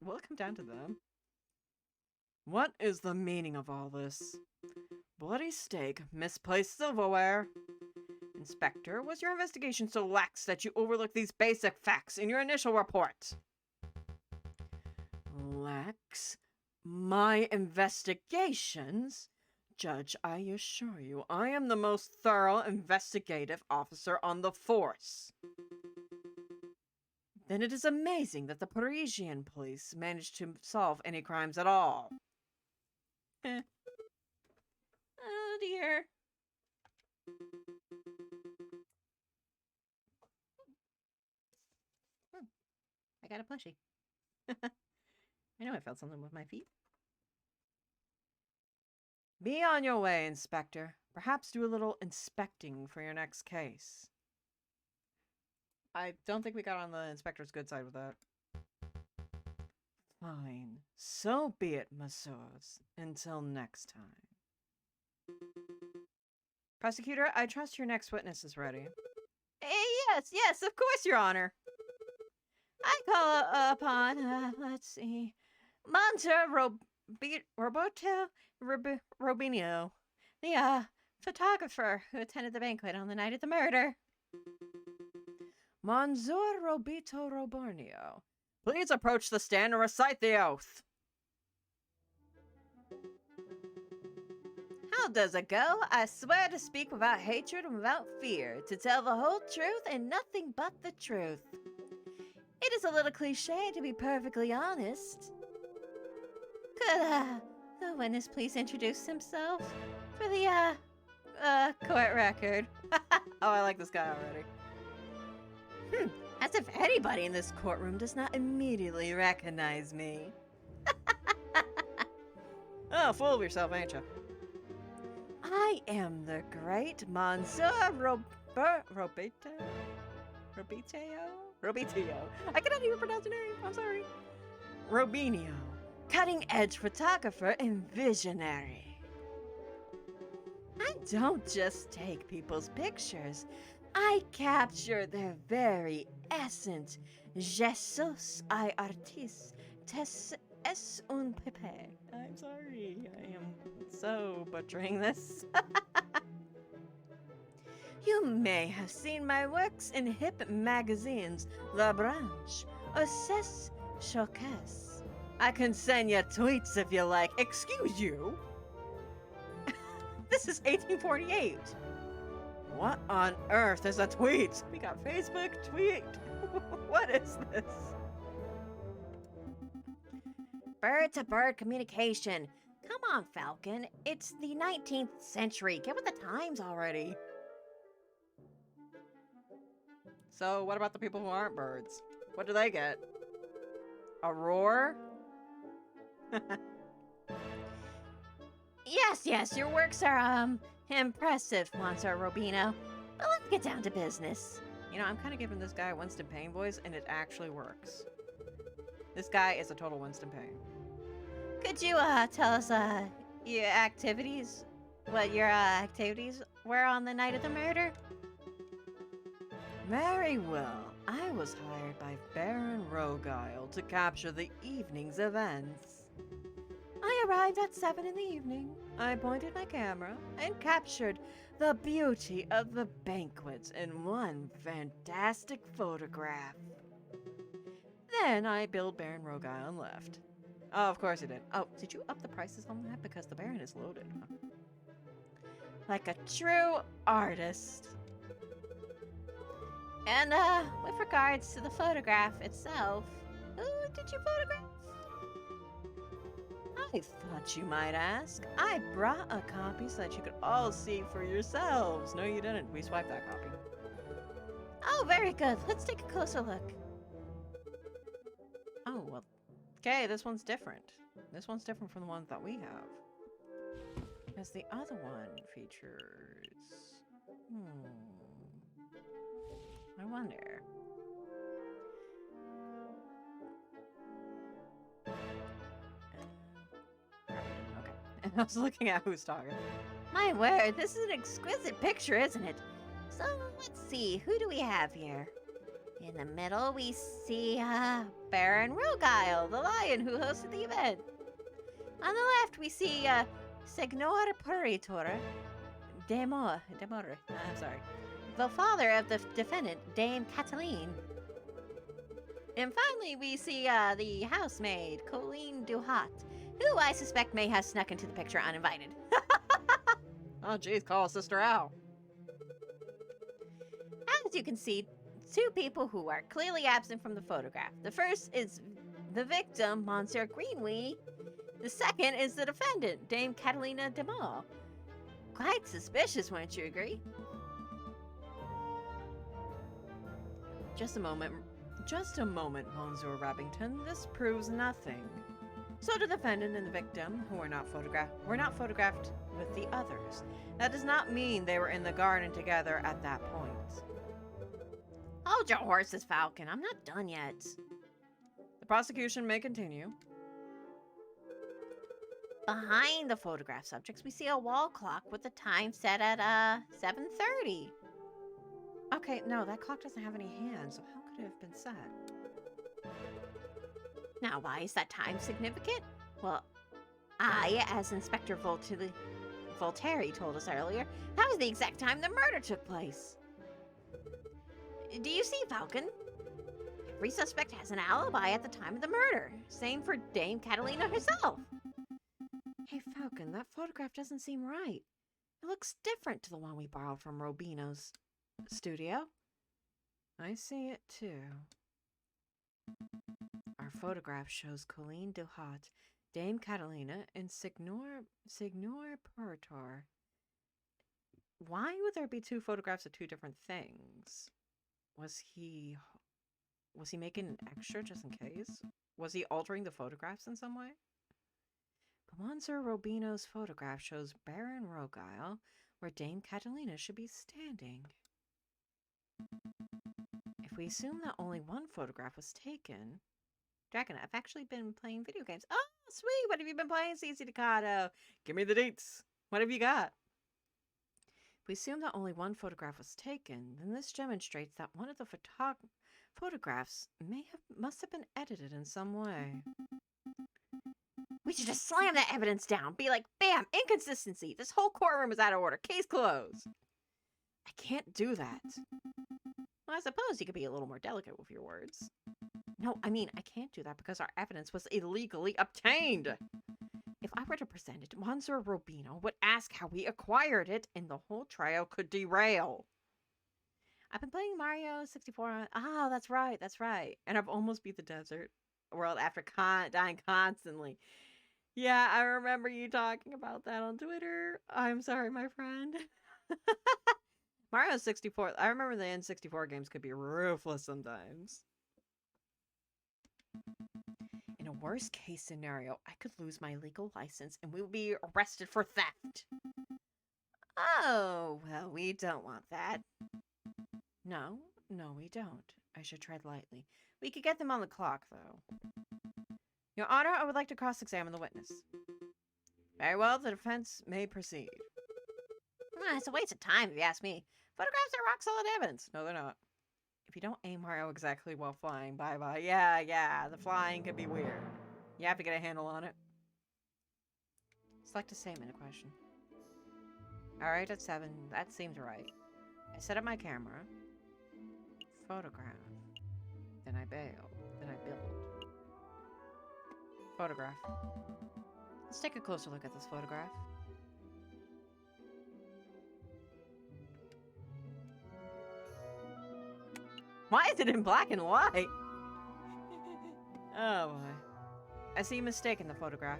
Will it come down to them? What is the meaning of all this? Bloody steak, misplaced silverware. Inspector, was your investigation so lax that you overlooked these basic facts in your initial report? Lax? My investigations? Judge, I assure you, I am the most thorough investigative officer on the force. Then it is amazing that the Parisian police managed to solve any crimes at all. Oh dear. I got a plushie. I know I felt something with my feet. Be on your way, Inspector. Perhaps do a little inspecting for your next case. I don't think we got on the inspector's good side with that. Fine. So be it, messieurs. Until next time. Prosecutor, I trust your next witness is ready. Yes, of course, Your Honor. I call upon, let's see, Monsieur Roberto Robinho, the photographer who attended the banquet on the night of the murder. Monsieur Robito Robornio, please approach the stand and recite the oath. How does it go? I swear to speak without hatred and without fear, to tell the whole truth and nothing but the truth. It is a little cliche, to be perfectly honest. Could, the witness please introduce himself for the, court record? Oh, I like this guy already. As if anybody in this courtroom does not immediately recognize me. Oh, full of yourself, ain't you? I am the great Monsieur Robitio? I cannot even pronounce your name. I'm sorry. Robinio, cutting-edge photographer and visionary. I don't just take people's pictures. I capture their very essence. Jesus I artiste, tes es un pepe. I'm sorry. I am so butchering this. You may have seen my works in hip magazines, La Branche, or Ses Choques. I can send you tweets if you like. Excuse you? This is 1848. What on earth is a tweet? We got Facebook, tweet. What is this? Bird-to-bird communication. Come on, Falcon. It's the 19th century. Get with the times already. So, what about the people who aren't birds? What do they get? A roar? Yes, your works are, impressive, Monsieur Robino. But let's get down to business. You know, I'm kind of giving this guy a Winston Payne voice, and it actually works. This guy is a total Winston Payne. Could you, tell us, your activities? What your, activities were on the night of the murder? Very well. I was hired by Baron Rogile to capture the evening's events. I arrived at 7 in the evening. I pointed my camera and captured the beauty of the banquets in one fantastic photograph. Then I billed Baron Rogile and left. Oh, of course he did. Oh, did you up the prices on that? Because the Baron is loaded. Like a true artist. And, with regards to the photograph itself, who did you photograph? I thought you might ask. I brought a copy so that you could all see for yourselves. No, you didn't. We swiped that copy. Oh, very good. Let's take a closer look. Oh, well. Okay, this one's different. This one's different from the ones that we have. Because the other one features... I wonder. Okay. I was looking at who's talking. My word, this is an exquisite picture, isn't it? So, let's see. Who do we have here? In the middle, we see, Baron Rogile, the lion who hosted the event. On the left, we see, Signor Puritor I'm sorry. The father of the defendant, Dame Cataline. And finally, we see, the housemaid, Colleen Duhat, who I suspect may have snuck into the picture uninvited. Oh, geez, call Sister Al. As you can see, two people who are clearly absent from the photograph. The first is the victim, Monsieur Greenwee. The second is the defendant, Dame Catalina de Mall. Quite suspicious, wouldn't you agree? Just a moment, Monsieur Rabbington. This proves nothing. So the defendant and the victim, who were not photographed with the others. That does not mean they were in the garden together at that point. Hold your horses, Falcon. I'm not done yet. The prosecution may continue. Behind the photograph subjects, we see a wall clock with the time set at, 7:30. Okay, no, that clock doesn't have any hands, so how could it have been set? Now, why is that time significant? Well, as Inspector Voltaire told us earlier, that was the exact time the murder took place. Do you see, Falcon? Every suspect has an alibi at the time of the murder. Same for Dame Catalina herself. Hey, Falcon, that photograph doesn't seem right. It looks different to the one we borrowed from Robino's studio. I see it too. Our photograph shows Colleen Duhat, Dame Catalina, and Signor Purtor. Why would there be two photographs of two different things? Was he making an extra just in case? Was he altering the photographs in some way? Monsieur Robino's photograph shows Baron Rogile, where Dame Catalina should be standing. If we assume that only one photograph was taken... Dragon, I've actually been playing video games. Oh, sweet! What have you been playing, CC Ducato? Give me the dates. What have you got? If we assume that only one photograph was taken, then this demonstrates that one of the photographs must have been edited in some way. We should just slam that evidence down. Be like, bam, inconsistency. This whole courtroom is out of order. Case closed. I can't do that. Well, I suppose you could be a little more delicate with your words. No, I mean, I can't do that because our evidence was illegally obtained. If I were to present it, Monsieur Robino would ask how we acquired it, and the whole trial could derail. I've been playing Mario 64. Oh, that's right. And I've almost beat the desert world after dying constantly. Yeah, I remember you talking about that on Twitter. I'm sorry, my friend. Mario 64, I remember the N64 games could be ruthless sometimes. In a worst case scenario, I could lose my legal license and we would be arrested for theft. Oh, well, we don't want that. No, we don't. I should tread lightly. We could get them on the clock, though. Your Honor, I would like to cross-examine the witness. Very well, the defense may proceed. It's a waste of time, if you ask me. Photographs are rock-solid evidence. No, they're not. If you don't aim Mario exactly while flying, bye-bye. Yeah, the flying could be weird. You have to get a handle on it. Select a statement of question. Alright, at 7. That seems right. I set up my camera. Photograph. Then I bail. Then I build. Photograph. Let's take a closer look at this photograph. Why is it in black and white? Oh boy. I see a mistake in the photograph.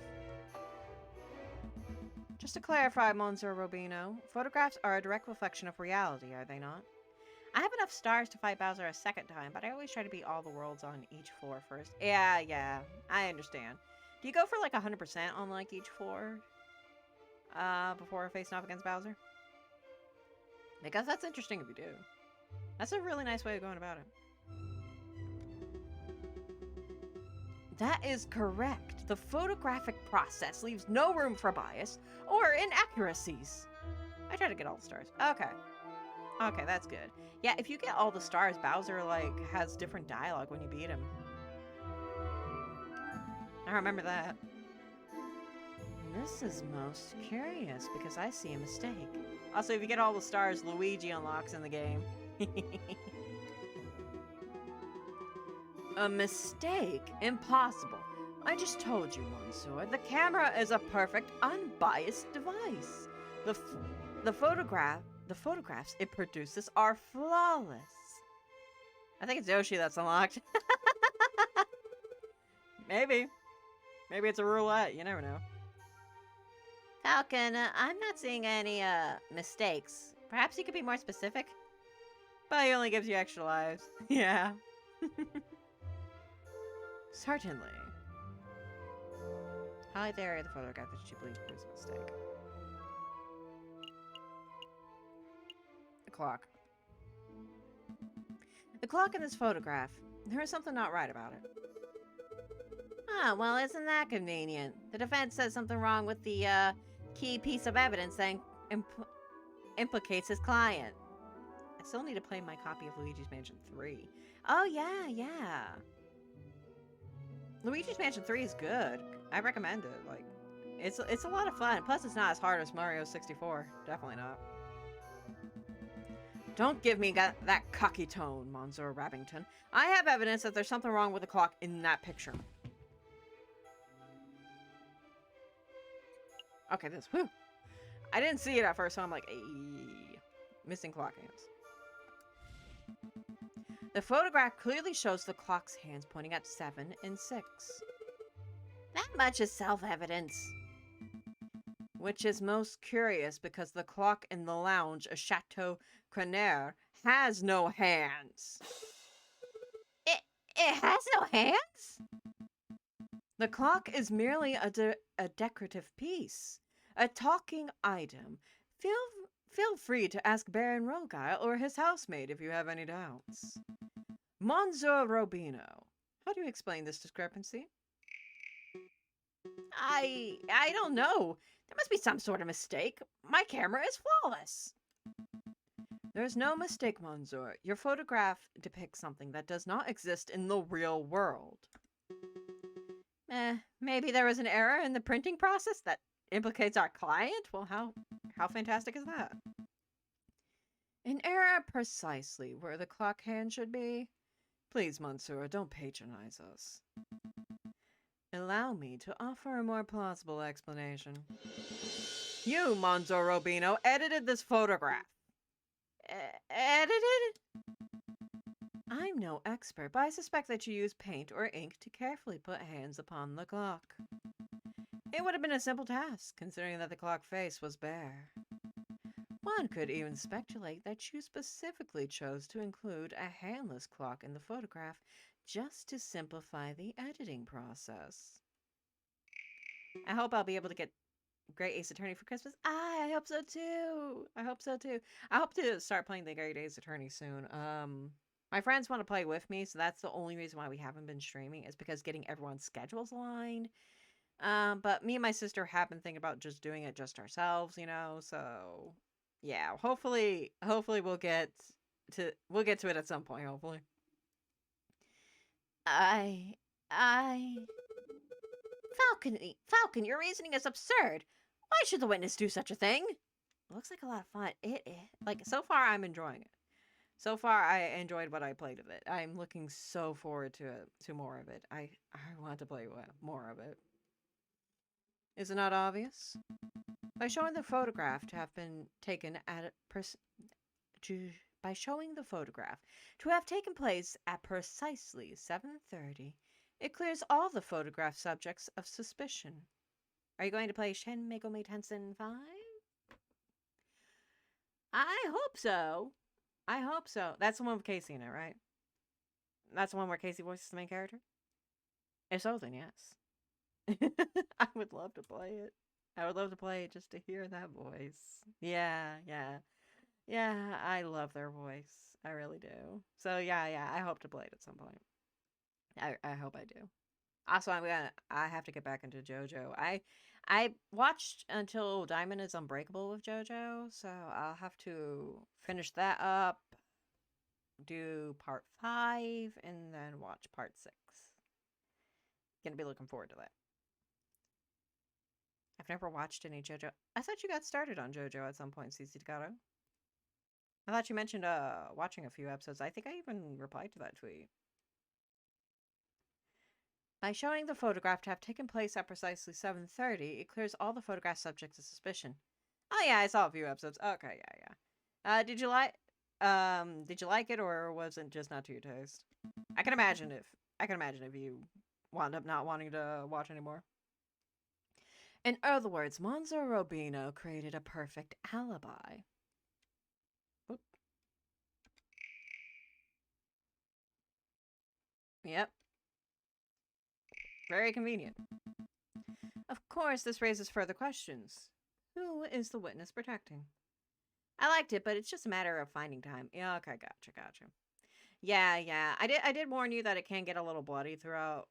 Just to clarify, Monsieur Robino, photographs are a direct reflection of reality, are they not? I have enough stars to fight Bowser a second time, but I always try to beat all the worlds on each floor first. Yeah, I understand. Do you go for like 100% on like each floor? Before facing off against Bowser? Because that's interesting if you do. That's a really nice way of going about it. That is correct. The photographic process leaves no room for bias or inaccuracies. I try to get all the stars. Okay, that's good. Yeah, if you get all the stars, Bowser, like, has different dialogue when you beat him. I remember that. This is most curious because I see a mistake. Also, if you get all the stars, Luigi unlocks in the game. A mistake? Impossible. I just told you, Monsieur. The camera is a perfect, unbiased device. The photographs it produces are flawless. I think it's Yoshi that's unlocked. Maybe. Maybe it's a roulette. You never know. Falcon, I'm not seeing any, mistakes. Perhaps you could be more specific? But he only gives you extra lives. Yeah. Certainly. Highlight the area of the photograph that you believe proves a mistake. The clock. The clock in this photograph. There is something not right about it. Ah, well, isn't that convenient? The defense says something wrong with the, key piece of evidence that implicates his client. I still need to play my copy of Luigi's Mansion 3. Oh, yeah. Luigi's Mansion 3 is good. I recommend it. Like, it's a lot of fun. Plus, it's not as hard as Mario 64. Definitely not. Don't give me that cocky tone, Monsieur Rabbington. I have evidence that there's something wrong with the clock in that picture. Okay, this. Whew. I didn't see it at first, so I'm like, hey, missing clock hands. The photograph clearly shows the clock's hands pointing at 7 and 6. That much is self-evidence. Which is most curious because the clock in the lounge at Chateau Crener has no hands. It has no hands? The clock is merely a decorative piece, a talking item. Feel free to ask Baron Rogile or his housemaid if you have any doubts. Monsieur Robino, how do you explain this discrepancy? I don't know. There must be some sort of mistake. My camera is flawless. There's no mistake, Monsieur. Your photograph depicts something that does not exist in the real world. Maybe there was an error in the printing process that implicates our client? Well, how fantastic is that? An error precisely where the clock hand should be? Please, Monsieur, don't patronize us. Allow me to offer a more plausible explanation. You, Monsieur Robino, edited this photograph. Edited? I'm no expert, but I suspect that you used paint or ink to carefully put hands upon the clock. It would have been a simple task, considering that the clock face was bare. One could even speculate that you specifically chose to include a handless clock in the photograph just to simplify the editing process. I hope I'll be able to get Great Ace Attorney for Christmas. I hope so too. I hope so too. I hope to start playing the Great Ace Attorney soon. My friends want to play with me, so that's the only reason why we haven't been streaming, is because getting everyone's schedules aligned. But me and my sister have been thinking about just doing it just ourselves, you know, so yeah, hopefully we'll get to it at some point, hopefully. Falcon, your reasoning is absurd. Why should the witness do such a thing? It looks like a lot of fun. Like, so far I'm enjoying it. So far I enjoyed what I played of it. I'm looking so forward to more of it. I want to play more of it. Is it not obvious? By showing the photograph to have been taken at by showing the photograph to have taken place at precisely 7:30, it clears all the photograph subjects of suspicion. Are you going to play Shin Megami Tensei 5? I hope so. I hope so. That's the one with Casey in it, right? That's the one where Casey voices the main character? If so, then yes. I would love to play it. I would love to play it just to hear that voice. Yeah. Yeah, I love their voice. I really do. So yeah, I hope to play it at some point. I hope I do. Also, I have to get back into JoJo. I watched until Diamond is Unbreakable with JoJo, so I'll have to finish that up, do part 5, and then watch part 6. Gonna be looking forward to that. I've never watched any JoJo. I thought you got started on JoJo at some point, CC Takato. I thought you mentioned watching a few episodes. I think I even replied to that tweet. By showing the photograph to have taken place at precisely 7:30, it clears all the photograph subjects of suspicion. Oh yeah, I saw a few episodes. Okay, yeah. Did you like it, or was it just not to your taste? I can imagine if you wound up not wanting to watch anymore. In other words, Monzo Robino created a perfect alibi. Whoop. Yep. Very convenient. Of course, this raises further questions. Who is the witness protecting? I liked it, but it's just a matter of finding time. Yeah, okay, gotcha. Yeah. I did warn you that it can get a little bloody throughout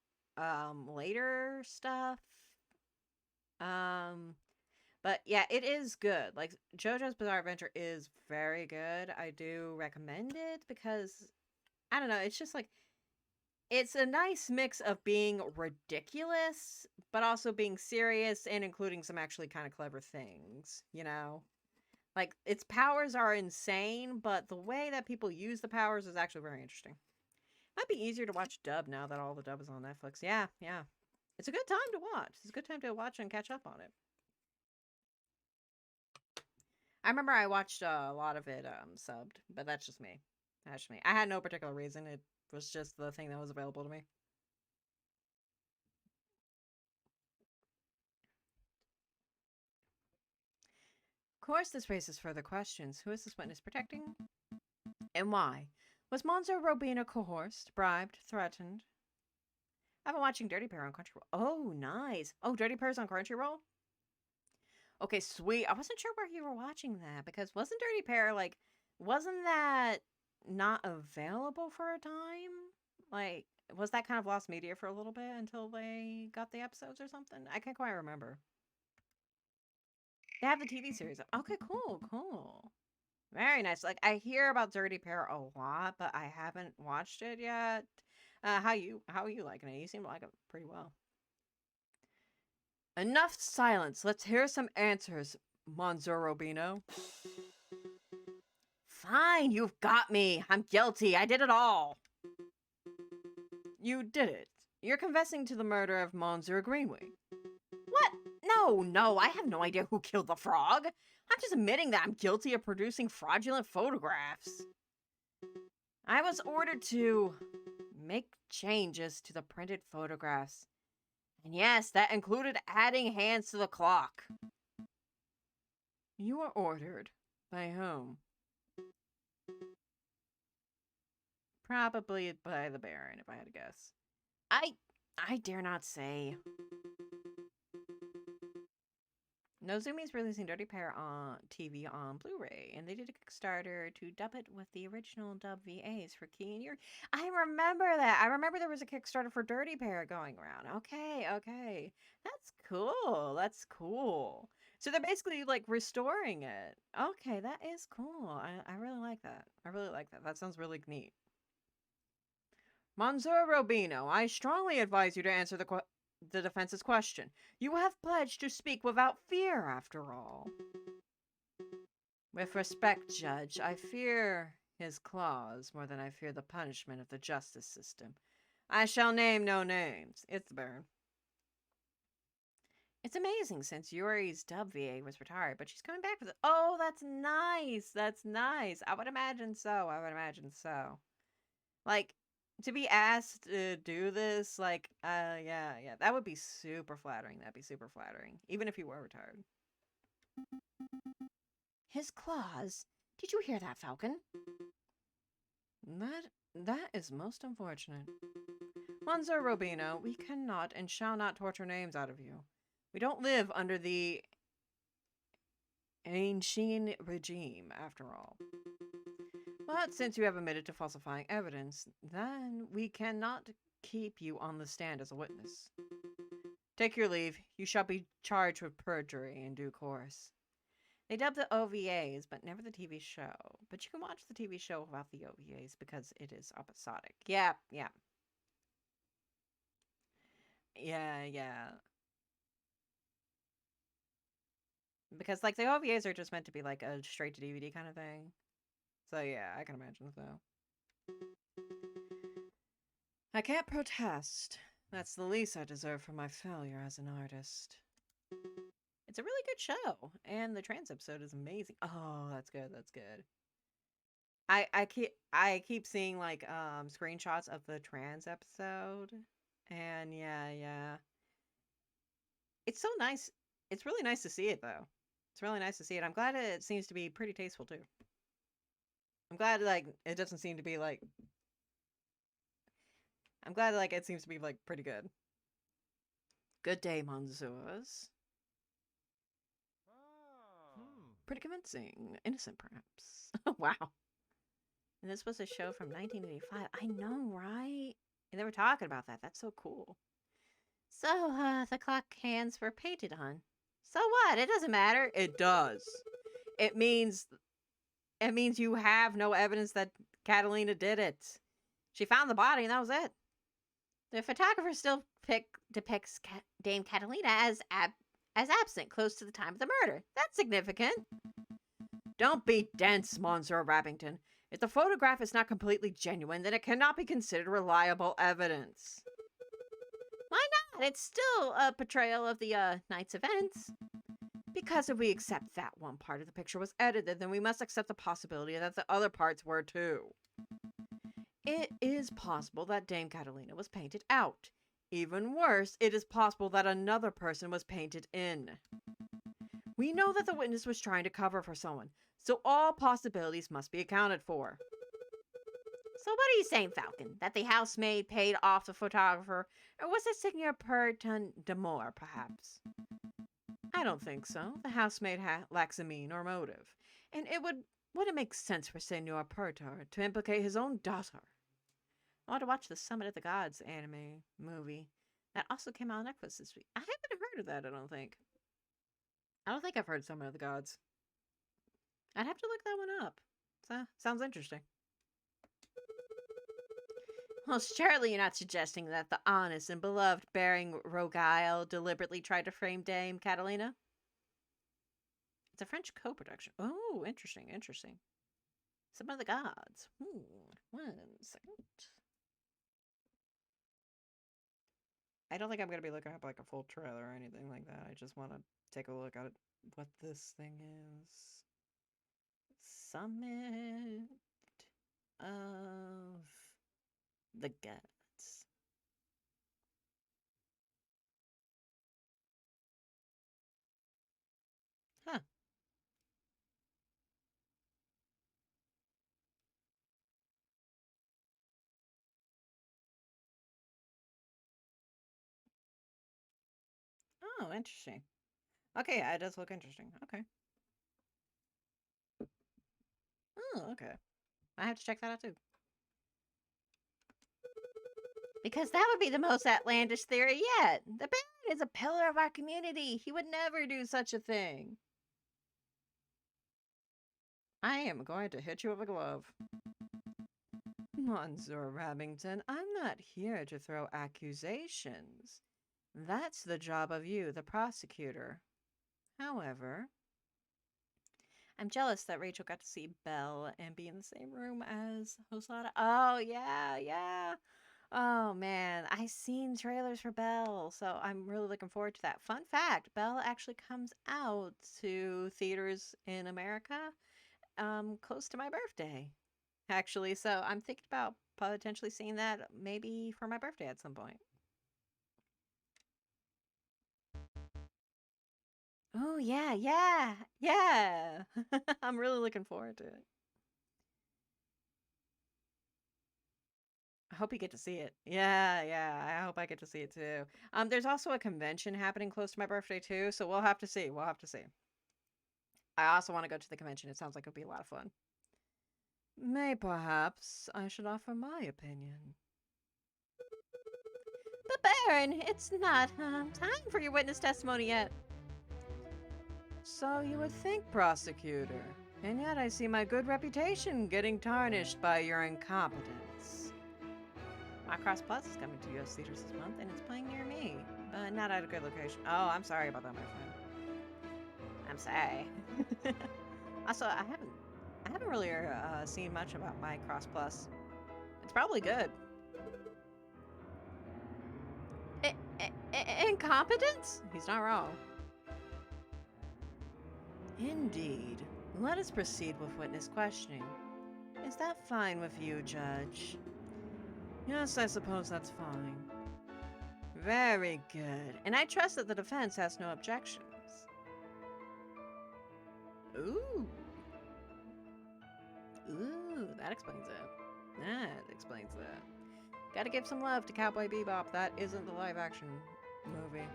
later stuff. But yeah, it is good. Like, JoJo's Bizarre Adventure is very good. I do recommend it because, I don't know, it's just like, it's a nice mix of being ridiculous, but also being serious and including some actually kind of clever things, you know? Like, its powers are insane, but the way that people use the powers is actually very interesting. Might be easier to watch dub now that all the dub is on Netflix. Yeah, yeah. It's a good time to watch. It's a good time to watch and catch up on it. I remember I watched a lot of it subbed, but that's just me. That's just me. I had no particular reason. It was just the thing that was available to me. Of course, this raises further questions. Who is this witness protecting? And why? Was Monzo Robina coerced, bribed, threatened? I've been watching Dirty Pair on Crunchyroll. Oh, nice. Oh, Dirty Pair's on Crunchyroll? Okay, sweet. I wasn't sure where you were watching that because wasn't Dirty Pair like, wasn't that not available for a time? Like, was that kind of lost media for a little bit until they got the episodes or something? I can't quite remember. They have the TV series. Okay, cool, cool. Very nice. Like, I hear about Dirty Pair a lot, but I haven't watched it yet. How are you liking it? You seem to like it pretty well. Enough silence. Let's hear some answers, Monzoro Bino. Fine, you've got me. I'm guilty. I did it all. You did it. You're confessing to the murder of Monzor Greenway. What? No, I have no idea who killed the frog. I'm just admitting that I'm guilty of producing fraudulent photographs. I was ordered to make changes to the printed photographs. And yes, that included adding hands to the clock. You were ordered by whom? Probably by the Baron, if I had to guess. I dare not say. Nozumi's releasing Dirty Pair on TV on Blu-ray, and they did a Kickstarter to dub it with the original dub VAs for Key and Yuri. I remember that. I remember there was a Kickstarter for Dirty Pair going around. Okay. That's cool. That's cool. So they're basically like restoring it. Okay, that is cool. I really like that. I really like that. That sounds really neat. Monzor Robino, I strongly advise you to answer the defense's question. You have pledged to speak without fear, after all. With respect, Judge, I fear his claws more than I fear the punishment of the justice system. I shall name no names. It's the Baron. It's amazing since Yuri's dub VA was retired, but she's coming back with it. Oh, that's nice. That's nice. I would imagine so. Like, to be asked to do this, like, yeah, that would be super flattering. That'd be super flattering, even if you were retired. His claws? Did you hear that, Falcon? That is most unfortunate. Monzo Robino, we cannot and shall not torture names out of you. We don't live under the Ancient regime, after all. But since you have admitted to falsifying evidence, then we cannot keep you on the stand as a witness. Take your leave. You shall be charged with perjury in due course. They dubbed the OVAs, but never the TV show. But you can watch the TV show without the OVAs because it is episodic. Yeah. Because, like, the OVAs are just meant to be, like, a straight-to-DVD kind of thing. So, yeah, I can imagine so. I can't protest. That's the least I deserve for my failure as an artist. It's a really good show, and the trans episode is amazing. Oh, that's good. I keep seeing like screenshots of the trans episode, and yeah. It's so nice. It's really nice to see it though. It's really nice to see it. I'm glad it seems to be pretty tasteful too. I'm glad like it doesn't seem to be like. I'm glad like it seems to be like pretty good. Good day, Monzoas. Pretty convincing. Innocent, perhaps. Wow. And this was a show from 1985. I know, right? And they were talking about that. That's so cool. So, the clock hands were painted on. So what? It doesn't matter. It does. It means you have no evidence that Catalina did it. She found the body and that was it. The photographer still depicts Dame Catalina as absent close to the time of the murder. That's significant. Don't be dense, Monsieur Rabbington. If the photograph is not completely genuine, then it cannot be considered reliable evidence. Why not? It's still a portrayal of the night's events. Because if we accept that one part of the picture was edited, then we must accept the possibility that the other parts were too. It is possible that Dame Catalina was painted out. Even worse, it is possible that another person was painted in. We know that the witness was trying to cover for someone, so all possibilities must be accounted for. So what are you saying, Falcon? That the housemaid paid off the photographer? Or was it Signor Purton d'Amour, perhaps? I don't think so. The housemaid lacks a mean or motive. And it wouldn't make sense for Senor Purton to implicate his own daughter. I want to watch the Summit of the Gods anime movie. That also came out on Netflix this week. I haven't heard of that, I don't think. I don't think I've heard Summit of the Gods. I'd have to look that one up. So, sounds interesting. Well, surely you're not suggesting that the honest and beloved Baron Rogile deliberately tried to frame Dame Catalina? It's a French co-production. Oh, interesting, interesting. Some of the Gods. 1 second. I don't think I'm going to be looking up like a full trailer or anything like that. I just want to take a look at what this thing is. Summit of the Gods. Huh. Oh, interesting. Okay, yeah, it does look interesting. Okay. Oh, okay. I have to check that out too. Because that would be the most outlandish theory yet. The Baron is a pillar of our community. He would never do such a thing. I am going to hit you with a glove. Monsieur Rabbington, I'm not here to throw accusations. That's the job of you, the prosecutor. However, I'm jealous that Rachel got to see Belle and be in the same room as Hosada. Oh, yeah, yeah. Oh, man. I've seen trailers for Belle, so I'm really looking forward to that. Fun fact, Belle actually comes out to theaters in America close to my birthday, actually. So I'm thinking about potentially seeing that maybe for my birthday at some point. Oh, yeah, yeah, yeah. I'm really looking forward to it. I hope you get to see it. Yeah, yeah. I hope I get to see it too. There's also a convention happening close to my birthday too, so we'll have to see. We'll have to see. I also want to go to the convention. It sounds like it'll be a lot of fun. May perhaps I should offer my opinion. But Baron, it's not time for your witness testimony yet. So you would think, prosecutor. And yet I see my good reputation getting tarnished by your incompetence. My Cross Plus is coming to US theaters this month, and it's playing near me, but not at a good location. Oh, I'm sorry about that, my friend. I'm sorry. Also, I haven't really seen much about my Cross Plus. It's probably good. Incompetence? He's not wrong. Indeed. Let us proceed with witness questioning. Is that fine with you, Judge? Yes, I suppose that's fine. Very good. And I trust that the defense has no objections. Ooh. Ooh, that explains it. That explains that. Gotta give some love to Cowboy Bebop. That isn't the live action movie,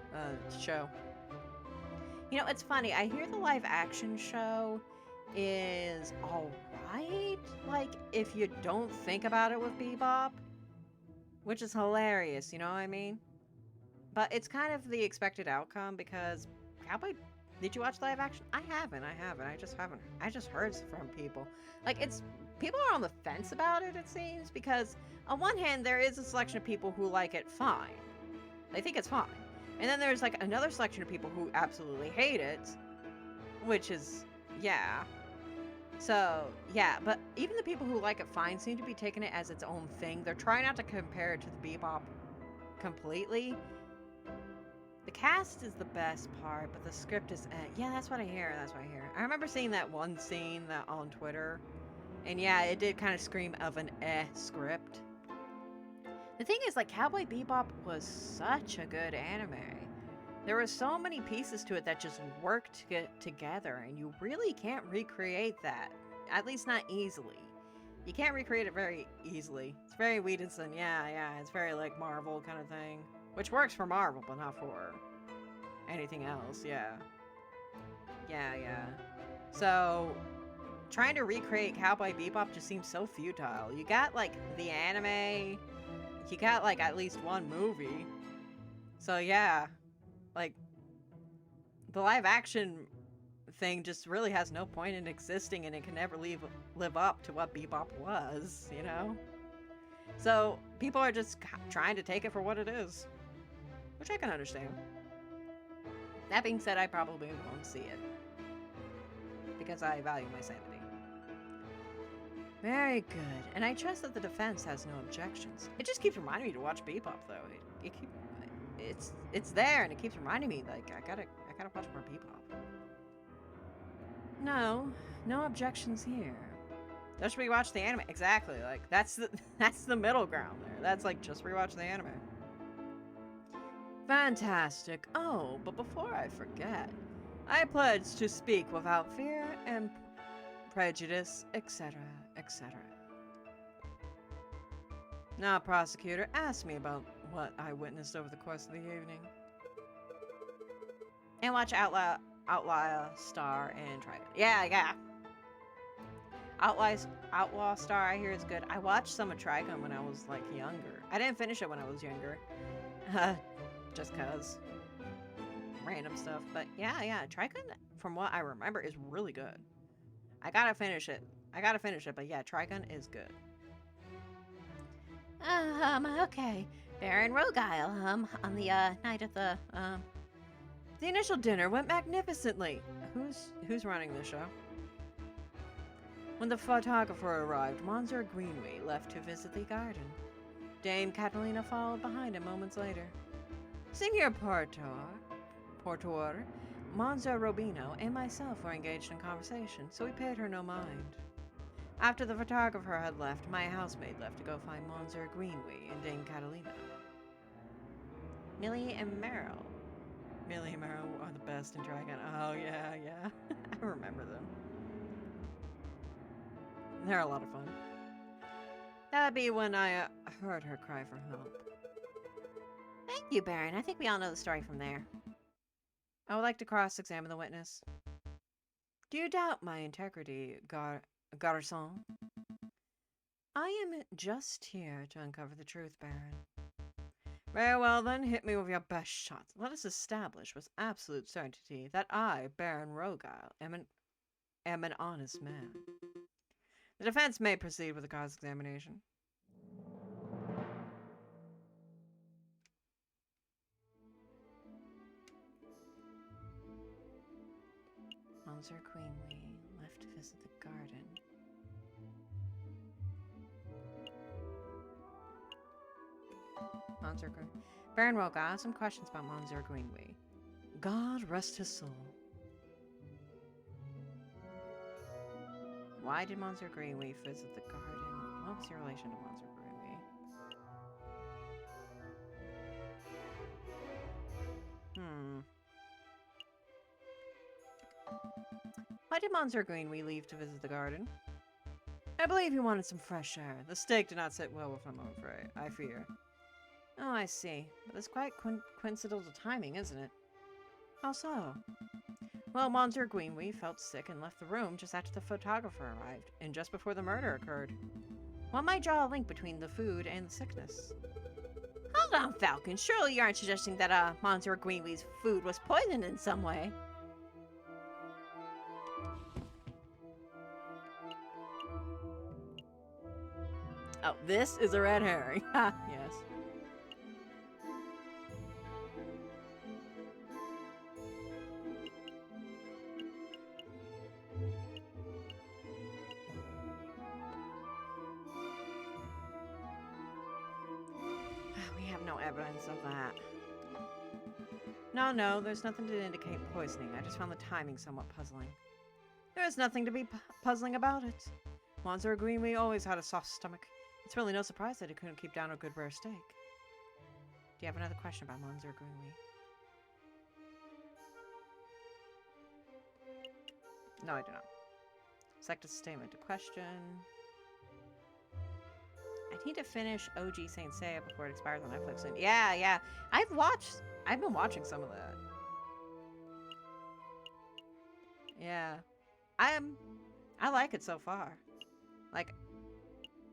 show. You know, it's funny. I hear the live action show is alright. Like, if you don't think about it with Bebop. Which is hilarious, you know what I mean? But it's kind of the expected outcome because Cowboy... Did you watch live action? I haven't. I just haven't. I just heard from people. Like, it's... People are on the fence about it, it seems, because on one hand, there is a selection of people who like it fine. They think it's fine. And then there's, like, another selection of people who absolutely hate it, which is... Yeah. So, yeah, but even the people who like it fine seem to be taking it as its own thing. They're trying not to compare it to the Bebop completely. The cast is the best part, but the script is yeah, that's what I hear. That's what I hear. I remember seeing that one scene that on Twitter, and yeah, it did kind of scream of an script. The thing is, like, Cowboy Bebop was such a good anime. There were so many pieces to it that just worked to get together, and you really can't recreate that. At least not easily. You can't recreate it very easily. It's very Whedonson, yeah. It's very, like, Marvel kind of thing. Which works for Marvel, but not for anything else, yeah. Yeah. So, trying to recreate Cowboy Bebop just seems so futile. You got, like, the anime, you got, like, at least one movie. So, yeah. Like, the live action thing just really has no point in existing, and it can never live up to what Bebop was, you know? So, people are just trying to take it for what it is, which I can understand. That being said, I probably won't see it, because I value my sanity. Very good, and I trust that the defense has no objections. It just keeps reminding me to watch Bebop, though. It's there, and it keeps reminding me, like, I gotta watch more Bebop. No objections here. Just rewatch the anime. Exactly, like, that's the middle ground there. That's like, just rewatch the anime. Fantastic. Oh, but before I forget, I pledge to speak without fear and prejudice, etc., etc. Now, prosecutor, ask me about what I witnessed over the course of the evening. And watch Outlaw Star and Trigun. Yeah. Outlaw Star, I hear it's good. I watched some of Trigun when I was, like, younger. I didn't finish it when I was younger. Just cause. Random stuff. But yeah, Trigun, from what I remember, is really good. I gotta finish it, but yeah, Trigun is good. Okay. Baron Rogile, on the, night of the initial dinner went magnificently. Who's running the show? When the photographer arrived, Monsieur Greenway left to visit the garden. Dame Catalina followed behind him moments later. Signor Portor, Monsieur Robino, and myself were engaged in conversation, so we paid her no mind. After the photographer had left, my housemaid left to go find Monsieur Greenway and Dame Catalina. Millie and Meryl are the best in Trigun. Oh, yeah. I remember them. They're a lot of fun. That'd be when I heard her cry for help. Thank you, Baron. I think we all know the story from there. I would like to cross-examine the witness. Do you doubt my integrity, Garçon? I am just here to uncover the truth, Baron. Very well, then, hit me with your best shot. Let us establish with absolute certainty that I, Baron Rogile, am an honest man. The defense may proceed with the cross-examination. Monsieur Greenway left to visit the garden. Monsieur Greenway. Baron Rogile, I have some questions about Monsieur Greenway. God rest his soul. Why did Monsieur Greenway visit the garden? What was your relation to Monsieur Greenway? Why did Monsieur Greenway leave to visit the garden? I believe he wanted some fresh air. The steak did not sit well with him, I'm afraid. I fear. Oh, I see. But it's quite coincidental timing, isn't it? How so? Well, Monsieur Greenway felt sick and left the room just after the photographer arrived, and just before the murder occurred. One might draw a link between the food and the sickness. Hold on, Falcon. Surely you aren't suggesting that, Monsieur Greenway's food was poisoned in some way. Oh, this is a red herring. Yes. evidence of that. No, there's nothing to indicate poisoning. I just found the timing somewhat puzzling. There is nothing to be puzzling about it. Monsieur Greenway always had a soft stomach. It's really no surprise that he couldn't keep down a good rare steak. Do you have another question about Monsieur Greenway? No, I do not. Select a statement to question. I need to finish OG Saint Seiya before it expires on Netflix soon. Yeah. I've been watching some of that. Yeah. I like it so far. Like,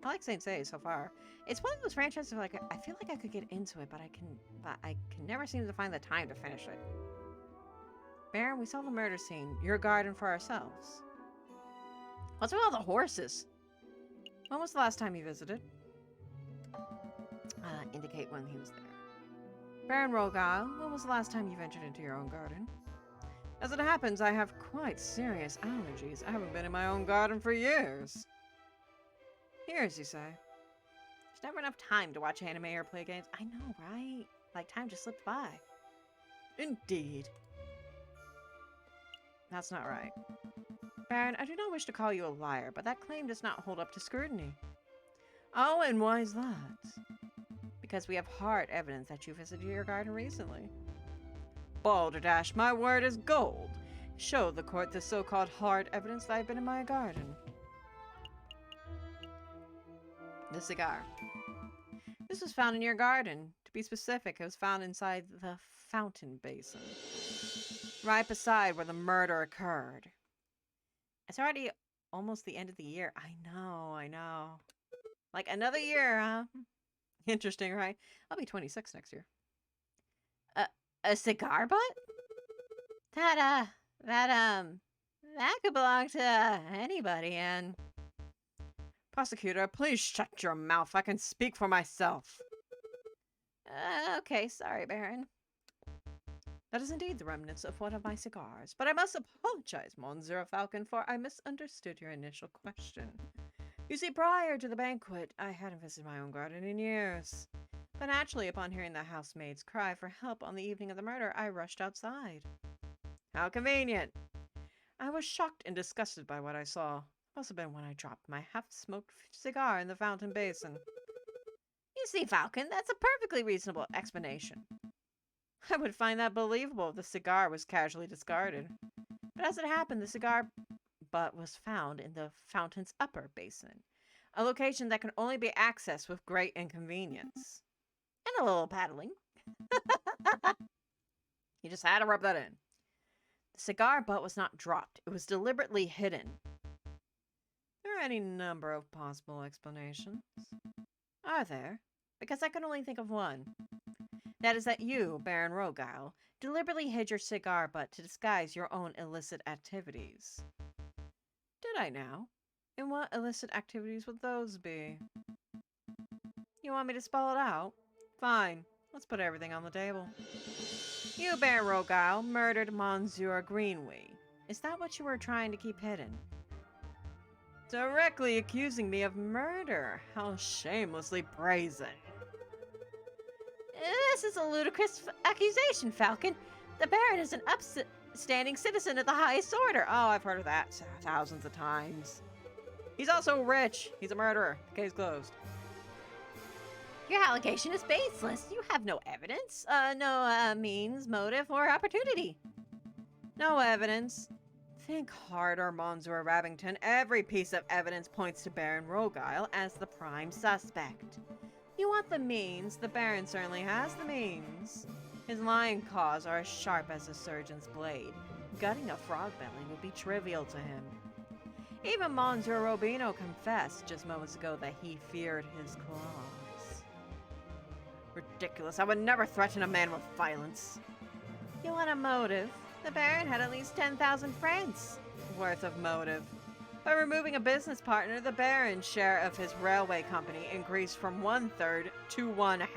I like Saint Seiya so far. It's one of those franchises where, like, I feel like I could get into it, but I can never seem to find the time to finish it. Baron, we saw the murder scene. Your garden for ourselves. What's with all the horses? When was the last time you visited? Indicate when he was there. Baron Rogile, when was the last time you ventured into your own garden? As it happens, I have quite serious allergies. I haven't been in my own garden for years. Years, you say? There's never enough time to watch anime or play games. I know, right? Like, time just slipped by. Indeed. That's not right. Baron, I do not wish to call you a liar, but that claim does not hold up to scrutiny. Oh, and why is that? Because we have hard evidence that you visited your garden recently. Balderdash, my word is gold. Show the court the so-called hard evidence that I've been in my garden. The cigar. This was found in your garden. To be specific, it was found inside the fountain basin. Right beside where the murder occurred. It's already almost the end of the year. I know. Like another year, huh? Interesting, right? I'll be 26 next year. A cigar butt? That could belong to anybody, and... Prosecutor, please shut your mouth. I can speak for myself. Okay, sorry, Baron. That is indeed the remnants of one of my cigars, but I must apologize, Monsieur Falcon, for I misunderstood your initial question. You see, prior to the banquet, I hadn't visited my own garden in years. But naturally, upon hearing the housemaid's cry for help on the evening of the murder, I rushed outside. How convenient! I was shocked and disgusted by what I saw. It must have been when I dropped my half-smoked cigar in the fountain basin. You see, Falcon, that's a perfectly reasonable explanation. I would find that believable if the cigar was casually discarded. But as it happened, the cigar butt was found in the fountain's upper basin, a location that can only be accessed with great inconvenience. And a little paddling. You just had to rub that in. The cigar butt was not dropped. It was deliberately hidden. There are any number of possible explanations. Are there? Because I can only think of one. That is that you, Baron Rogile, deliberately hid your cigar butt to disguise your own illicit activities. Did I now? And what illicit activities would those be? You want me to spell it out? Fine. Let's put everything on the table. You, Baron Rogile, murdered Monsieur Greenway. Is that what you were trying to keep hidden? Directly accusing me of murder. How shamelessly brazen. This is a ludicrous accusation, Falcon. The Baron is an upstanding citizen of the highest order. Oh, I've heard of that thousands of times. He's also rich. He's a murderer. The case closed. Your allegation is baseless. You have no evidence, no means, motive, or opportunity. No evidence. Think harder, Monsieur Rabington. Every piece of evidence points to Baron Rogile as the prime suspect. You want the means? The Baron certainly has the means. His lion claws are as sharp as a surgeon's blade. Gutting a frog belly would be trivial to him. Even Monsieur Robino confessed just moments ago that he feared his claws. Ridiculous. I would never threaten a man with violence. You want a motive? The Baron had at least 10,000 francs worth of motive. By removing a business partner, the Baron's share of his railway company increased from 1/3 to 1/2.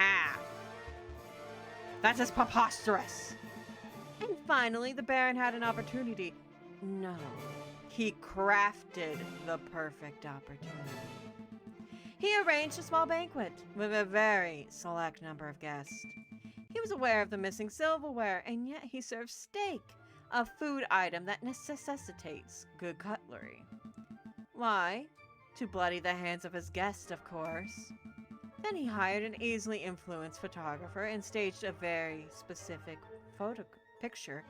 That is preposterous. And finally, the Baron had an opportunity. No, he crafted the perfect opportunity. He arranged a small banquet with a very select number of guests. He was aware of the missing silverware, and yet he served steak, a food item that necessitates good cutlery. Why? To bloody the hands of his guest, of course. Then he hired an easily influenced photographer and staged a very specific picture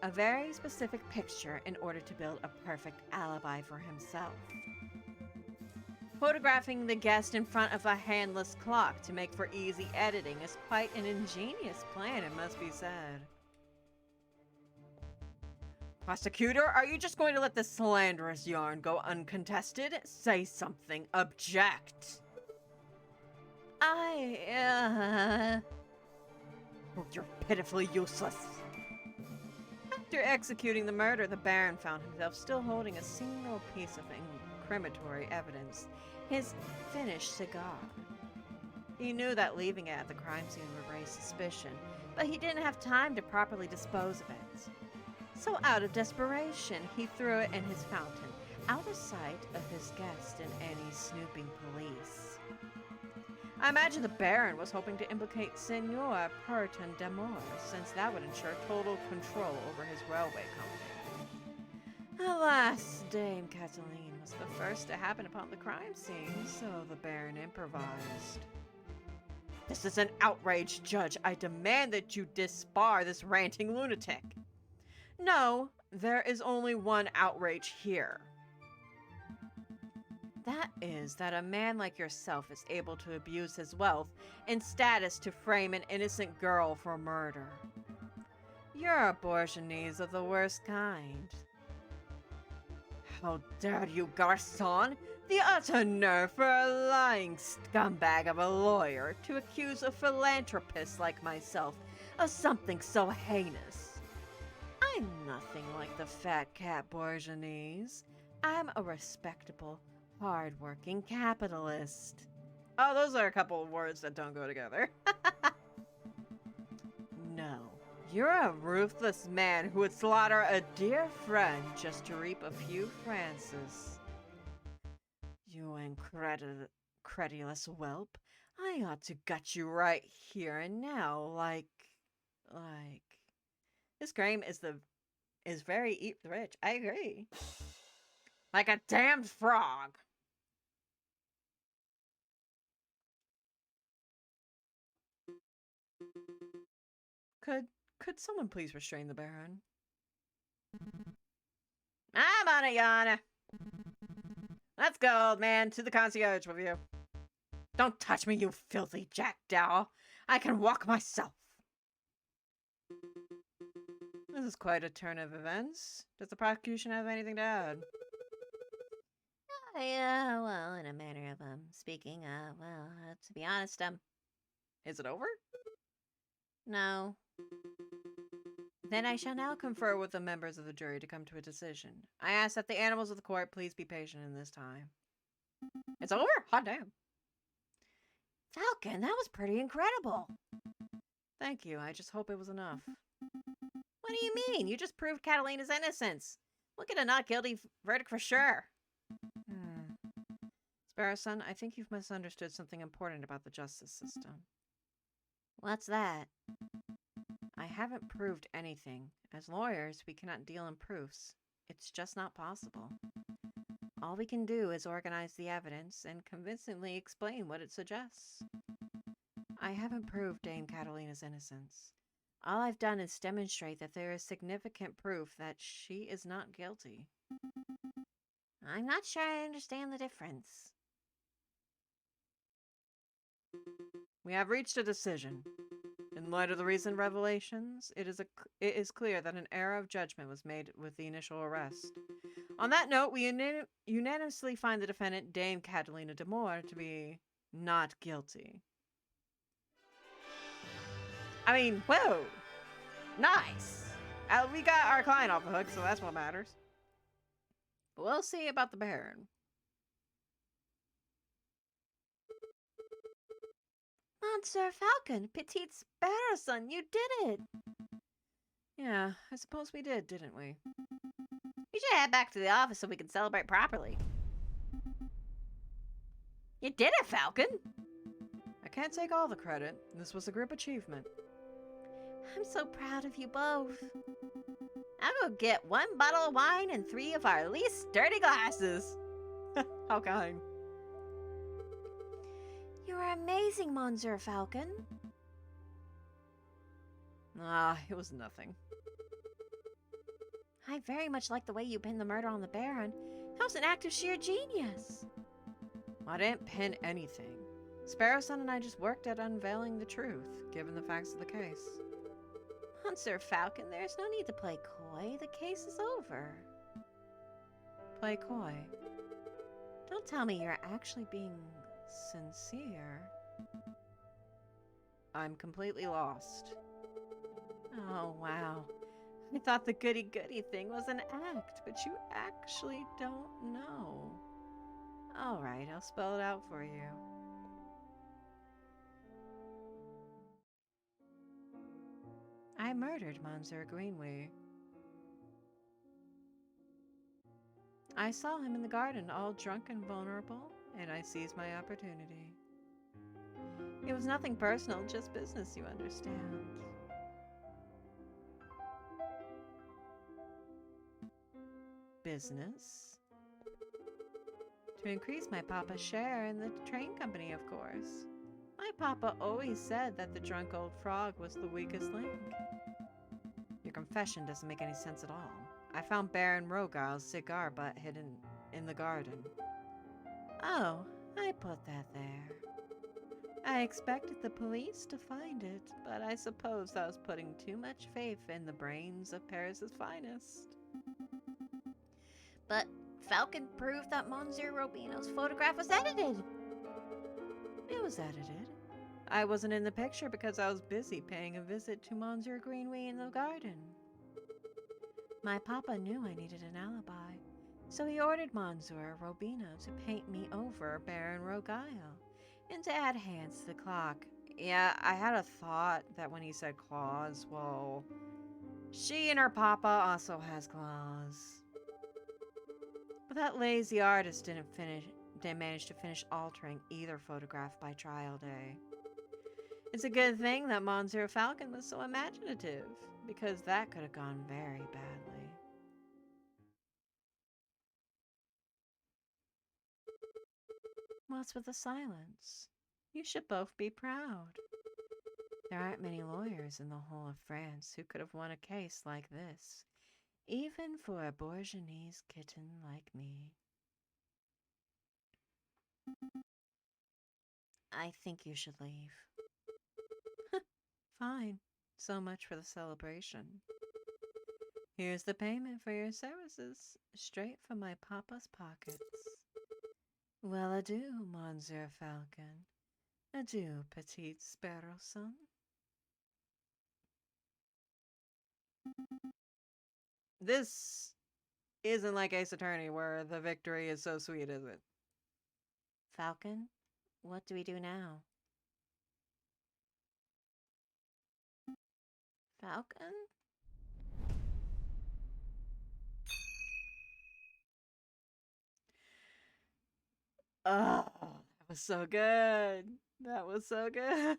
a very specific picture in order to build a perfect alibi for himself. Photographing the guest in front of a handless clock to make for easy editing is quite an ingenious plan, it must be said. Prosecutor, are you just going to let this slanderous yarn go uncontested? Say something. Object. You're pitifully useless. After executing the murder, the Baron found himself still holding a single piece of incriminatory evidence, his finished cigar. He knew that leaving it at the crime scene would raise suspicion, but he didn't have time to properly dispose of it. So out of desperation, he threw it in his fountain, out of sight of his guest and any snooping police. I imagine the Baron was hoping to implicate Senor Puritan d'Amour, since that would ensure total control over his railway company. Alas, Dame Cataline was the first to happen upon the crime scene, so the Baron improvised. This is an outrage, Judge. I demand that you disbar this ranting lunatic. No, there is only one outrage here. That is that a man like yourself is able to abuse his wealth and status to frame an innocent girl for murder. You're a Bourgeois of the worst kind. How dare you, Garçon? The utter nerve for a lying scumbag of a lawyer to accuse a philanthropist like myself of something so heinous. I'm nothing like the fat cat Bourgeois. I'm a respectable, hard-working capitalist. Oh, those are a couple of words that don't go together. No, you're a ruthless man who would slaughter a dear friend just to reap a few francs. You incredulous whelp. I ought to gut you right here and now, like... This game is very rich. I agree. Like a damned frog. Could someone please restrain the Baron? I'm on it, Yana. Let's go, old man, to the concierge with you. Don't touch me, you filthy jackdaw. I can walk myself. This is quite a turn of events. Does the prosecution have anything to add? Well, in a manner of speaking, to be honest, Is it over? no. Then I shall now confer with the members of the jury to come to a decision. I ask that the animals of the court please be patient in this time. It's over? Hot damn. Falcon, that was pretty incredible. Thank you. I just hope it was enough. What do you mean? You just proved Catalina's innocence. We'll get a not guilty verdict for sure. Sparrowson, I think you've misunderstood something important about the justice system. What's that? I haven't proved anything. As lawyers, we cannot deal in proofs. It's just not possible. All we can do is organize the evidence and convincingly explain what it suggests. I haven't proved Dame Catalina's innocence. All I've done is demonstrate that there is significant proof that she is not guilty. I'm not sure I understand the difference. We have reached a decision. In light of the recent revelations, it is clear that an error of judgment was made with the initial arrest. On that note, we unanimously find the defendant, Dame Catalina d'Amour, to be not guilty. I mean, whoa! Nice! We got our client off the hook, so that's what matters. But we'll see about the Baron. Monsieur Falcon, Petite Sparrowson, you did it! Yeah, I suppose we did, didn't we? We should head back to the office so we can celebrate properly. You did it, Falcon! I can't take all the credit. This was a group achievement. I'm so proud of you both. I'll go get 1 bottle of wine and 3 of our least dirty glasses. How kind. You are amazing, Monsieur Falcon. Ah, it was nothing. I very much like the way you pinned the murder on the Baron. That was an act of sheer genius. I didn't pin anything. Sparrowson and I just worked at unveiling the truth, given the facts of the case. Monsieur Falcon, there's no need to play coy. The case is over. Play coy. Don't tell me you're actually being sincere. I'm completely lost. Oh, wow. I thought the goody-goody thing was an act, but you actually don't know. All right, I'll spell it out for you. I murdered Monsieur Greenway. I saw him in the garden, all drunk and vulnerable, and I seized my opportunity. It was nothing personal, just business, you understand. Business? To increase my papa's share in the train company, of course. My papa always said that the drunk old frog was the weakest link. Your confession doesn't make any sense at all. I found Baron Rogal's cigar butt hidden in the garden. Oh, I put that there. I expected the police to find it, but I suppose I was putting too much faith in the brains of Paris's finest. But Falcon proved that Monsieur Robino's photograph was edited. It was edited. I wasn't in the picture because I was busy paying a visit to Monsieur Greenway in the garden. My papa knew I needed an alibi, so he ordered Monsieur Robino to paint me over Baron Rogal and to add hands to the clock. Yeah, I had a thought that when he said claws, well, she and her papa also has claws. But that lazy artist didn't manage to finish altering either photograph by trial day. It's a good thing that Monsieur Falcon was so imaginative, because that could have gone very badly. What's with the silence? You should both be proud. There aren't many lawyers in the whole of France who could have won a case like this, even for a Bourgeois kitten like me. I think you should leave. Fine. So much for the celebration. Here's the payment for your services, straight from my papa's pockets. Well, adieu, Monsieur Falcon. Adieu, petite Sparrowson. This isn't like Ace Attorney, where the victory is so sweet, is it? Falcon, what do we do now? Falcon? Oh, that was so good. That was so good.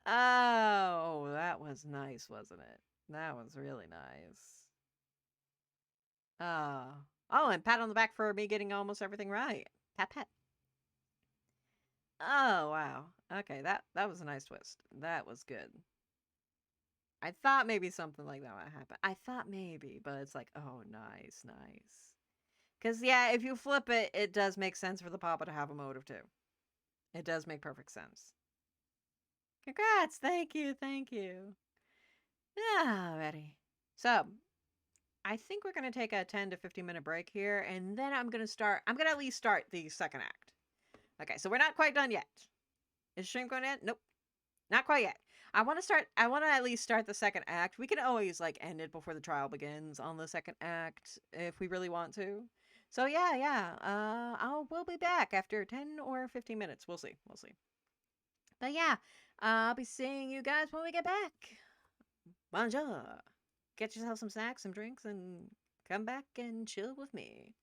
Oh, that was nice, wasn't it? That was really nice. Oh, and pat on the back for me getting almost everything right. Pat, pat. Oh, wow. Okay, that was a nice twist. That was good. I thought maybe something like that might happen. I thought maybe, but it's like, oh, nice, nice. Because, yeah, if you flip it, it does make sense for the papa to have a motive, too. It does make perfect sense. Congrats! Thank you, thank you. Alrighty. So, I think we're going to take a 10 to 15 minute break here, and then I'm going to at least start the second act. Okay, so we're not quite done yet. Is the stream going to end? Nope. Not quite yet. I want to at least start the second act. We can always, like, end it before the trial begins on the second act if we really want to. So, yeah. We'll be back after 10 or 15 minutes. We'll see. But, yeah, I'll be seeing you guys when we get back. Bonjour. Get yourself some snacks, some drinks, and come back and chill with me.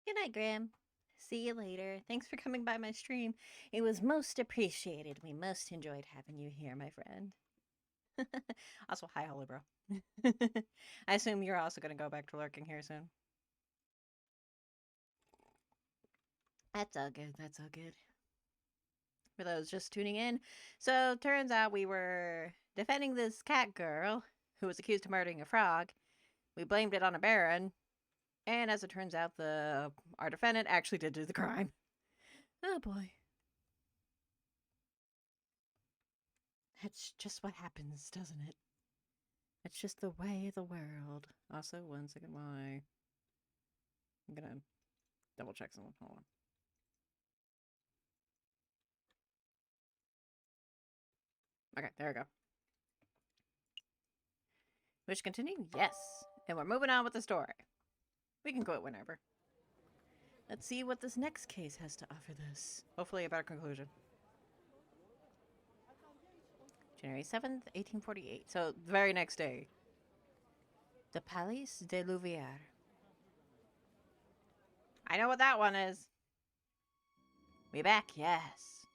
Good night, Graham. See you later. Thanks for coming by my stream. It was most appreciated. We most enjoyed having you here, my friend. Also, hi, Holly Bro. I assume you're also going to go back to lurking here soon. That's all good. That's all good. For those just tuning in, so turns out we were defending this cat girl who was accused of murdering a frog. We blamed it on a baron, and as it turns out, our defendant actually did do the crime. Oh boy. That's just what happens, doesn't it? It's just the way of the world. Also, 1 second, why? I'm gonna double check someone. Hold on. Okay, there we go. Wish to continue? Yes. And we're moving on with the story. We can quit whenever. Let's see what this next case has to offer this. Hopefully a better conclusion. January 7th, 1848. So, the very next day. The Palais de Louvière. I know what that one is. We back, yes.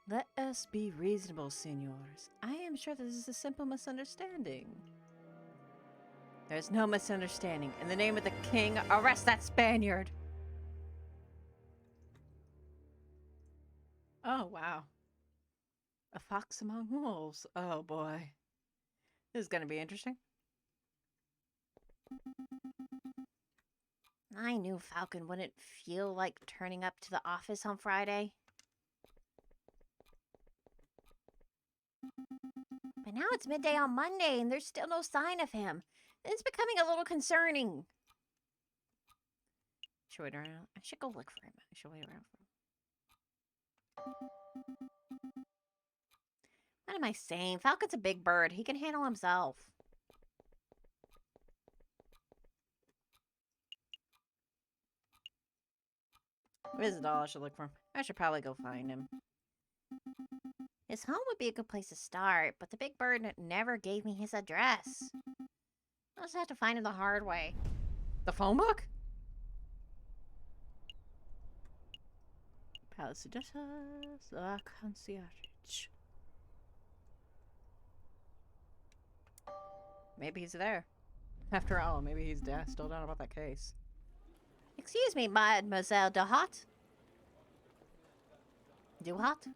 Let us be reasonable, senors. I am sure this is a simple misunderstanding. There's no misunderstanding. In the name of the king, arrest that Spaniard! Oh, wow. A fox among wolves. Oh, boy. This is going to be interesting. I knew Falcon wouldn't feel like turning up to the office on Friday. But now it's midday on Monday and there's still no sign of him. It's becoming a little concerning. Should wait around. I should go look for him. I should wait around for him. What am I saying? Falcon's a big bird. He can handle himself. Visit all. I should look for him. I should probably go find him. His home would be a good place to start, but the big bird never gave me his address. I'll just have to find him the hard way. The phone book? Palace of Justice, La Concierge. Maybe he's there. After all, maybe he's still down about that case. Excuse me, Mademoiselle Duhat? Duhat?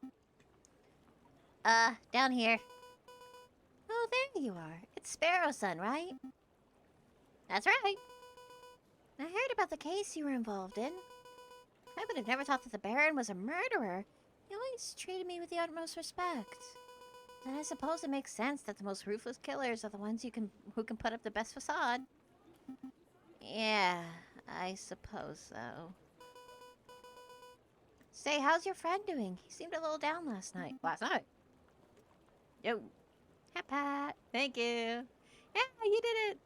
Down here. Oh, there you are. It's Sparrow's son, right? That's right. I heard about the case you were involved in. I would have never thought that the Baron was a murderer. He always treated me with the utmost respect. And I suppose it makes sense that the most ruthless killers are the ones who can put up the best facade. Yeah, I suppose so. Say, how's your friend doing? He seemed a little down last night. Last night? Yo. Hat pat. Thank you. Yeah, you did it.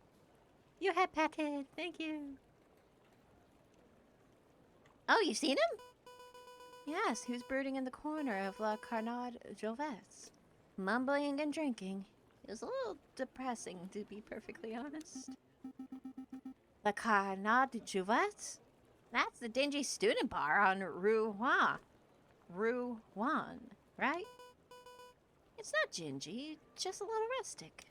You hat patted. Thank you. Oh, you seen him? Yes, he was brooding in the corner of La Carnade Jovette's, mumbling and drinking. It was a little depressing, to be perfectly honest. La Carnade Jovette's? That's the dingy student bar on Rue Juan, right? It's not gingy, just a little rustic.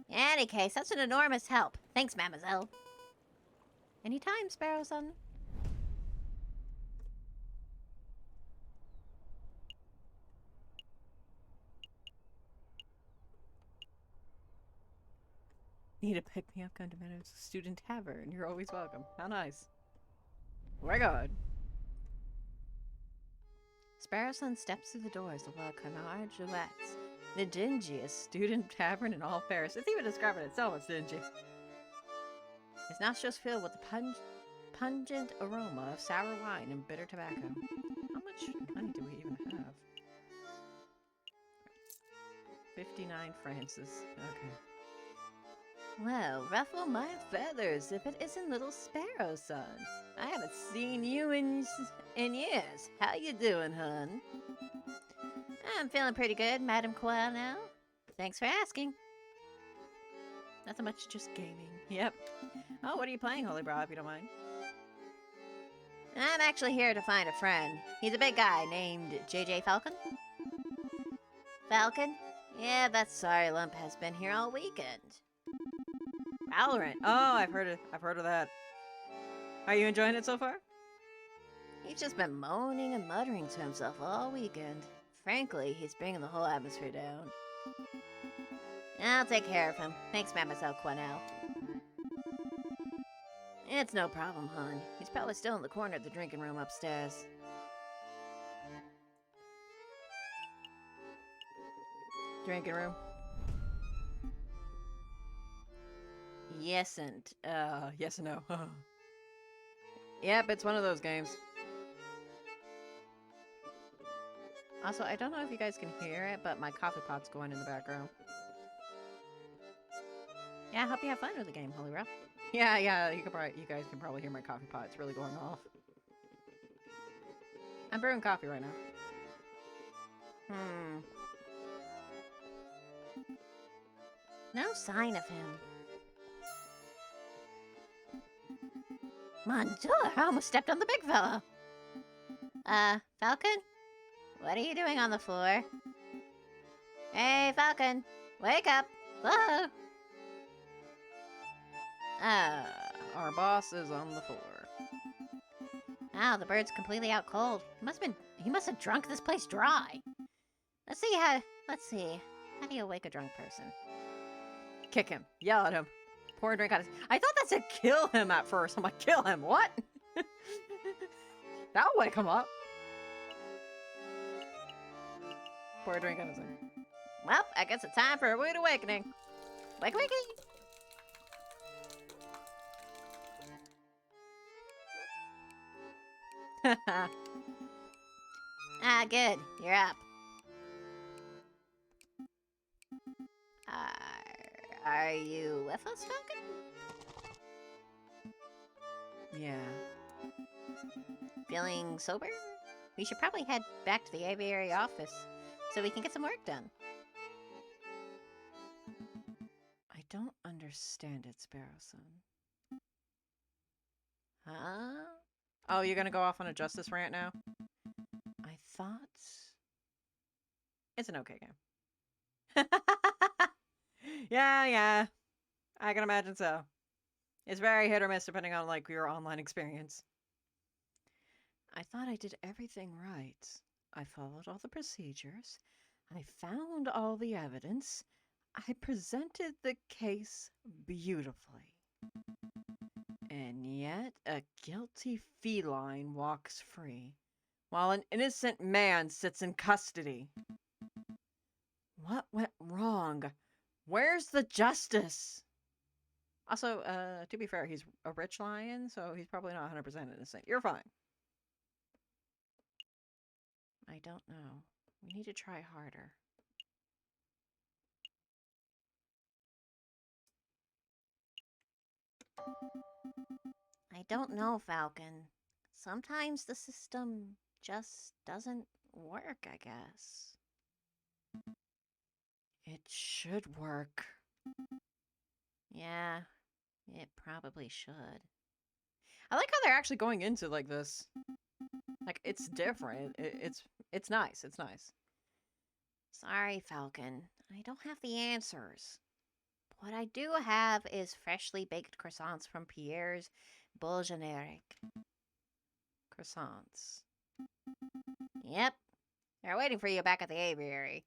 In any case, that's an enormous help. Thanks, mademoiselle. Anytime, Sparrow son. Need a pick-me-up? Come to Meadows Student Tavern. You're always welcome. How nice. My God. Sparrowson steps through the doors of La Canard Gillette's, the dingiest student tavern in all Paris. It's even describing itself as dingy. His nostrils filled with the pungent aroma of sour wine and bitter tobacco. How much money do we even have? 59 francs. Okay. Well, ruffle my feathers if it isn't little Sparrow son. I haven't seen you in years. How you doing, hun? I'm feeling pretty good, Madame Coel now. Thanks for asking. Nothing much, just gaming. Yep. Oh, what are you playing, Holy Bra, if you don't mind? I'm actually here to find a friend. He's a big guy named JJ Falcon. Falcon? Yeah, that sorry lump has been here all weekend. Valorant. Oh, I've heard of that. Are you enjoying it so far? He's just been moaning and muttering to himself all weekend. Frankly, he's bringing the whole atmosphere down. I'll take care of him. Thanks, Mademoiselle Quenelle. It's no problem, hon. He's probably still in the corner of the drinking room upstairs. Drinking room. Yes and no. Yep, it's one of those games. Also, I don't know if you guys can hear it, but my coffee pot's going in the background. Yeah, I hope you have fun with the game, Holy Row. Yeah, you guys can probably hear my coffee pot. It's really going off. I'm brewing coffee right now. No sign of him. Mon Dieu, I almost stepped on the big fella. Falcon? What are you doing on the floor? Hey, Falcon, wake up. Whoa. Our boss is on the floor. Wow, the bird's completely out cold. He must have drunk this place dry. Let's see. How do you wake a drunk person? Kick him. Yell at him. Pour a drink on his... I thought that said kill him at first. I'm like, kill him. What? That'll wake him up. Pour a drink on his head. Well, I guess it's time for a rude awakening. Wake, wakey. Good. You're up. Are you with us, Falcon? Yeah. Feeling sober? We should probably head back to the aviary office so we can get some work done. I don't understand it, Sparrowson. Huh? Oh, you're gonna go off on a justice rant now? I thought... It's an okay game. Yeah. I can imagine so. It's very hit or miss depending on, like, your online experience. I thought I did everything right. I followed all the procedures. I found all the evidence. I presented the case beautifully. And yet, a guilty feline walks free, while an innocent man sits in custody. What went wrong? Where's the justice? Also, to be fair, he's a rich lion, so he's probably not 100% innocent. You're fine. I don't know. We need to try harder. I don't know, Falcon. Sometimes the system just doesn't work, I guess. It should work. Yeah, it probably should. I like how they're actually going into, like, this. Like, it's different. It's nice. It's nice. Sorry, Falcon. I don't have the answers. What I do have is freshly baked croissants from Pierre's Bulgeneric. Croissants. Yep. They're waiting for you back at the aviary.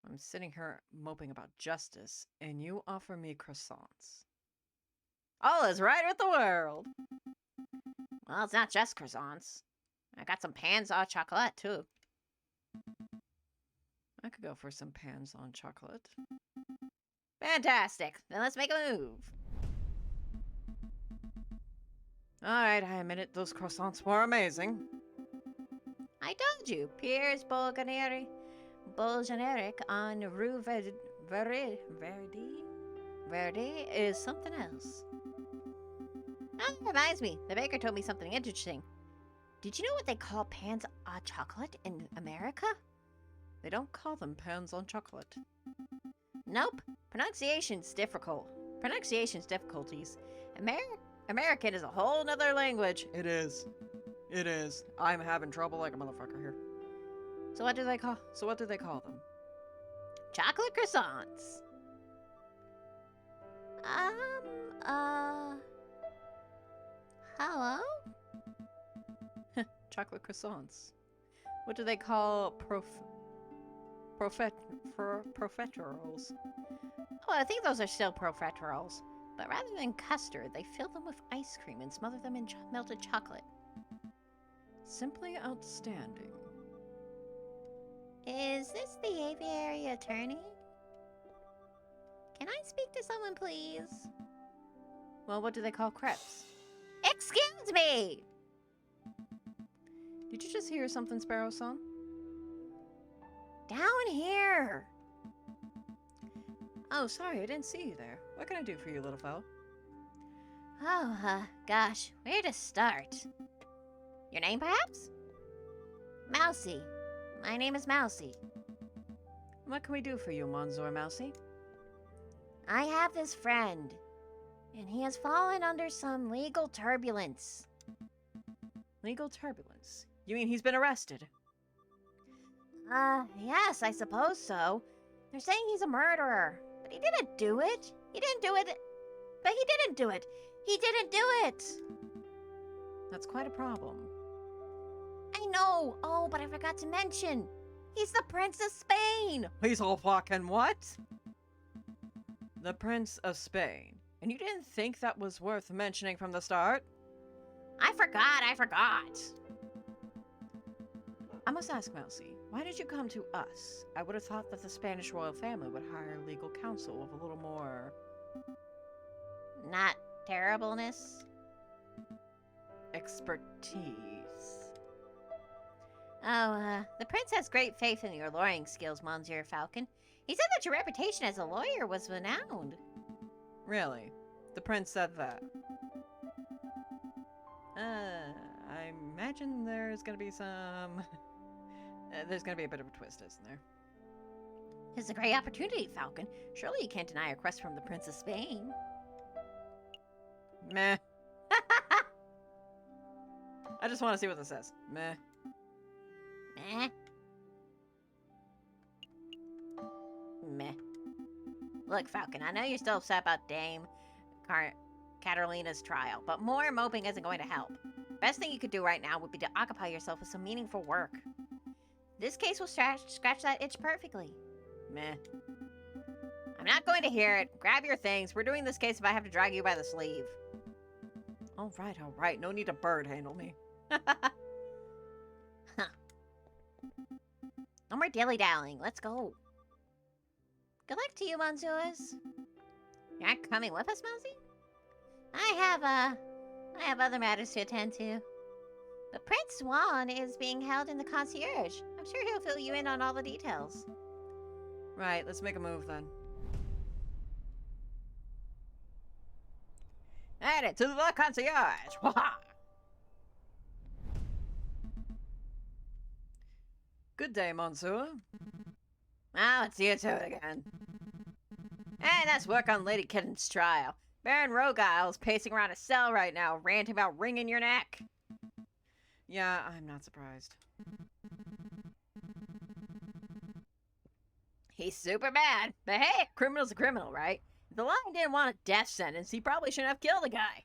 I'm sitting here moping about justice, and you offer me croissants. All is right with the world. Well, it's not just croissants. I got some pans au chocolat, too. I could go for some pans on chocolate. Fantastic. Then let's make a move. Alright, I admit it. Those croissants were amazing. I told you, Pierre's Bulgeneric on Rue Verdi is something else. That reminds me, the baker told me something interesting. Did you know what they call pans au chocolate in America? They don't call them pans on chocolate. Nope. Pronunciation's difficult. Pronunciation's difficulties. American is a whole nother language. It is. It is. I'm having trouble like a motherfucker here. So what do they call them? Chocolate croissants. Hello? Chocolate croissants. What do they call profiteroles? Oh, I think those are still profiteroles. But rather than custard, they fill them with ice cream and smother them in melted chocolate. Simply outstanding. Is this the Aviary Attorney? Can I speak to someone, please? Well, what do they call crepes? Excuse me! Did you just hear something, Sparrow-san? Down here! Oh, sorry, I didn't see you there. What can I do for you, little fellow? Oh, gosh, where to start? Your name, perhaps? Mousy. My name is Mousy. What can we do for you, Monzor Mousy? I have this friend, and he has fallen under some legal turbulence. Legal turbulence? You mean he's been arrested? Yes, I suppose so. They're saying he's a murderer, but he didn't do it. He didn't do it. But he didn't do it. He didn't do it. That's quite a problem. I know. Oh, but I forgot to mention. He's the Prince of Spain. He's all fucking what? The Prince of Spain. And you didn't think that was worth mentioning from the start? I forgot. I must ask, Mousy, why did you come to us? I would have thought that the Spanish royal family would hire legal counsel with a little more... Not terribleness. expertise. Oh, the prince has great faith in your lawyering skills, Monsieur Falcon. He said that your reputation as a lawyer was renowned. Really? The prince said that? I imagine there's gonna be some... there's gonna be a bit of a twist, isn't there? It's a great opportunity, Falcon. Surely you can't deny a request from the Prince of Spain. Meh. I just want to see what this says. Meh. Meh. Meh. Look, Falcon, I know you're still upset about Dame Catalina's trial, but more moping isn't going to help. Best thing you could do right now would be to occupy yourself with some meaningful work. This case will scratch that itch perfectly. Meh. I'm not going to hear it. Grab your things. We're doing this case if I have to drag you by the sleeve. All right. No need to bird handle me. Huh. No more dilly-dallying. Let's go. Good luck to you, Monzoas. You aren't coming with us, Mousy? I have other matters to attend to. But Prince Swan is being held in the concierge. I'm sure he'll fill you in on all the details. Right, let's make a move then. Add it to the concierge! Good day, Monsieur. Oh, it's you two again. And let's work on Lady Kitten's trial. Baron Rogile's pacing around a cell right now, ranting about wringing your neck. Yeah, I'm not surprised. He's super bad, but hey, a criminal's a criminal, right? If the lion didn't want a death sentence, he probably shouldn't have killed the guy.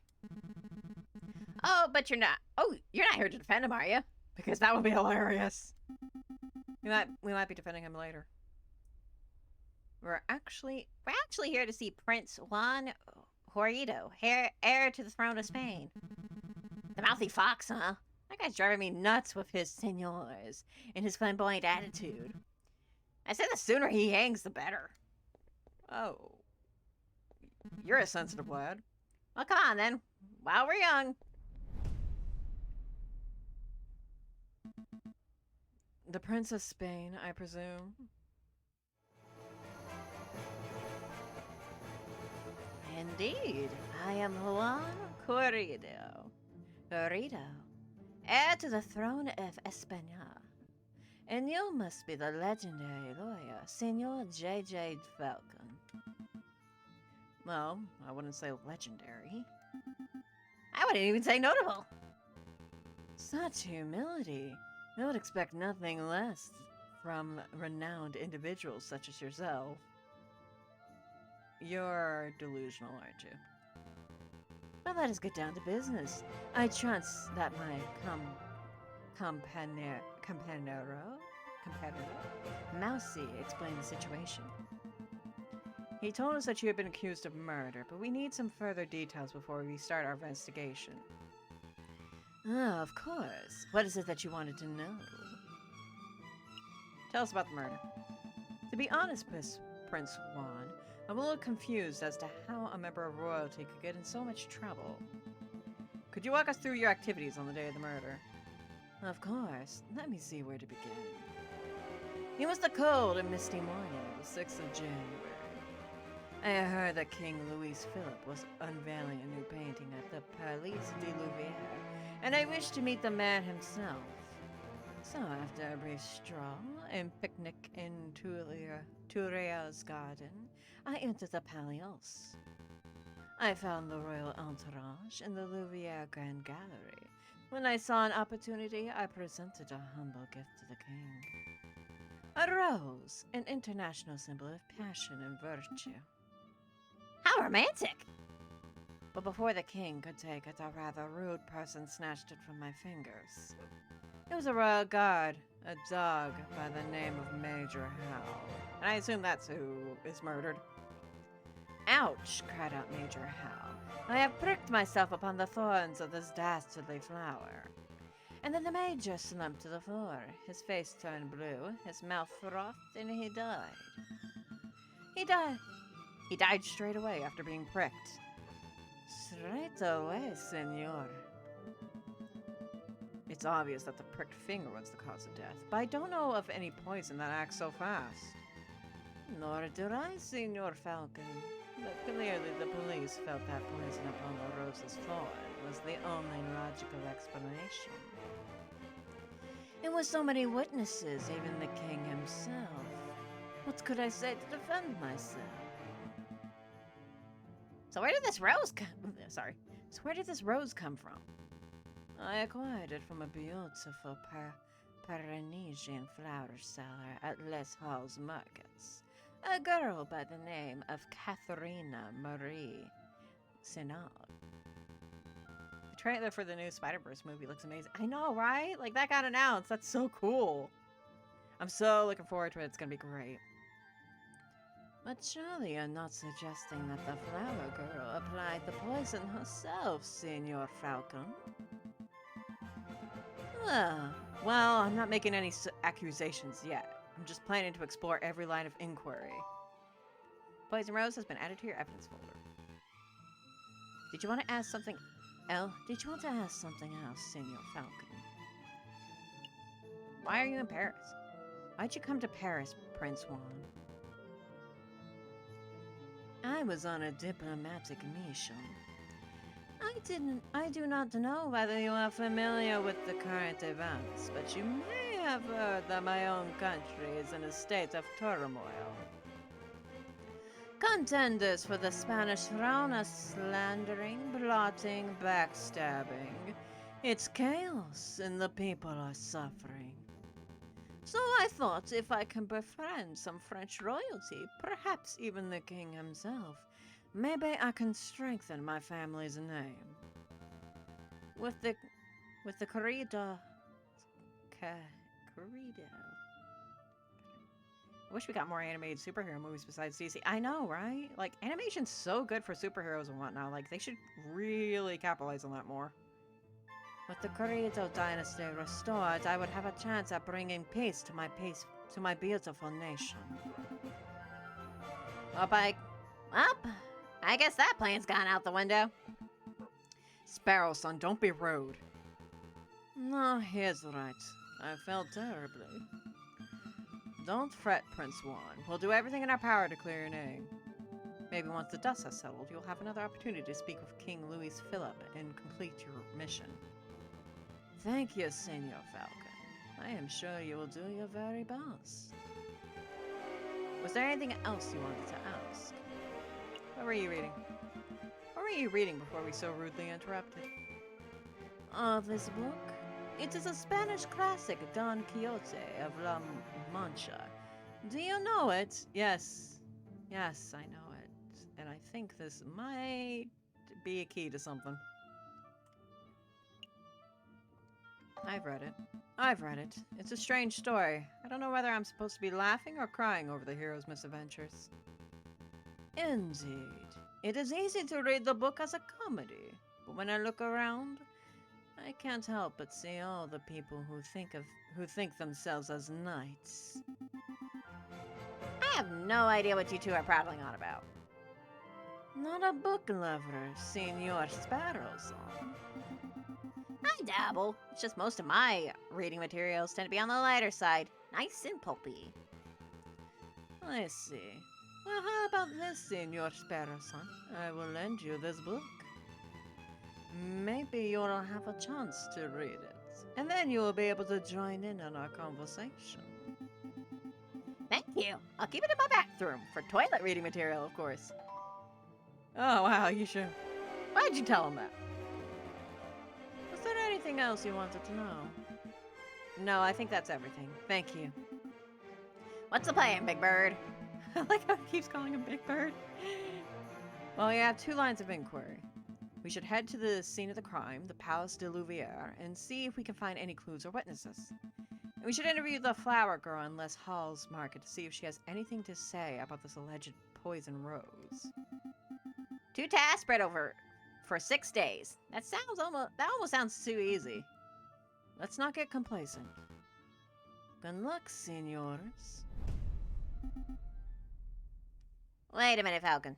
Oh, but you're not. Oh, you're not here to defend him, are you? Because that would be hilarious. We might be defending him later. We're actually here to see Prince Juan Jorito, heir to the throne of Spain. The mouthy fox, huh? That guy's driving me nuts with his senors and his flamboyant attitude. I said the sooner he hangs, the better. Oh. You're a sensitive lad. Well, come on, then. While we're young. The Prince of Spain, I presume. Indeed. I am Juan Jorito, heir to the throne of España. And you must be the legendary lawyer, Senor J.J. Falcon. Well, I wouldn't say legendary. I wouldn't even say notable. Such humility. I would expect nothing less from renowned individuals such as yourself. You're delusional, aren't you? Well, let us get down to business. I trust that my compañero, Mousy, explained the situation. He told us that you had been accused of murder, but we need some further details before we start our investigation. Ah, of course. What is it that you wanted to know? Tell us about the murder. To be honest, Prince Juan, I'm a little confused as to how a member of royalty could get in so much trouble. Could you walk us through your activities on the day of the murder? Of course. Let me see where to begin. It was the cold and misty morning of the 6th of January. I heard that King Louis Philip was unveiling a new painting at the Palais de Louvière, and I wished to meet the man himself. So after a brief stroll and picnic in Tuileries garden, I entered the Palais. I found the royal entourage in the Louvière Grand Gallery. When I saw an opportunity, I presented a humble gift to the king. A rose, an international symbol of passion and virtue. How romantic! But before the king could take it, a rather rude person snatched it from my fingers. It was a royal guard, a dog by the name of Major Howe. And I assume that's who is murdered. Ouch, cried out Major Howe. I have pricked myself upon the thorns of this dastardly flower. And then the Major slumped to the floor. His face turned blue, his mouth frothed, and he died. He died straight away after being pricked. Straight away, senor. It's obvious that the pricked finger was the cause of death, but I don't know of any poison that acts so fast. Nor do I, Senor Falcon. But clearly the police felt that poison upon the rose's thorn was the only logical explanation. And with so many witnesses, even the king himself, what could I say to defend myself? So where did this rose come? So where did this rose come from? I acquired it from a beautiful Parisian flower seller at Les Halles Markets. A girl by the name of Katharina Marie Senard. The trailer for the new Spider-Verse movie looks amazing. I know, right? Like, that got announced. That's so cool. I'm so looking forward to it. It's gonna be great. But surely you're not suggesting that the flower girl applied the poison herself, Senor Falcon? Well, I'm not making any accusations yet. I'm just planning to explore every line of inquiry. Poison Rose has been added to your evidence folder. Did you want to ask something else? Senor Falcon? Why are you in Paris? Why'd you come to Paris, Prince Juan? I was on a diplomatic mission. I do not know whether you are familiar with the current events, but you may have heard that my own country is in a state of turmoil. Contenders for the Spanish throne are slandering, plotting, backstabbing. It's chaos, and the people are suffering. So I thought if I can befriend some French royalty, perhaps even the king himself, maybe I can strengthen my family's name. With the corrido. I wish we got more animated superhero movies besides DC. I know, right? Like, animation's so good for superheroes and whatnot. Like, they should really capitalize on that more. With the Corrido dynasty restored, I would have a chance at bringing peace to my beautiful nation. I guess that plan's gone out the window. Sparrow, son, don't be rude. No, he's right. I felt terribly. Don't fret, Prince Juan. We'll do everything in our power to clear your name. Maybe once the dust has settled, you'll have another opportunity to speak with King Louis Philip and complete your mission. Thank you, Senor Falcon. I am sure you will do your very best. Was there anything else you wanted to ask? What were you reading? What were you reading before we so rudely interrupted? of this book? It is a Spanish classic, Don Quixote of La Mancha. Do you know it? Yes. Yes, I know it. And I think this might be a key to something. I've read it. I've read it. It's a strange story. I don't know whether I'm supposed to be laughing or crying over the hero's misadventures. Indeed. It is easy to read the book as a comedy, but when I look around, I can't help but see all the people who think themselves as knights. I have no idea what you two are prattling on about. Not a book lover, Senor Sparrowson. I dabble. It's just most of my reading materials tend to be on the lighter side. Nice and pulpy. I see. Well, how about this, Senor Sparrowson? I will lend you this book. Maybe you'll have a chance to read it, and then you will be able to join in on our conversation. Thank you. I'll keep it in my bathroom for toilet reading material, of course. Oh, wow, you sure? Why'd you tell him that? Was there anything else you wanted to know? No, I think that's everything. Thank you. What's the plan, Big Bird? I like how he keeps calling him Big Bird. Well, you have 2 lines of inquiry. We should head to the scene of the crime, the Palace de Louvière, and see if we can find any clues or witnesses. And we should interview the flower girl in Les Halles Market to see if she has anything to say about this alleged poison rose. 2 tasks spread over for 6 days. That almost sounds too easy. Let's not get complacent. Good luck, senores. Wait a minute, Falcon.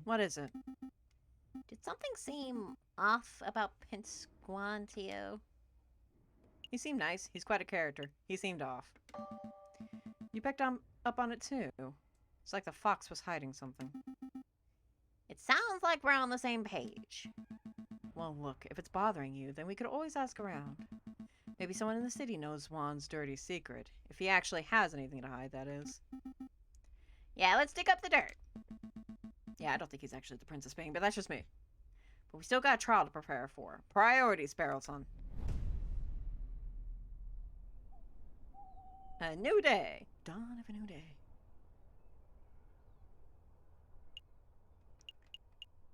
What is it? Did something seem off about Pinsquantio? He seemed nice. He's quite a character. He seemed off. You picked up on it too. It's like the fox was hiding something. It sounds like we're on the same page. Well, look, if it's bothering you, then we could always ask around. Maybe someone in the city knows Juan's dirty secret. If he actually has anything to hide, that is. Yeah, let's dig up the dirt. Yeah, I don't think he's actually the Prince of Spain, but that's just me. But we still got a trial to prepare for. Priorities, Sparrowson. A new day. Dawn of a new day.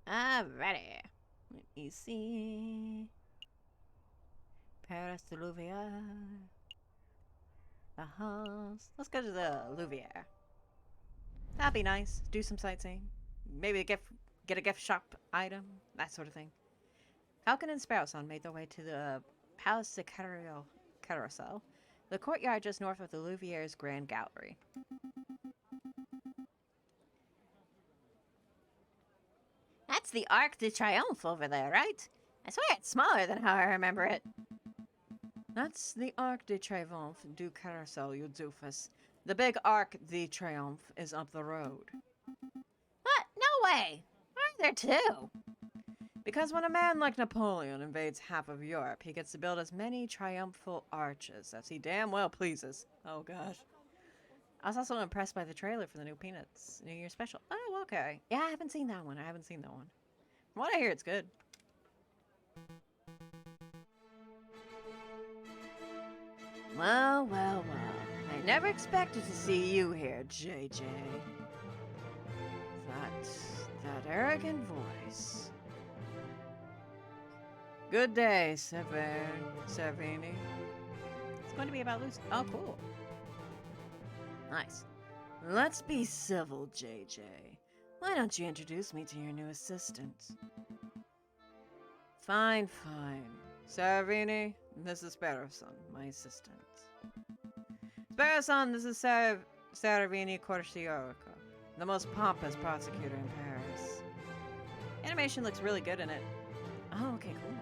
Alrighty. Let me see. Paris de Louvière. The Halles. Let's go to the Louvière. That'd be nice. Do some sightseeing. Maybe get a gift shop item. That sort of thing. Falcon and Sparrowson made their way to the Palace de Carousel, the courtyard just north of the Louvière's Grand Gallery. That's the Arc de Triomphe over there, right? I swear it's smaller than how I remember it. That's the Arc de Triomphe du Carousel, you doofus. The big Arc de Triomphe is up the road. What? No way! Why are there 2? Because when a man like Napoleon invades half of Europe, he gets to build as many triumphal arches as he damn well pleases. Oh gosh. I was also impressed by the trailer for the new Peanuts New Year special. Oh, okay. Yeah, I haven't seen that one. From what I hear, it's good. Well, well, well. I never expected to see you here, JJ. That arrogant voice. Good day, Servini. It's going to be about Lucy. Oh, cool. Nice. Let's be civil, JJ. Why don't you introduce me to your new assistant? Fine. Servini, this is Sparrowson, my assistant. Sparrowson, this is Servini Corsiorico, the most pompous prosecutor in Paris. Animation looks really good in it. Oh, okay, cool.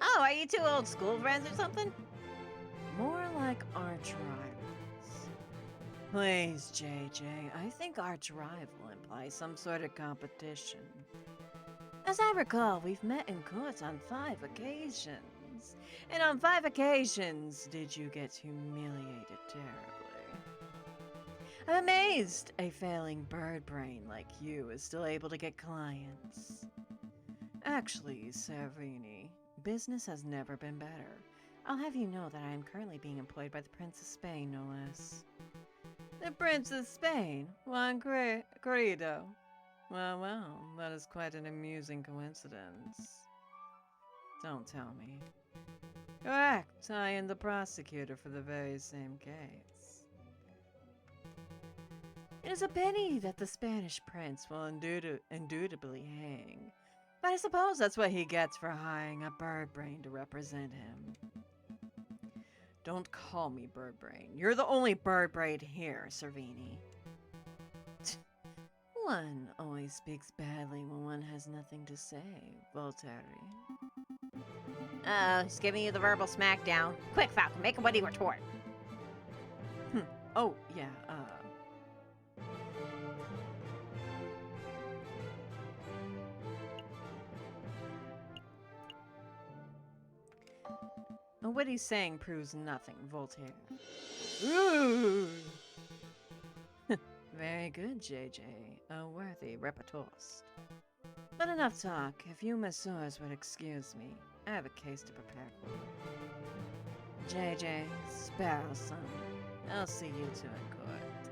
Oh, are you 2 old school friends or something? More like arch rivals. Please, JJ, I think arch rival implies some sort of competition. As I recall, we've met in court on 5 occasions. And on 5 occasions did you get humiliated terribly. I'm amazed a failing bird brain like you is still able to get clients. Actually, Servini, Business has never been better. I'll have you know that I am currently being employed by the Prince of Spain, no less. The Prince of Spain? Juan Querido. Well, that is quite an amusing coincidence. Don't tell me. Correct, I am the prosecutor for the very same case. It is a pity that the Spanish prince will indubitably hang. But I suppose that's what he gets for hiring a bird brain to represent him. Don't call me bird brain. You're the only bird brain here, Servini. One always speaks badly when one has nothing to say, Voltaire. He's giving you the verbal smackdown. Quick, Falcon, make a witty retort. Oh, yeah, what he's saying proves nothing, Voltaire. Ooh. Very good, JJ. A worthy repartoost. But enough talk. If you messieurs would excuse me, I have a case to prepare for. JJ, Sparrow son, I'll see you two in court.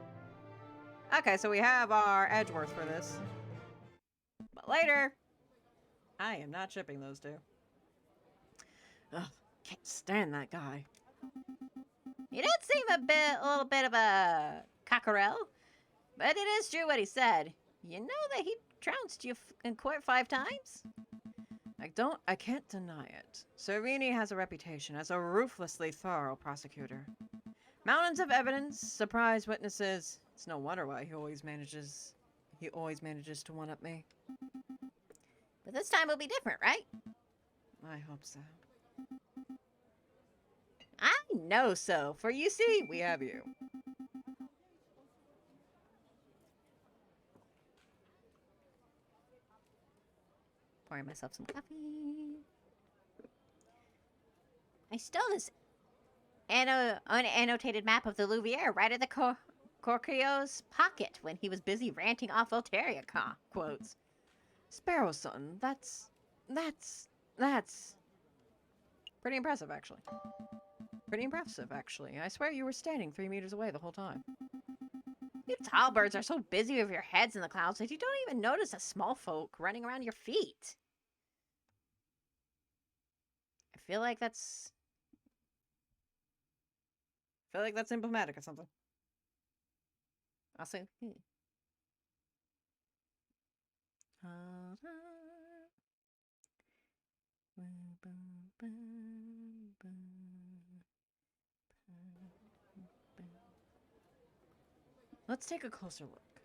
Okay, so we have our Edgeworth for this. But later, I am not shipping those two. Ugh, can't stand that guy. He did seem a little bit of a cockerel, but it is true what he said. You know that he trounced you in court 5 times? I can't deny it. Servini has a reputation as a ruthlessly thorough prosecutor. Mountains of evidence, surprise witnesses. It's no wonder why he always manages to one-up me. But this time will be different, right? I hope so. I know so, for you see, We have you. pouring myself some coffee. I stole this unannotated map of the Louviere right at the Corcio's pocket when he was busy ranting off Voltaire quotes. Sparrow son, that's pretty impressive, actually. I swear you were standing 3 meters away the whole time. You tall birds are so busy with your heads in the clouds that you don't even notice the small folk running around your feet. I feel like that's emblematic or something. I'll say. Let's take a closer look.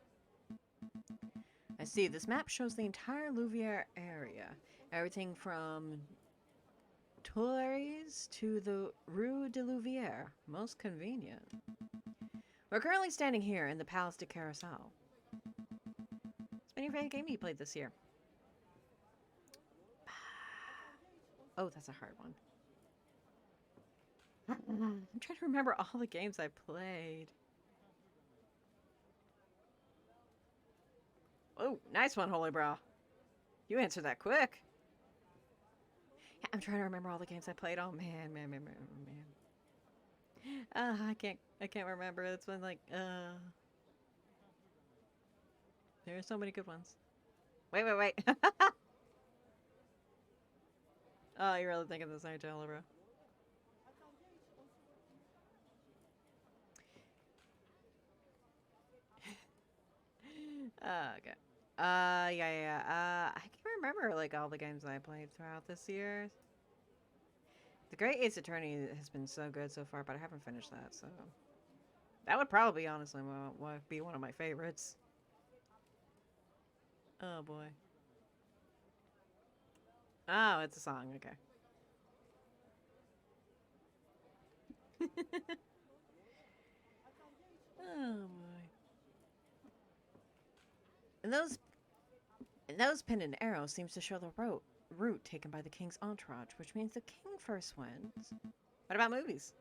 I see, this map shows the entire Louviere area. Everything from Tuileries to the Rue de Louviere. Most convenient. We're currently standing here in the Palace de Carousel. What's been your favorite game you played this year? Oh, that's a hard one. I'm trying to remember all the games I played. Oh, nice one, Holy Bra. You answered that quick. Yeah, I'm trying to remember all the games I played. Oh man. I can't remember. It's been like, there are so many good ones. Wait. Oh, you're really thinking this, aren't you, Holy Bra? Okay. Yeah. I can't remember like all the games I played throughout this year. The Great Ace Attorney has been so good so far, but I haven't finished that, so that would probably honestly be one of my favorites. Oh boy. Oh, it's a song. Okay. Oh boy. And those pinned an arrow seems to show the route taken by the king's entourage, which means the king first wins. What about movies?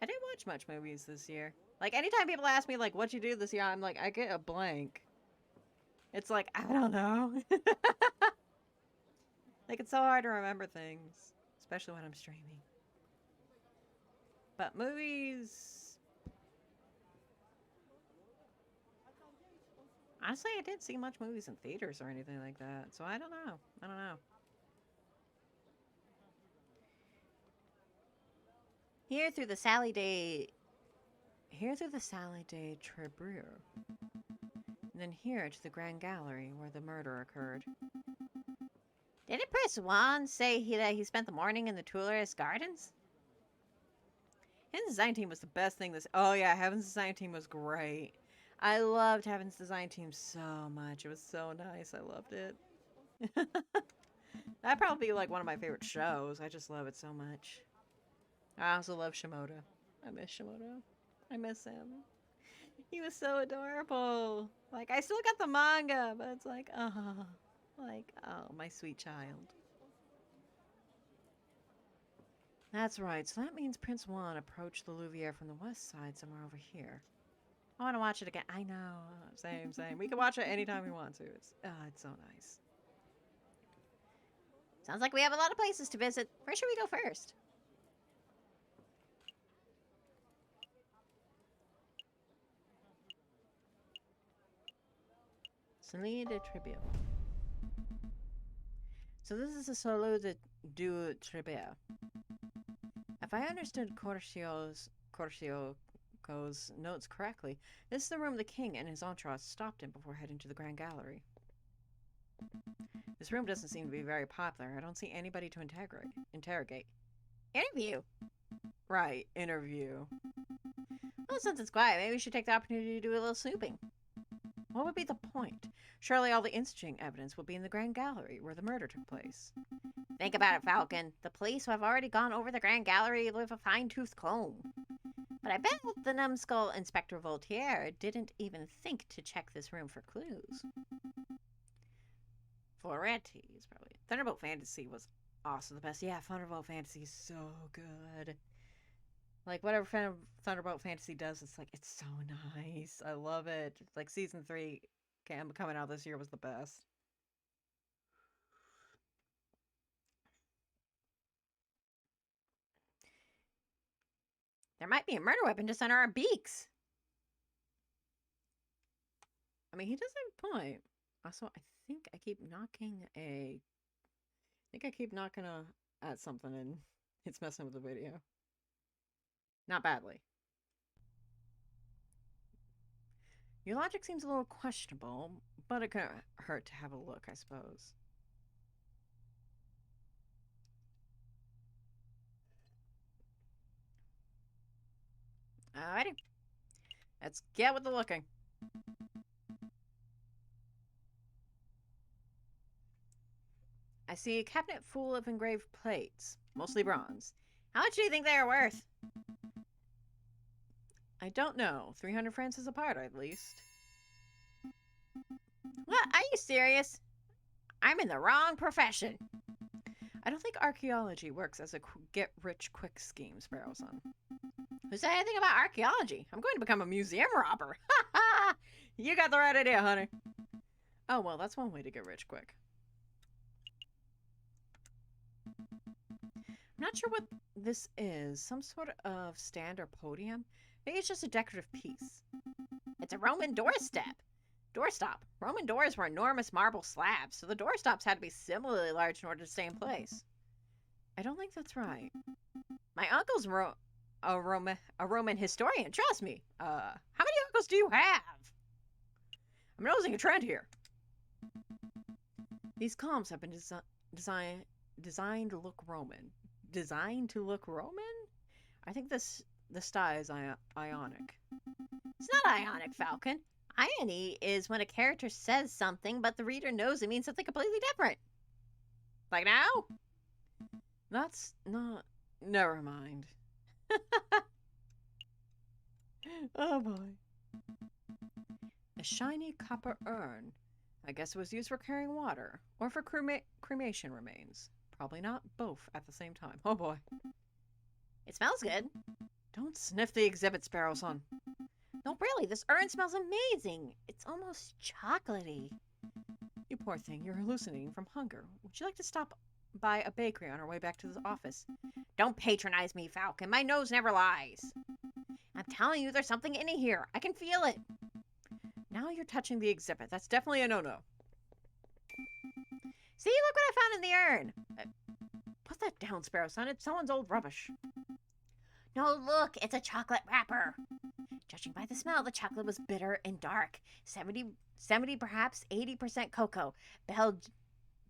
I didn't watch much movies this year. Like, anytime people ask me, like, what you do this year, I'm like, I get a blank. It's like, I don't know. Like, it's so hard to remember things, especially when I'm streaming. But movies... Honestly, I didn't see much movies in theaters or anything like that, so I don't know. I don't know. Here through the Sally Day... Here through the Sally Day Tribure. And then here to the Grand Gallery where the murder occurred. Didn't Prince Juan say that he spent the morning in the Tuileries Gardens? Heaven's Design Team was the best thing this... Oh yeah, Heaven's Design Team was great. I loved Heaven's Design Team so much. It was so nice. I loved it. That'd probably be like one of my favorite shows. I just love it so much. I also love Shimoda. I miss Shimoda. I miss him. He was so adorable. Like, I still got the manga, but it's like, oh, my sweet child. That's right. So that means Prince Juan approached the Louvière from the west side, somewhere over here. I want to watch it again. I know. Same. We can watch it anytime we want to. It's so nice. Sounds like we have a lot of places to visit. Where should we go first? Salon de Tribute. So this is the Salon du Tribute. If I understood Corsio's notes correctly, this is the room the king and his entourage stopped in before heading to the Grand Gallery. This room doesn't seem to be very popular. I don't see anybody to interrogate. Interview. Right, interview. Well, since it's quiet, maybe we should take the opportunity to do a little snooping. What would be the point? Surely all the interesting evidence will be in the Grand Gallery, where the murder took place. Think about it, Falcon. The police who have already gone over the Grand Gallery with a fine-tooth comb. But I bet the numbskull Inspector Voltaire didn't even think to check this room for clues. Floretti is probably... Thunderbolt Fantasy was also the best. Yeah, Thunderbolt Fantasy is so good. Like, whatever Thunderbolt Fantasy does, it's like, it's so nice. I love it. Like, Season 3 coming out this year was the best. There might be a murder weapon just under our beaks. I mean, he does have a point. Also, I think I keep knocking at something and it's messing with the video. Not badly. Your logic seems a little questionable, but it couldn't hurt to have a look, I suppose. Alrighty. Let's get with the looking. I see a cabinet full of engraved plates, mostly bronze. How much do you think they are worth? I don't know. 300 francs apart, at least. What? Are you serious? I'm in the wrong profession. I don't think archaeology works as a get-rich-quick scheme, Sparrowson. Who said anything about archaeology? I'm going to become a museum robber. Ha ha! You got the right idea, honey. Oh, well, that's one way to get rich quick. I'm not sure what this is. Some sort of stand or podium? Maybe it's just a decorative piece. It's a Roman doorstop. Roman doors were enormous marble slabs, so the doorstops had to be similarly large in order to stay in place. I don't think that's right. My uncle's a Roman historian, trust me. How many uncles do you have? I'm noticing a trend here. These columns have been designed to look Roman. Designed to look Roman? I think the style is ionic. It's not ionic, Falcon. Irony is when a character says something, but the reader knows it means something completely different. Like now? That's not... Never mind. Oh boy. A shiny copper urn. I guess it was used for carrying water, or for cremation remains. Probably not both at the same time. Oh boy. It smells good. Don't sniff the exhibit, Sparrowson. No, really, this urn smells amazing. It's almost chocolatey. You poor thing, you're hallucinating from hunger. Would you like to stop by a bakery on our way back to the office. Don't patronize me, Falcon. My nose never lies. I'm telling you, there's something in here. I can feel it. Now you're touching the exhibit. That's definitely a no-no. See, look what I found in the urn. Put that down, Sparrow Son. It's someone's old rubbish. No, look, it's a chocolate wrapper. Judging by the smell, the chocolate was bitter and dark. 70 perhaps 80% cocoa.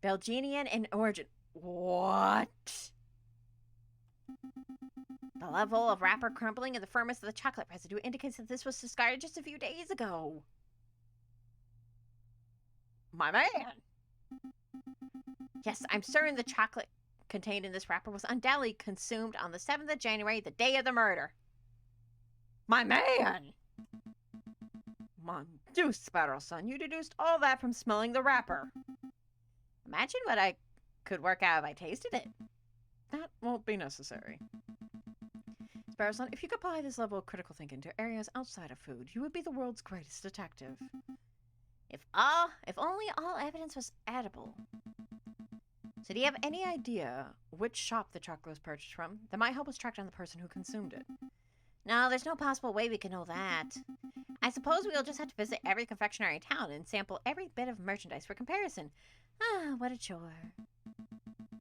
Belgian in origin. What? The level of wrapper crumbling and the firmness of the chocolate residue indicates that this was discarded just a few days ago. My man! Yes, I'm certain the chocolate contained in this wrapper was undoubtedly consumed on the 7th of January, the day of the murder. My man! Mon Dieu, Sparrow Son, you deduced all that from smelling the wrapper. Imagine what I could work out if I tasted it. That won't be necessary. Sparrow Son, if you could apply this level of critical thinking to areas outside of food, you would be the world's greatest detective. If only all evidence was edible. So do you have any idea which shop the chocolate was purchased from? That might help us track down the person who consumed it. No, there's no possible way we can know that. I suppose we'll just have to visit every confectionery in town and sample every bit of merchandise for comparison. Ah, what a chore.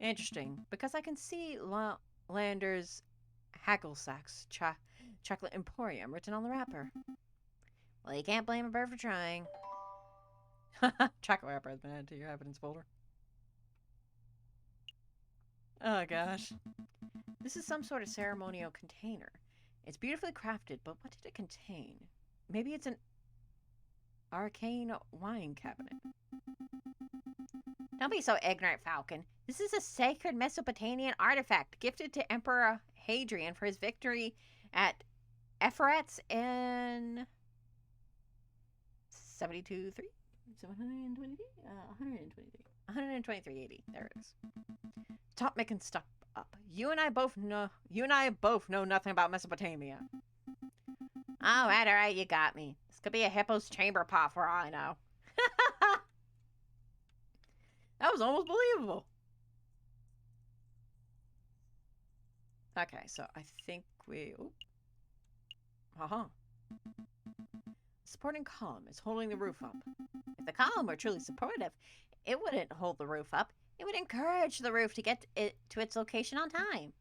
Interesting, because I can see Lander's Hagelsacks Chocolate Emporium written on the wrapper. Well, you can't blame a bird for trying. Chocolate wrapper has been added to your evidence folder. Oh gosh. This is some sort of ceremonial container. It's beautifully crafted, but what did it contain? Maybe it's an arcane wine cabinet. Don't be so ignorant, Falcon. This is a sacred Mesopotamian artifact gifted to Emperor Hadrian for his victory at Ephesus in 72-3? 123? 123 AD. There it is. Stop making stuff up. You and I both know nothing about Mesopotamia. All right, you got me. This could be a hippo's chamber pot for all I know. That was almost believable. Okay, so I think we... Supporting column is holding the roof up. If the column were truly supportive, it wouldn't hold the roof up. It would encourage the roof to get it to its location on time.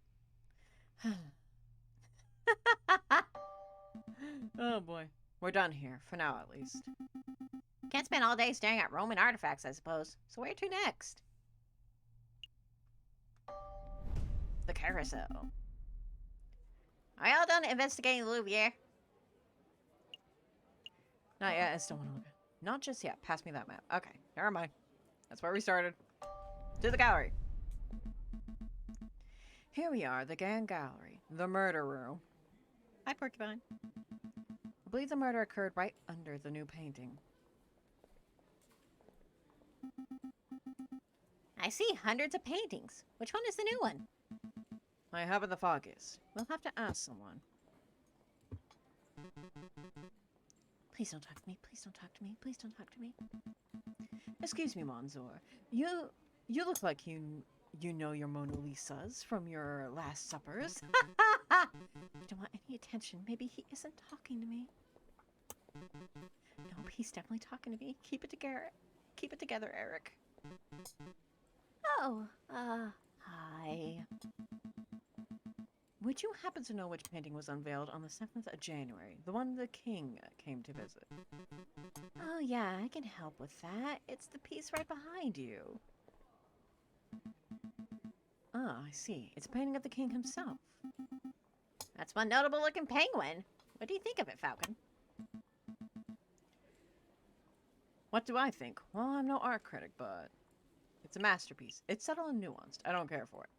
Oh boy. We're done here, for now at least. Can't spend all day staring at Roman artifacts, I suppose. So where to next? The carousel. Are y'all done investigating the Louvre? Not yet, I still want to look. Not just yet. Pass me that map. Okay, never mind. That's where we started. To the gallery. Here we are, the Grand Gallery. The murder room. Hi, Porcupine. I believe the murder occurred right under the new painting. I see hundreds of paintings. Which one is the new one? I haven't the foggiest. We'll have to ask someone. Please don't talk to me. Please don't talk to me. Please don't talk to me. Excuse me, Monzor. You look like you know your Mona Lisas from your last suppers. I don't want any attention. Maybe he isn't talking to me. No, he's definitely talking to me. Keep it together. Keep it together, Eric. Oh, hi. Would you happen to know which painting was unveiled on the 7th of January? The one the king came to visit. Oh, yeah, I can help with that. It's the piece right behind you. Ah, I see. It's a painting of the king himself. That's one notable-looking penguin. What do you think of it, Falcon? What do I think? Well, I'm no art critic, but it's a masterpiece. It's subtle and nuanced. I don't care for it.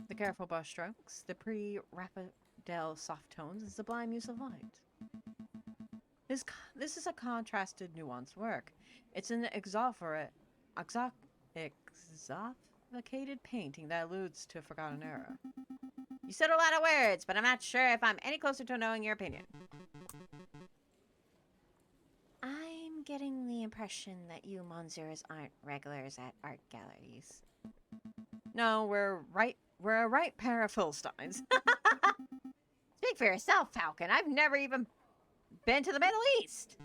The careful brush strokes, the pre-Raphael soft tones, the sublime use of light. This is a contrasted, nuanced work. It's an exaggerated painting that alludes to a forgotten era. You said a lot of words, but I'm not sure if I'm any closer to knowing your opinion. I'm getting the impression that you Monzers aren't regulars at art galleries. No, we're a right pair of Philistines. Speak for yourself, Falcon. I've never even been to the Middle East.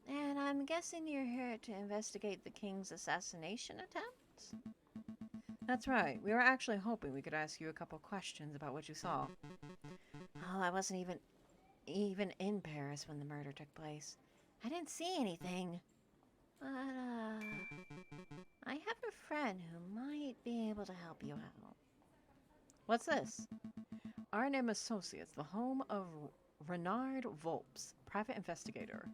And I'm guessing you're here to investigate the king's assassination attempt? That's right. We were actually hoping we could ask you a couple questions about what you saw. Oh, I wasn't even in Paris when the murder took place. I didn't see anything. But, I have a friend who might be able to help you out. What's this? R&M Associates, the home of Renard Volps, private investigator.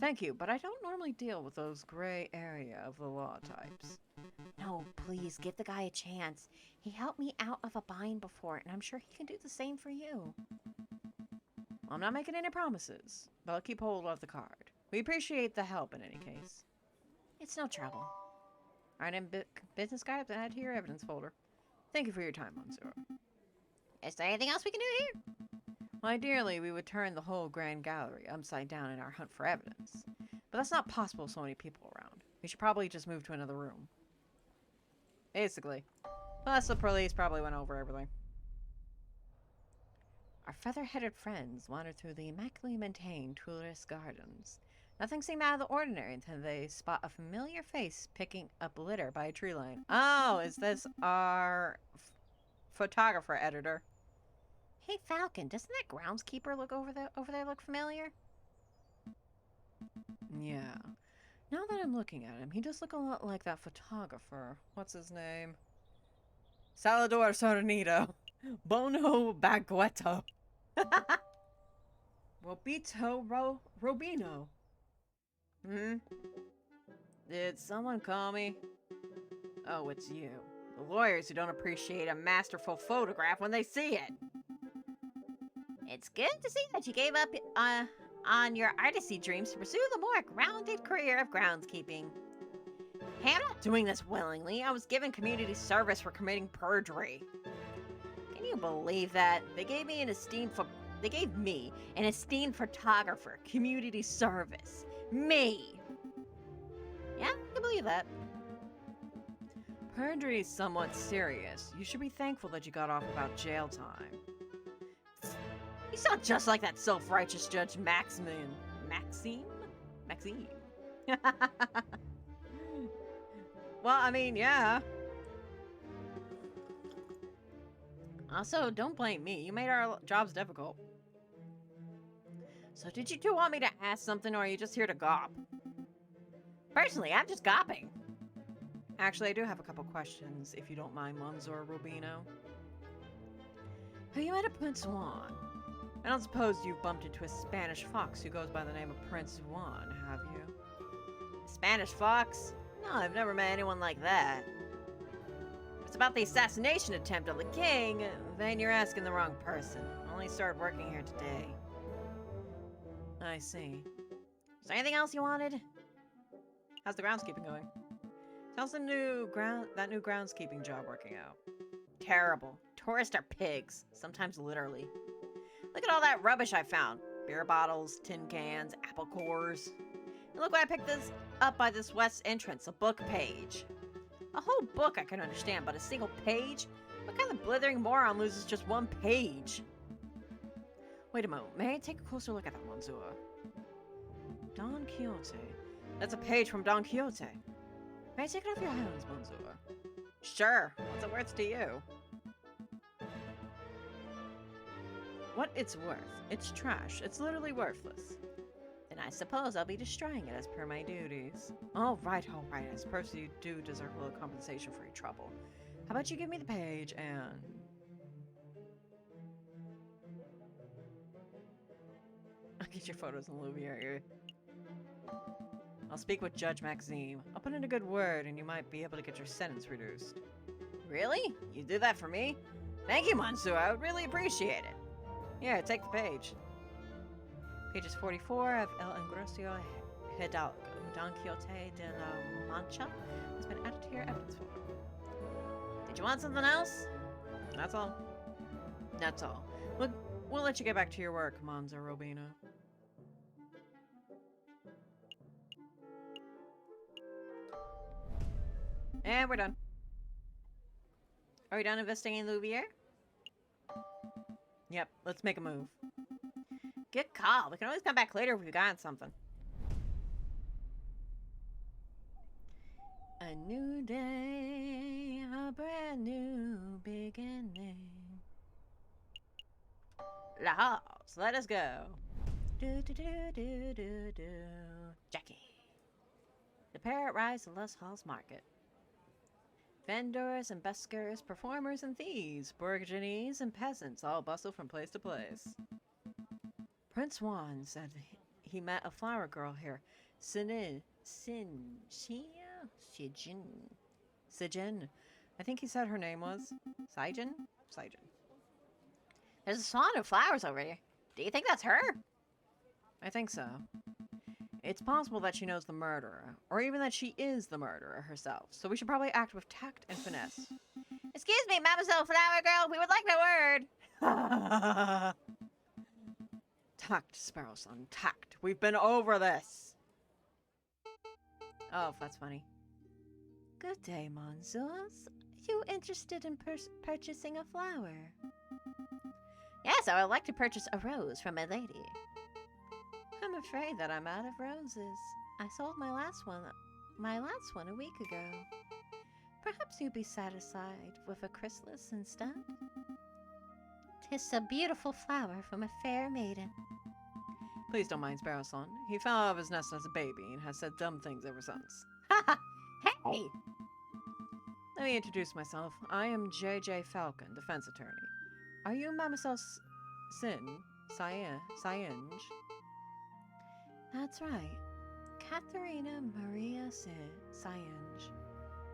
Thank you, but I don't normally deal with those gray area of the law types. No, please, give the guy a chance. He helped me out of a bind before, and I'm sure he can do the same for you. I'm not making any promises, but I'll keep hold of the card. We appreciate the help in any case. It's no trouble. R&M business guide to add to your evidence folder. Thank you for your time, Monsieur. Is there anything else we can do here? Well, ideally, we would turn the whole Grand Gallery upside down in our hunt for evidence. But that's not possible with so many people around. We should probably just move to another room. Basically. Plus, the police probably went over everything. Our feather-headed friends wandered through the immaculately maintained Tuileries Gardens. Nothing seemed out of the ordinary until they spot a familiar face picking up litter by a tree line. Oh, is this our photographer editor? Hey, Falcon, doesn't that groundskeeper look over there look familiar? Yeah. Now that I'm looking at him, he does look a lot like that photographer. What's his name? Salvador Sornito. Bono Baguetto. Robino. Did someone call me? Oh, it's you. The lawyers who don't appreciate a masterful photograph when they see it. It's good to see that you gave up on your artistry dreams to pursue the more grounded career of groundskeeping. Hey, I'm not doing this willingly. I was given community service for committing perjury. Can you believe that? They gave me an esteemed photographer, community service. Me! Yeah, I can believe that. Perjury is somewhat serious. You should be thankful that you got off without jail time. You sound just like that self-righteous Judge Maxime? Well, I mean, yeah. Also, don't blame me. You made our jobs difficult. So did you two want me to ask something, or are you just here to gawp? Personally, I'm just gawping. Actually, I do have a couple questions, if you don't mind, Monsieur Rubino. Have you met a Prince Juan? I don't suppose you've bumped into a Spanish fox who goes by the name of Prince Juan, have you? Spanish fox? No, I've never met anyone like that. If it's about the assassination attempt on the king, then you're asking the wrong person. I only started working here today. I see. Is there anything else you wanted? How's the groundskeeping going? How's that new groundskeeping job working out? Terrible. Tourists are pigs, sometimes literally. Look at all that rubbish I found. Beer bottles, tin cans, apple cores. And look what I picked this up by this west entrance, a book page. A whole book I can understand, but a single page? What kind of blithering moron loses just one page? Wait a moment, may I take a closer look at that, Monsieur? Don Quixote. That's a page from Don Quixote. May I take it off your hands, Monsieur? Sure. What's it worth to you? What it's worth. It's trash. It's literally worthless. Then I suppose I'll be destroying it as per my duties. All right. I suppose you do deserve a little compensation for your trouble. How about you give me the page and... I'll get your photos in the Aviary. I'll speak with Judge Maxime. I'll put in a good word and you might be able to get your sentence reduced. Really? You do that for me? Thank you, Monsieur. I would really appreciate it. Yeah, take the page. Pages 44 of El Engrosio Hidalgo, Don Quixote de la Mancha, has been added to your evidence folder. Did you want something else? That's all. That's all. We'll let you get back to your work, Monzo Robino. And we're done. Are we done investigating the Aviary? Yep, let's make a move. Good call. We can always come back later if we've got something. A new day, a brand new beginning. La house, let us go. Do do do do do do. Jackie. The parrot rides to Les Hall's market. Vendors and buskers, performers and thieves, bourgeois and peasants all bustle from place to place. Prince Juan said he met a flower girl here, Sijin. I think he said her name was Sijin. There's a swan of flowers over here. Do you think that's her? I think so. It's possible that she knows the murderer, or even that she is the murderer herself, so we should probably act with tact and finesse. Excuse me, Mademoiselle Flower Girl, we would like a word. Tact, Sparrowson, tact. We've been over this. Oh, that's funny. Good day, Monzours. You interested in purchasing a flower? Yes, I would like to purchase a rose from a lady. I'm afraid that I'm out of roses. I sold my last one a week ago. Perhaps you'd be satisfied with a chrysalis instead? 'Tis a beautiful flower from a fair maiden. Please don't mind Sparrowson. He fell out of his nest as a baby and has said dumb things ever since. Ha ha! Hey! Let me introduce myself. I am J.J. Falcon, defense attorney. Are you Mademoiselle Sienge? That's right. Katharina Maria Sienge.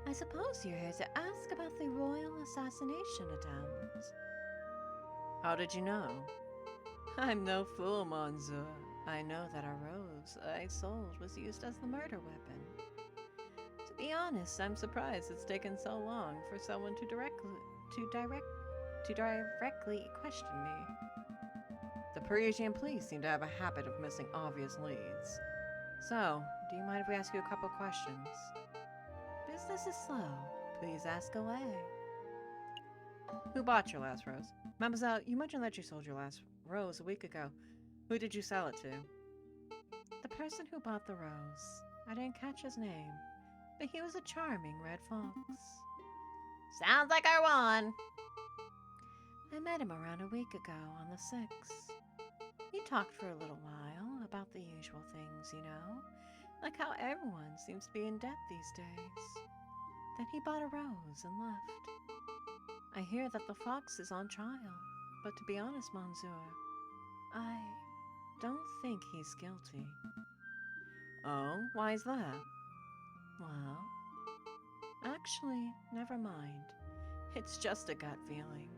I suppose you're here to ask about the royal assassination attempt. How did you know? I'm no fool, Monsieur. I know that our rose I sold was used as the murder weapon. To be honest, I'm surprised it's taken so long for someone to directly question me. The Parisian police seem to have a habit of missing obvious leads. So, do you mind if we ask you a couple questions? Business is slow. Please ask away. Who bought your last rose? Mademoiselle, you mentioned that you sold your last rose a week ago. Who did you sell it to? The person who bought the rose. I didn't catch his name, but he was a charming red fox. Sounds like our one. I met him around a week ago on the 6th. We talked for a little while about the usual things, you know, like how everyone seems to be in debt these days. Then he bought a rose and left. I hear that the fox is on trial, but to be honest, Monsieur, I don't think he's guilty. Oh, why is that? Well, actually, never mind. It's just a gut feeling.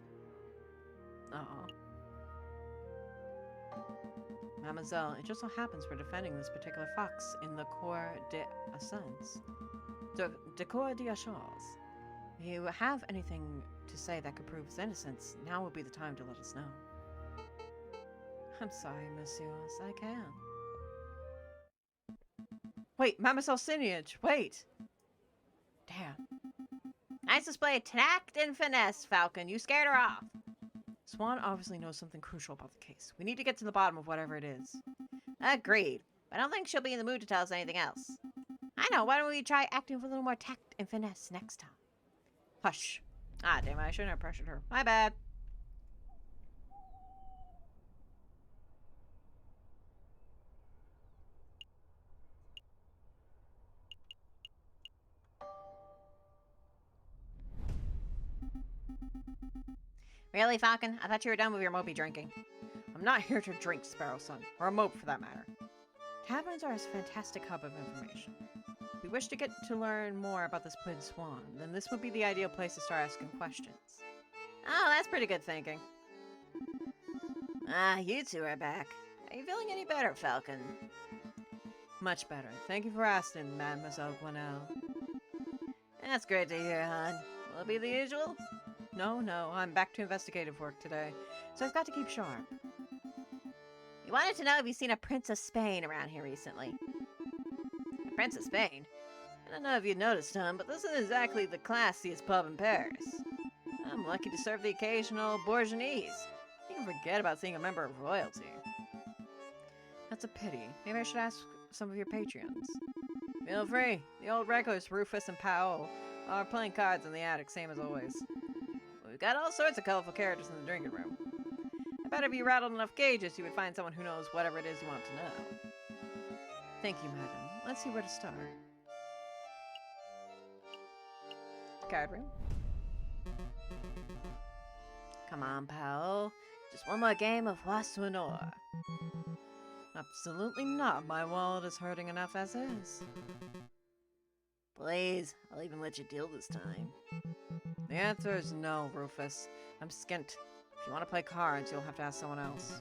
Uh-oh. Mademoiselle, it just so happens we're defending this particular fox in the Cour d'Assance. The Cour d'Assance. If you have anything to say that could prove his innocence, now would be the time to let us know. I'm sorry, messieurs, I can't. Wait, Mademoiselle Signage, wait! Damn. Nice display of tact and finesse, Falcon. You scared her off. Swan obviously knows something crucial about the case. We need to get to the bottom of whatever it is. Agreed. But I don't think she'll be in the mood to tell us anything else. I know, why don't we try acting with a little more tact and finesse next time? Hush. Ah, damn it, I shouldn't have pressured her. My bad. Really, Falcon? I thought you were done with your mopey drinking. I'm not here to drink, Sparrowson, or a mope for that matter. Taverns are a fantastic hub of information. If we wish to get to learn more about this Prince Swan, then this would be the ideal place to start asking questions. Oh, that's pretty good thinking. Ah, you two are back. Are you feeling any better, Falcon? Much better. Thank you for asking, Mademoiselle Gwenelle. That's great to hear, hon. Will it be the usual? No, I'm back to investigative work today, so I've got to keep sharp. You wanted to know if you've seen a Prince of Spain around here recently. A Prince of Spain? I don't know if you noticed, Tom, but this isn't exactly the classiest pub in Paris. I'm lucky to serve the occasional bourgeoisie. You can forget about seeing a member of royalty. That's a pity. Maybe I should ask some of your patrons. Feel free. The old regulars, Rufus and Powell, are playing cards in the attic, same as always. We've got all sorts of colorful characters in the drinking room. I bet if you rattled enough cages, you would find someone who knows whatever it is you want to know. Thank you, madam. Let's see where to start. Card room. Come on, Powell. Just one more game of Wassuinor. Absolutely not. My wallet is hurting enough as is. Please, I'll even let you deal this time. The answer is no, Rufus. I'm skint. If you want to play cards, you'll have to ask someone else.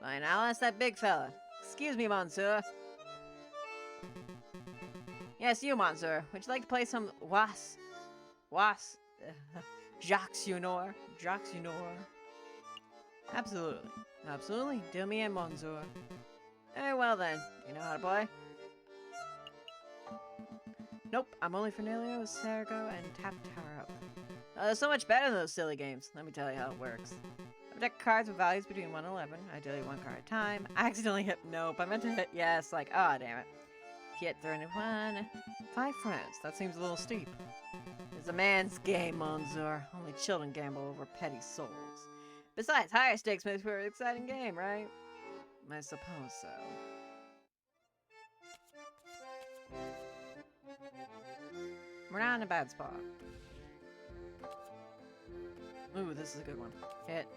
Fine, I'll ask that big fella. Excuse me, monsieur. Yes, you, monsieur. Would you like to play some Jacques Unor? Absolutely. Absolutely. Do me in, monsieur. Very well then. You know how to play? Nope, I'm only familiar with Sergo and Tap Tarot. So much better than those silly games. Let me tell you how it works. I deck cards with values between 1 and 11. Ideally 1 card at a time. I accidentally hit nope. I meant to hit yes, like, ah, oh, damn it. Hit 31. 5 friends. That seems a little steep. It's a man's game, monsieur. Only children gamble over petty souls. Besides, higher stakes makes for an exciting game, right? I suppose so. We're not in a bad spot. Ooh, this is a good one. Hit.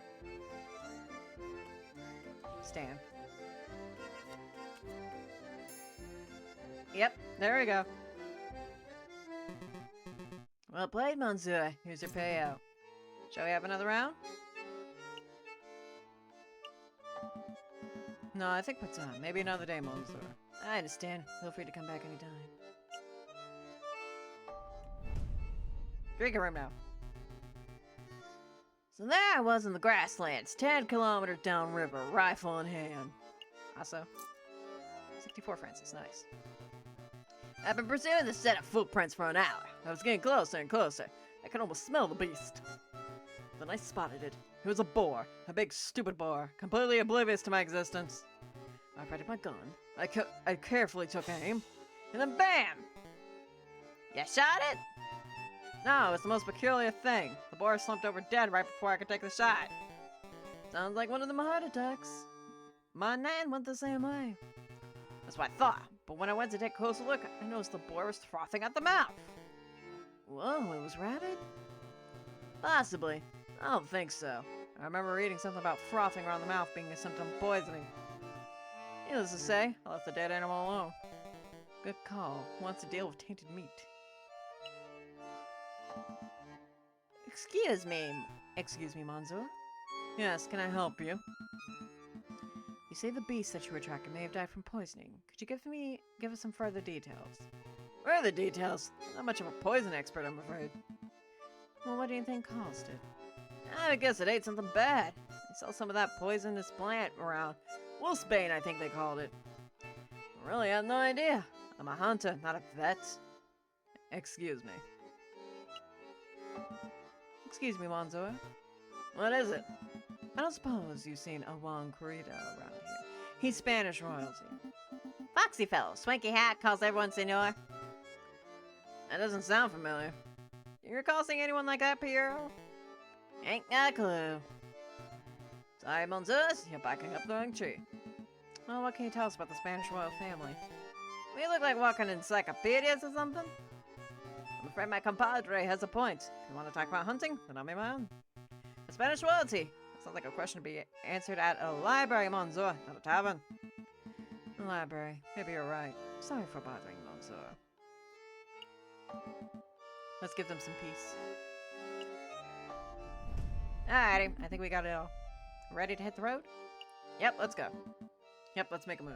Stand. Yep, there we go. Well played, monsieur. Here's your payout. Shall we have another round? No, I think we're done. Maybe another day, monsieur. I understand. Feel free to come back anytime. Drinking room now. So there I was in the grasslands, 10 kilometers downriver, rifle in hand. Also, 64 Francis, nice. I've been pursuing this set of footprints for an hour. I was getting closer and closer. I could almost smell the beast. Then I spotted it. It was a boar, a big stupid boar, completely oblivious to my existence. I readied my gun. I carefully took aim, and then BAM! You shot it? No, it was the most peculiar thing. The boar slumped over dead right before I could take the shot. Sounds like one of them heart attacks. My nan went the same way. That's what I thought, but when I went to take a closer look, I noticed the boar was frothing at the mouth. Whoa, it was rabid? Possibly. I don't think so. I remember reading something about frothing around the mouth being a symptom of poisoning. Needless to say, I left the dead animal alone. Good call. Who wants to deal with tainted meat? Excuse me, monsieur. Yes, can I help you? You say the beast that you were tracking may have died from poisoning. Could you give us some further details? Further details? I'm not much of a poison expert, I'm afraid. Well, what do you think caused it? I guess it ate something bad. I saw some of that poisonous plant around. Wolfsbane, I think they called it. I really have no idea. I'm a hunter, not a vet. Excuse me. Excuse me, monsieur. What is it? I don't suppose you've seen a Juan Corrido around here. He's Spanish royalty. Foxy fellow, swanky hat, calls everyone senor. That doesn't sound familiar. Do you recall seeing anyone like that, Piero? Ain't got a clue. Sorry, monsieurs, you're backing up the wrong tree. Well, what can you tell us about the Spanish royal family? We look like walking encyclopedias or something? I'm afraid my compadre has a point. If you want to talk about hunting, then I'll be my own. The Spanish royalty. That sounds like a question to be answered at a library, monsieur, not a tavern. A library. Maybe you're right. Sorry for bothering, monsieur. Let's give them some peace. Alrighty, I think we got it all. Ready to hit the road? Yep, let's go. Yep, let's make a move.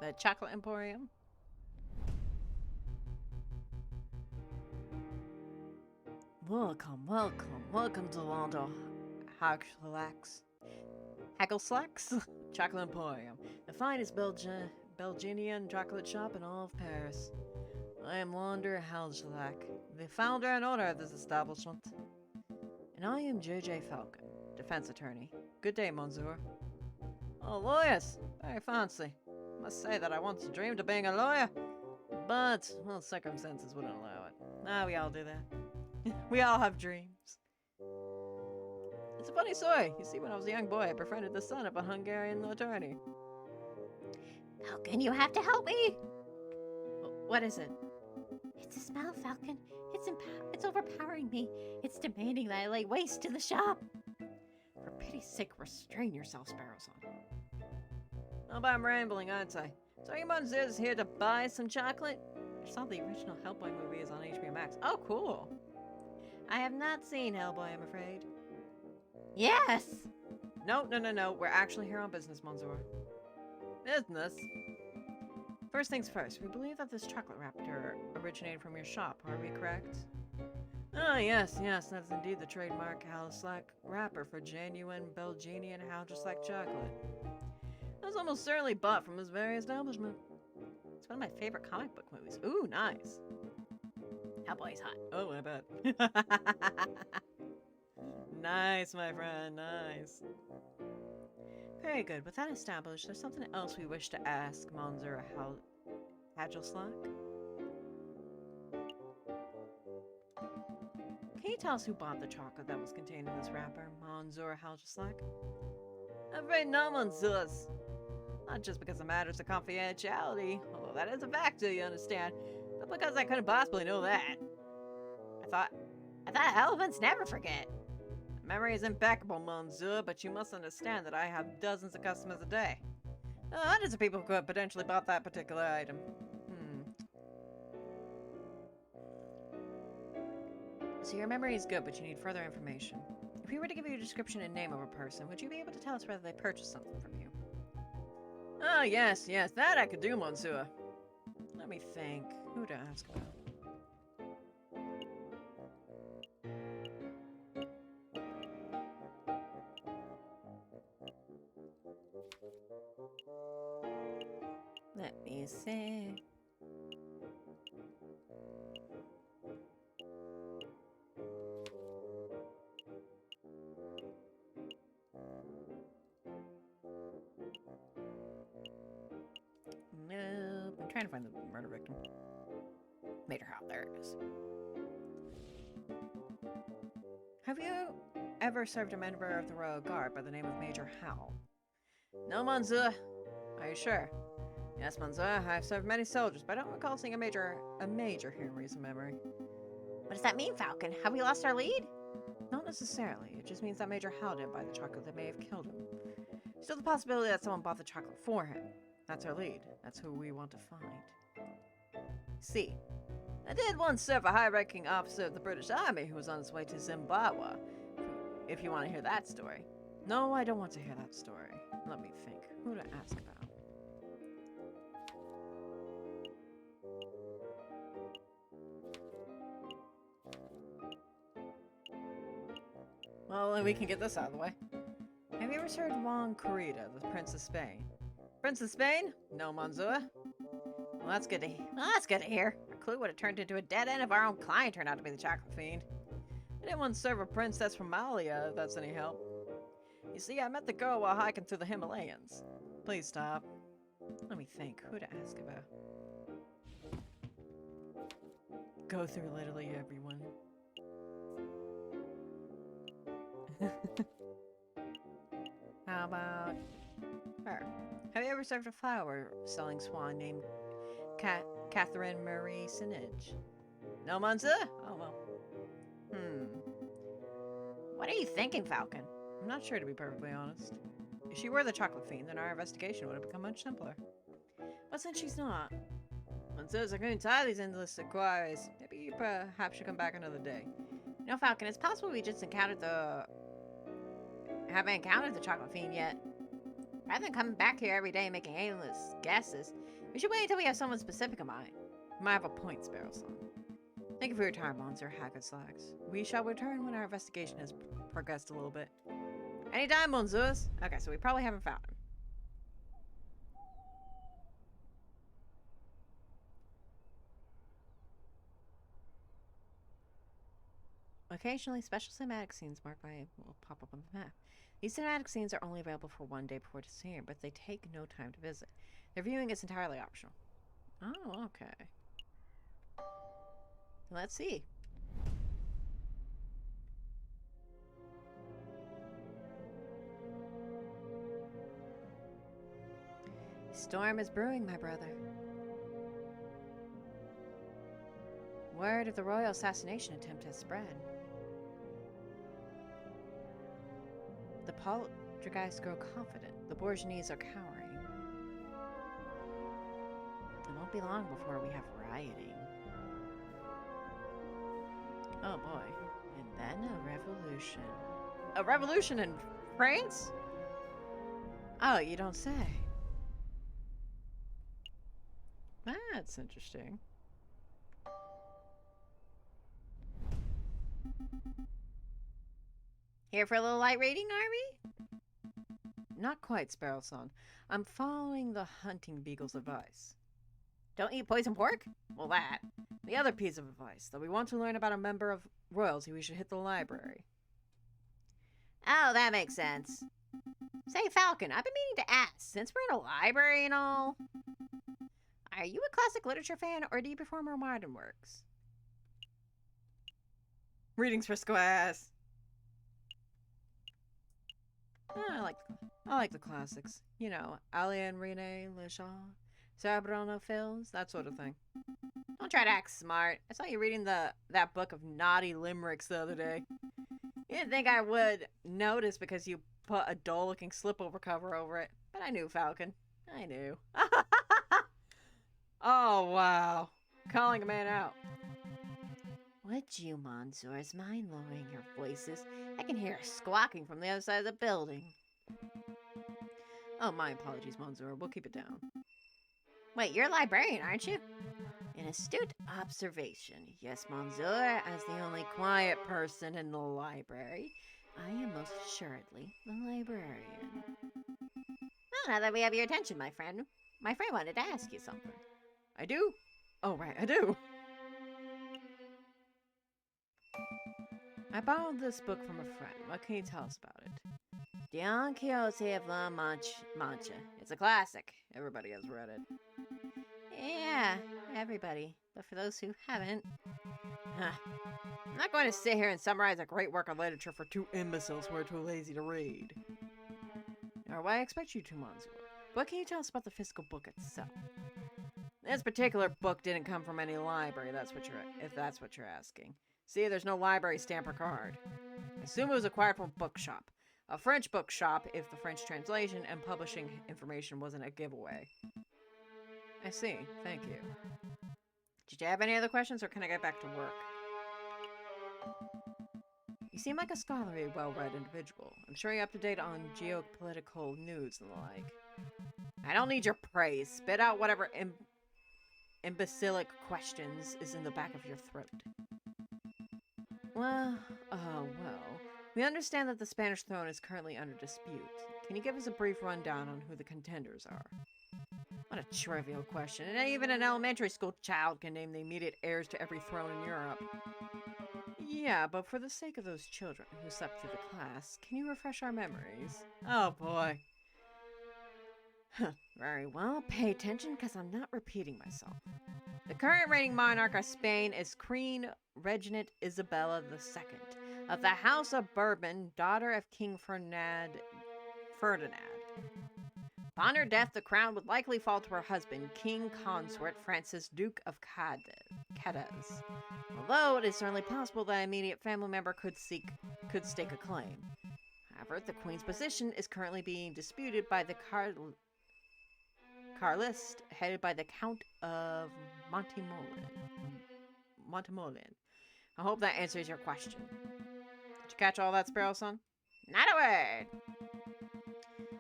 The Chocolate Emporium. Welcome to Londo Hagelslack's Chocolate Emporium, the finest Belgian chocolate shop in all of Paris. I am Launder Hagelslack, the founder and owner of this establishment. And I am J.J. Falcon, defense attorney. Good day, Monsieur. Oh, lawyers! Very fancy. Must say that I once dreamed of being a lawyer, but, well, circumstances wouldn't allow it. Ah, we all do that. We all have dreams. It's a funny story. You see, when I was a young boy, I befriended the son of a Hungarian attorney. Falcon, you have to help me! What is it? It's a smell, Falcon. It's overpowering me. It's demanding that I lay waste to the shop. For pity's sake, restrain yourself, Sparrowson. Oh, but I'm rambling, aren't I? So your Monsieur's here to buy some chocolate? I saw the original Hellboy movie is on HBO Max. Oh, cool. I have not seen Hellboy, I'm afraid. Yes! No. We're actually here on business, Monsieur. Business? First things first, we believe that this chocolate wrapper originated from your shop, are we correct? Ah, yes, that's indeed the trademark Hagelslack wrapper for genuine Belgian Hagelslack chocolate. That was almost certainly bought from this very establishment. It's one of my favorite comic book movies. Ooh, nice. Hellboy's hot. Oh, I bet. Nice, my friend, nice. Very good. With that established, there's something else we wish to ask Monsieur Hagelslack. Can you tell us who bought the chocolate that was contained in this wrapper, Monsieur Hagelslack? I'm afraid no, Monsieurs. Not just because of matters of confidentiality, although that is a factor, you understand, but because I couldn't possibly know that. I thought elephants never forget. Memory is impeccable, Monsieur, but you must understand that I have dozens of customers a day. Hundreds of people who could have potentially bought that particular item. So your memory is good, but you need further information. If we were to give you a description and name of a person, would you be able to tell us whether they purchased something from you? Oh, yes, that I could do, Monsieur. Let me think. Who to ask about? Let me see. Nope. I'm trying to find the murder victim. Major Hal. There it is. Have you ever served a member of the Royal Guard by the name of Major Hal? No, Monsieur. Are you sure? Yes, Monsieur. I've served many soldiers, but I don't recall seeing a major here in recent memory. What does that mean, Falcon? Have we lost our lead? Not necessarily. It just means that Major Hal didn't buy the chocolate that may have killed him. Still the possibility that someone bought the chocolate for him. That's our lead. That's who we want to find. See, I did once serve a high-ranking officer of the British Army who was on his way to Zimbabwe. If you want to hear that story. No, I don't want to hear that story. Let me think. Who to ask about? Well, we can get this out of the way. Have you ever served Juan Corrida, the Prince of Spain? Prince of Spain? No, Monsieur. Well, that's good to hear. Our clue would have turned into a dead end if our own client turned out to be the chocolate fiend. I didn't want to serve a princess from Malia, if that's any help. You see, I met the girl while hiking through the Himalayas. Please stop. Let me think. Who to ask about? Go through literally everyone. How about her? Have you ever served a flower-selling swan named Catherine Marie Sinage? No, Monsieur? Oh, well. What are you thinking, Falcon? I'm not sure, to be perfectly honest. If she were the chocolate fiend, then our investigation would have become much simpler. But since she's not, Monsieurs, I couldn't tie these endless inquiries. Maybe you perhaps should come back another day. You know, Falcon, it's possible we just haven't encountered the chocolate fiend yet. Rather than coming back here every day and making aimless guesses, we should wait until we have someone specific in mind. You might have a point, Sparrowson. Thank you for your time, Monsieur Hackenslacks. We shall return when our investigation has progressed a little bit. Anytime, Monsieurs. Okay, so we probably haven't found him. Occasionally, special cinematic scenes marked by will pop up on the map. These cinematic scenes are only available for one day before December, but they take no time to visit. Their viewing is entirely optional. Oh, okay. Let's see. Storm is brewing, my brother. Word of the royal assassination attempt has spread. The poltergeists grow confident. The bourgeois are cowering. It won't be long before we have rioting. Oh boy. And then a revolution. A revolution in France? Oh, you don't say. That's interesting. Here for a little light reading, are we? Not quite, Sparrowson. I'm following the hunting beagle's advice. Don't eat poison pork? Well, that. The other piece of advice, that we want to learn about a member of royalty, we should hit the library. Oh, that makes sense. Say, Falcon, I've been meaning to ask, since we're in a library and all, are you a classic literature fan, or do you prefer more modern works? Readings for squares. I like the classics. You know, Alain Rene Lejean, Sarah Films, that sort of thing. Don't try to act smart. I saw you reading that book of naughty limericks the other day. You didn't think I would notice because you put a dull-looking slipover cover over it. But I knew, Falcon. I knew. Oh, wow. Calling a man out. Would you, Monsieurs, mind lowering your voices? I can hear squawking from the other side of the building. Oh, my apologies, Monsieur. We'll keep it down. Wait, you're a librarian, aren't you? An astute observation. Yes, Monsieur, as the only quiet person in the library, I am most assuredly the librarian. Well, now that we have your attention, my friend wanted to ask you something. I do? Oh, right, I do. I borrowed this book from a friend. What can you tell us about it? Don Quixote of La Mancha. It's a classic. Everybody has read it. Yeah, everybody. But for those who haven't... I'm not going to sit here and summarize a great work of literature for two imbeciles who are too lazy to read. Or why I expect you to, Monsieur. What can you tell us about the physical book itself? This particular book didn't come from any library, if that's what you're asking. See, there's no library stamp or card. I assume it was acquired from a bookshop. A French bookshop, if the French translation and publishing information wasn't a giveaway. I see. Thank you. Did you have any other questions, or can I get back to work? You seem like a scholarly, well-read individual. I'm sure you're up to date on geopolitical news and the like. I don't need your praise. Spit out whatever imbecilic questions is in the back of your throat. Well, we understand that the Spanish throne is currently under dispute. Can you give us a brief rundown on who the contenders are? What a trivial question. And even an elementary school child can name the immediate heirs to every throne in Europe. Yeah, but for the sake of those children who slept through the class, can you refresh our memories? Oh boy. Very well, pay attention because I'm not repeating myself. The current reigning monarch of Spain is Queen Regent Isabella II of the House of Bourbon, daughter of King Ferdinand. Upon her death, the crown would likely fall to her husband, King Consort Francis, Duke of Cadiz. Although it is certainly possible that an immediate family member could stake a claim. However, the Queen's position is currently being disputed by the Carlist, headed by the Count of Montemolin. I hope that answers your question. Did you catch all that, Sparrowson? Not a word!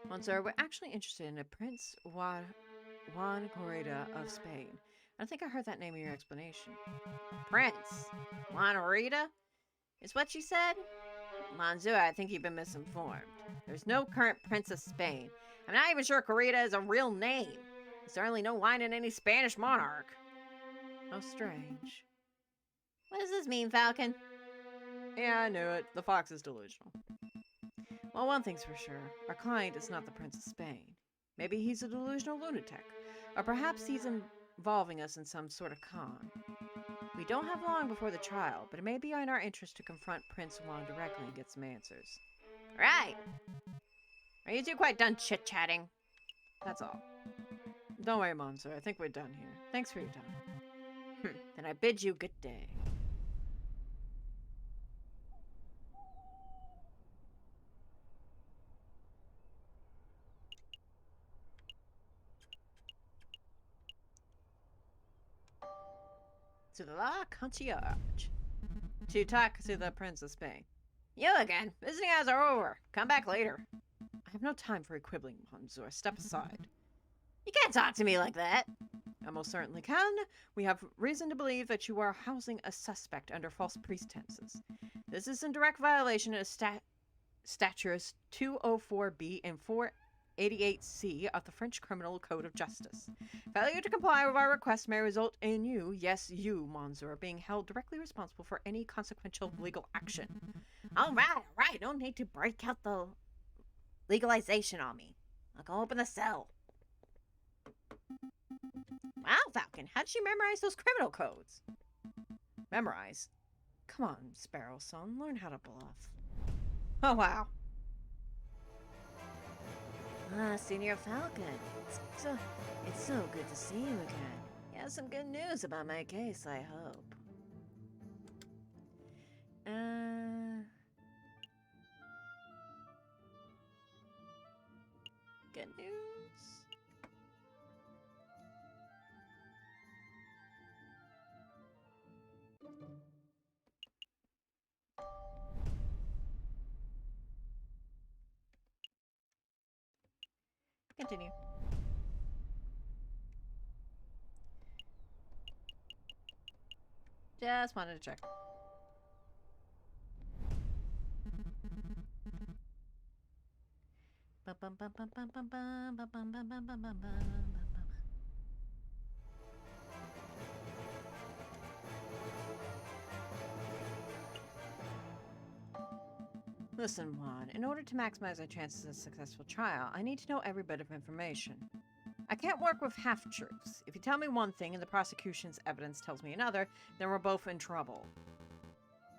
Monsieur, we're actually interested in a Prince Juan Corrida of Spain. I think I heard that name in your explanation. Prince? Juanita? Is what you said? Monsieur, I think you've been misinformed. There's no current Prince of Spain. I'm not even sure Corita is a real name. There's certainly no line in any Spanish monarch. How strange. What does this mean, Falcon? Yeah, I knew it. The fox is delusional. Well, one thing's for sure. Our client is not the Prince of Spain. Maybe he's a delusional lunatic. Or perhaps he's involving us in some sort of con. We don't have long before the trial, but it may be in our interest to confront Prince Juan directly and get some answers. Right. Are you two quite done chit-chatting? That's all. Don't worry, Monsieur. I think we're done here. Thanks for your time. Then I bid you good day. To the La Concierge. To talk to the Prince of Spain. You again. Visiting hours are over. Come back later. I have no time for quibbling, Monsieur. Step aside. You can't talk to me like that. I most certainly can. We have reason to believe that you are housing a suspect under false pretenses. This is in direct violation of statutes 204B and 488C of the French Criminal Code of Justice. Failure to comply with our request may result in you, yes, you, Monsieur, being held directly responsible for any consequential legal action. All right. No need to break out the legalization on me. I'll go open the cell. Wow, Falcon, how did you memorize those criminal codes? Memorize? Come on, Sparrow Son, learn how to bluff. Oh, wow. Senior Falcon, it's so good to see you again. You have some good news about my case, I hope. Good news? Continue. Just wanted to check. Listen, Juan, in order to maximize our chances of a successful trial, I need to know every bit of information. I can't work with half-truths. If you tell me one thing and the prosecution's evidence tells me another, then we're both in trouble.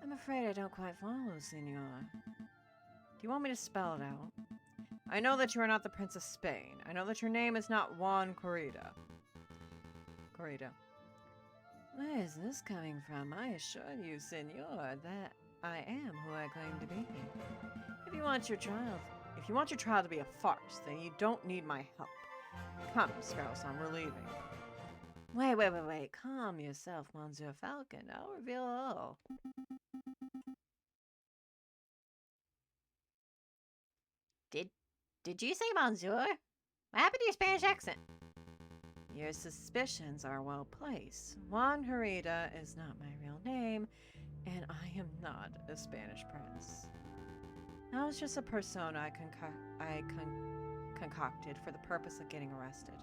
I'm afraid I don't quite follow, Senor. Do you want me to spell it out? I know that you are not the Prince of Spain. I know that your name is not Juan Corrida. Corrida. Where is this coming from? I assure you, Senor, that I am who I claim to be. If you want your trial to be a farce, then you don't need my help. Come, Sparrowson, we're leaving. Wait. Calm yourself, Monsieur Falcon. I'll reveal all. Did you say Monsieur? What happened to your Spanish accent? Your suspicions are well placed. Juan Corrida is not my real name, and I am not a Spanish prince. That was just a persona I concocted for the purpose of getting arrested.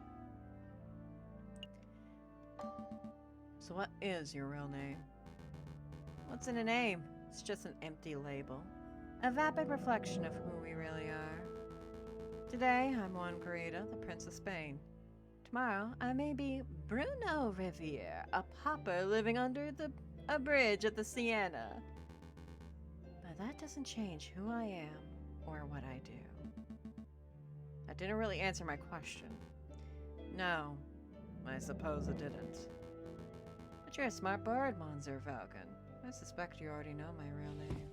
So what is your real name? What's in a name? It's just an empty label. A vapid reflection of who we really are. Today, I'm Juan Corrida, the Prince of Spain. Tomorrow, I may be Bruno Riviere, a pauper living under a bridge at the Siena. But that doesn't change who I am or what I do. That didn't really answer my question. No, I suppose it didn't. But you're a smart bird, Monsieur Falcon. I suspect you already know my real name.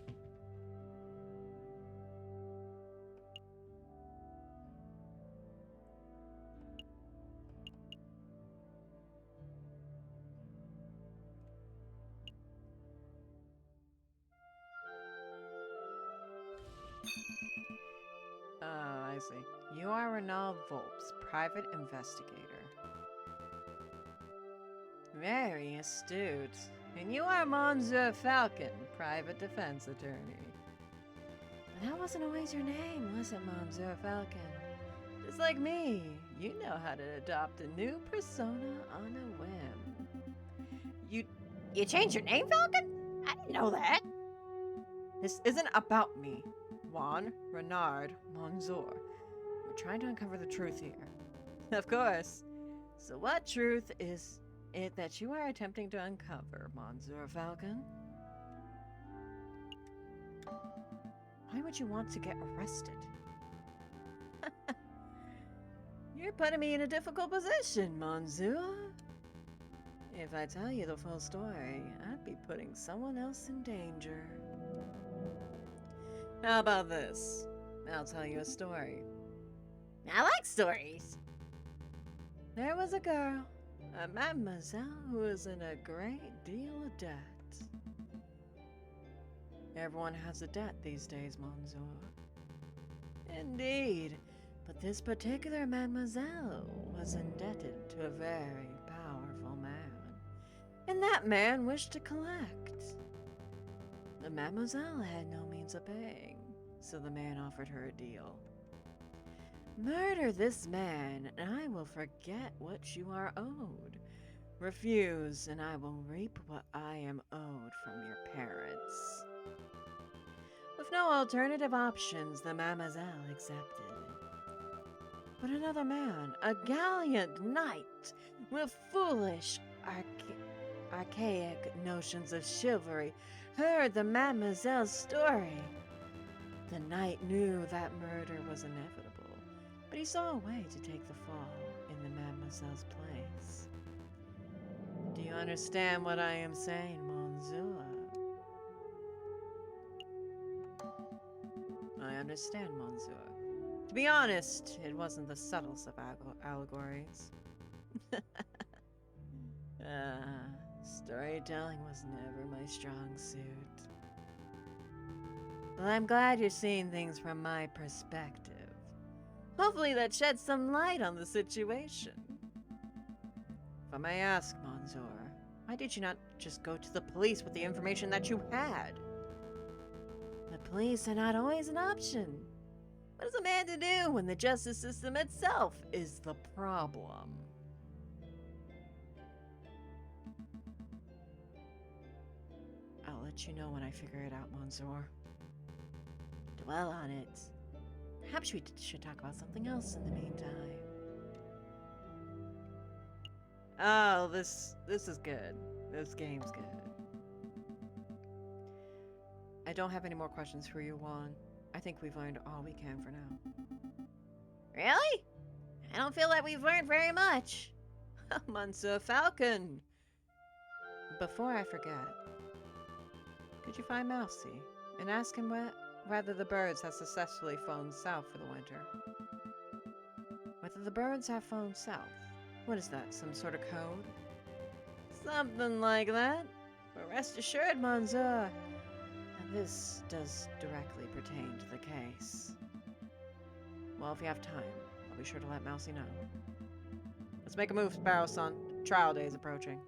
I see. You are Renaud Volp's private investigator. Very astute. And you are Monsieur Falcon, private defense attorney. But that wasn't always your name, was it, Monsieur Falcon? Just like me, you know how to adopt a new persona on a whim. You changed your name, Falcon? I didn't know that. This isn't about me, Juan Renard Monzor. We're trying to uncover the truth here. Of course. So what truth is it that you are attempting to uncover, Monsieur Falcon? Why would you want to get arrested? You're putting me in a difficult position, Monsieur. If I tell you the full story, I'd be putting someone else in danger. How about this? I'll tell you a story. I like stories. There was a girl, a mademoiselle, who was in a great deal of debt. Everyone has a debt these days, Monsieur. Indeed, but this particular mademoiselle was indebted to a very powerful man, and that man wished to collect. The mademoiselle had no means of paying, so the man offered her a deal. Murder this man, and I will forget what you are owed. Refuse, and I will reap what I am owed from your parents. With no alternative options, the mademoiselle accepted. But another man, a gallant knight, with foolish, archaic notions of chivalry, heard the mademoiselle's story. The knight knew that murder was inevitable, but he saw a way to take the fall in the mademoiselle's place. Do you understand what I am saying, Monsieur? I understand, Monsieur. To be honest, it wasn't the subtlest of allegories. Storytelling was never my strong suit. Well, I'm glad you're seeing things from my perspective. Hopefully that sheds some light on the situation. If I may ask, Monsieur, why did you not just go to the police with the information that you had? The police are not always an option. What is a man to do when the justice system itself is the problem? I'll let you know when I figure it out, Monsieur. Dwell on it. Perhaps we should talk about something else in the meantime. Oh, this is good. This game's good. I don't have any more questions for you, Juan. I think we've learned all we can for now. Really? I don't feel like we've learned very much. Monsieur Falcon! Before I forget, could you find Mousy and ask him whether the birds have successfully flown south for the winter? Whether the birds have flown south? What is that, some sort of code? Something like that. But rest assured, Monsieur, this does directly pertain to the case. Well, if you have time, I'll be sure to let Mousy know. Let's make a move, Sparrow-son. Trial day is approaching.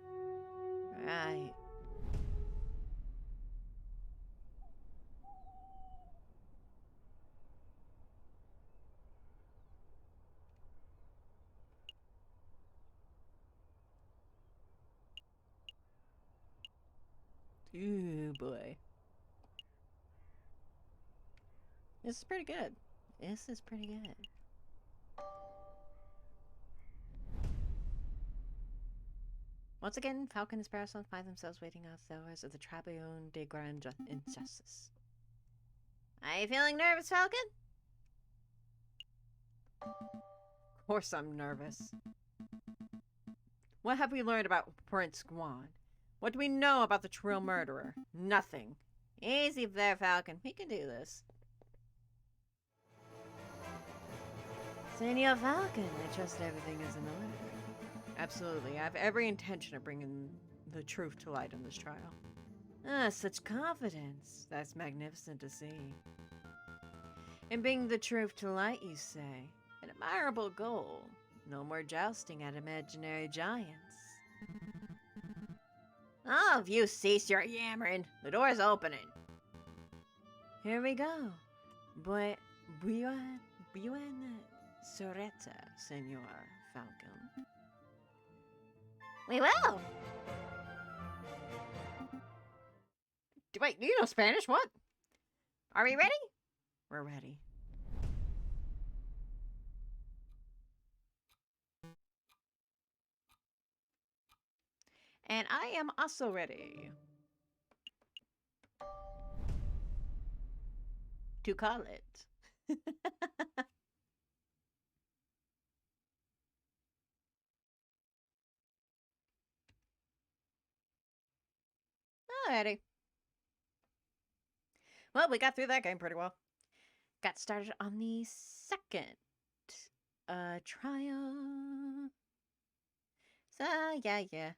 Right. Ooh, boy. This is pretty good. This is pretty good. Once again, Falcon and Sparrowson find themselves waiting out the hours of the Tribune de Grand Injustice. Are you feeling nervous, Falcon? Of course I'm nervous. What have we learned about Prince Guan? What do we know about the true murderer? Nothing. Easy there, Falcon. We can do this. Senor Falcon, I trust everything is in order. Absolutely. I have every intention of bringing the truth to light in this trial. Ah, such confidence. That's magnificent to see. And bring the truth to light, you say? An admirable goal. No more jousting at imaginary giants. Oh, if you cease your yammering, the door's opening. Here we go. Buena soretta, Senor Falcon. We will. Wait, you know Spanish? What? Are we ready? We're ready. And I am also ready. To call it. Alrighty. Well, we got through that game pretty well. Got started on the second trial. So, yeah.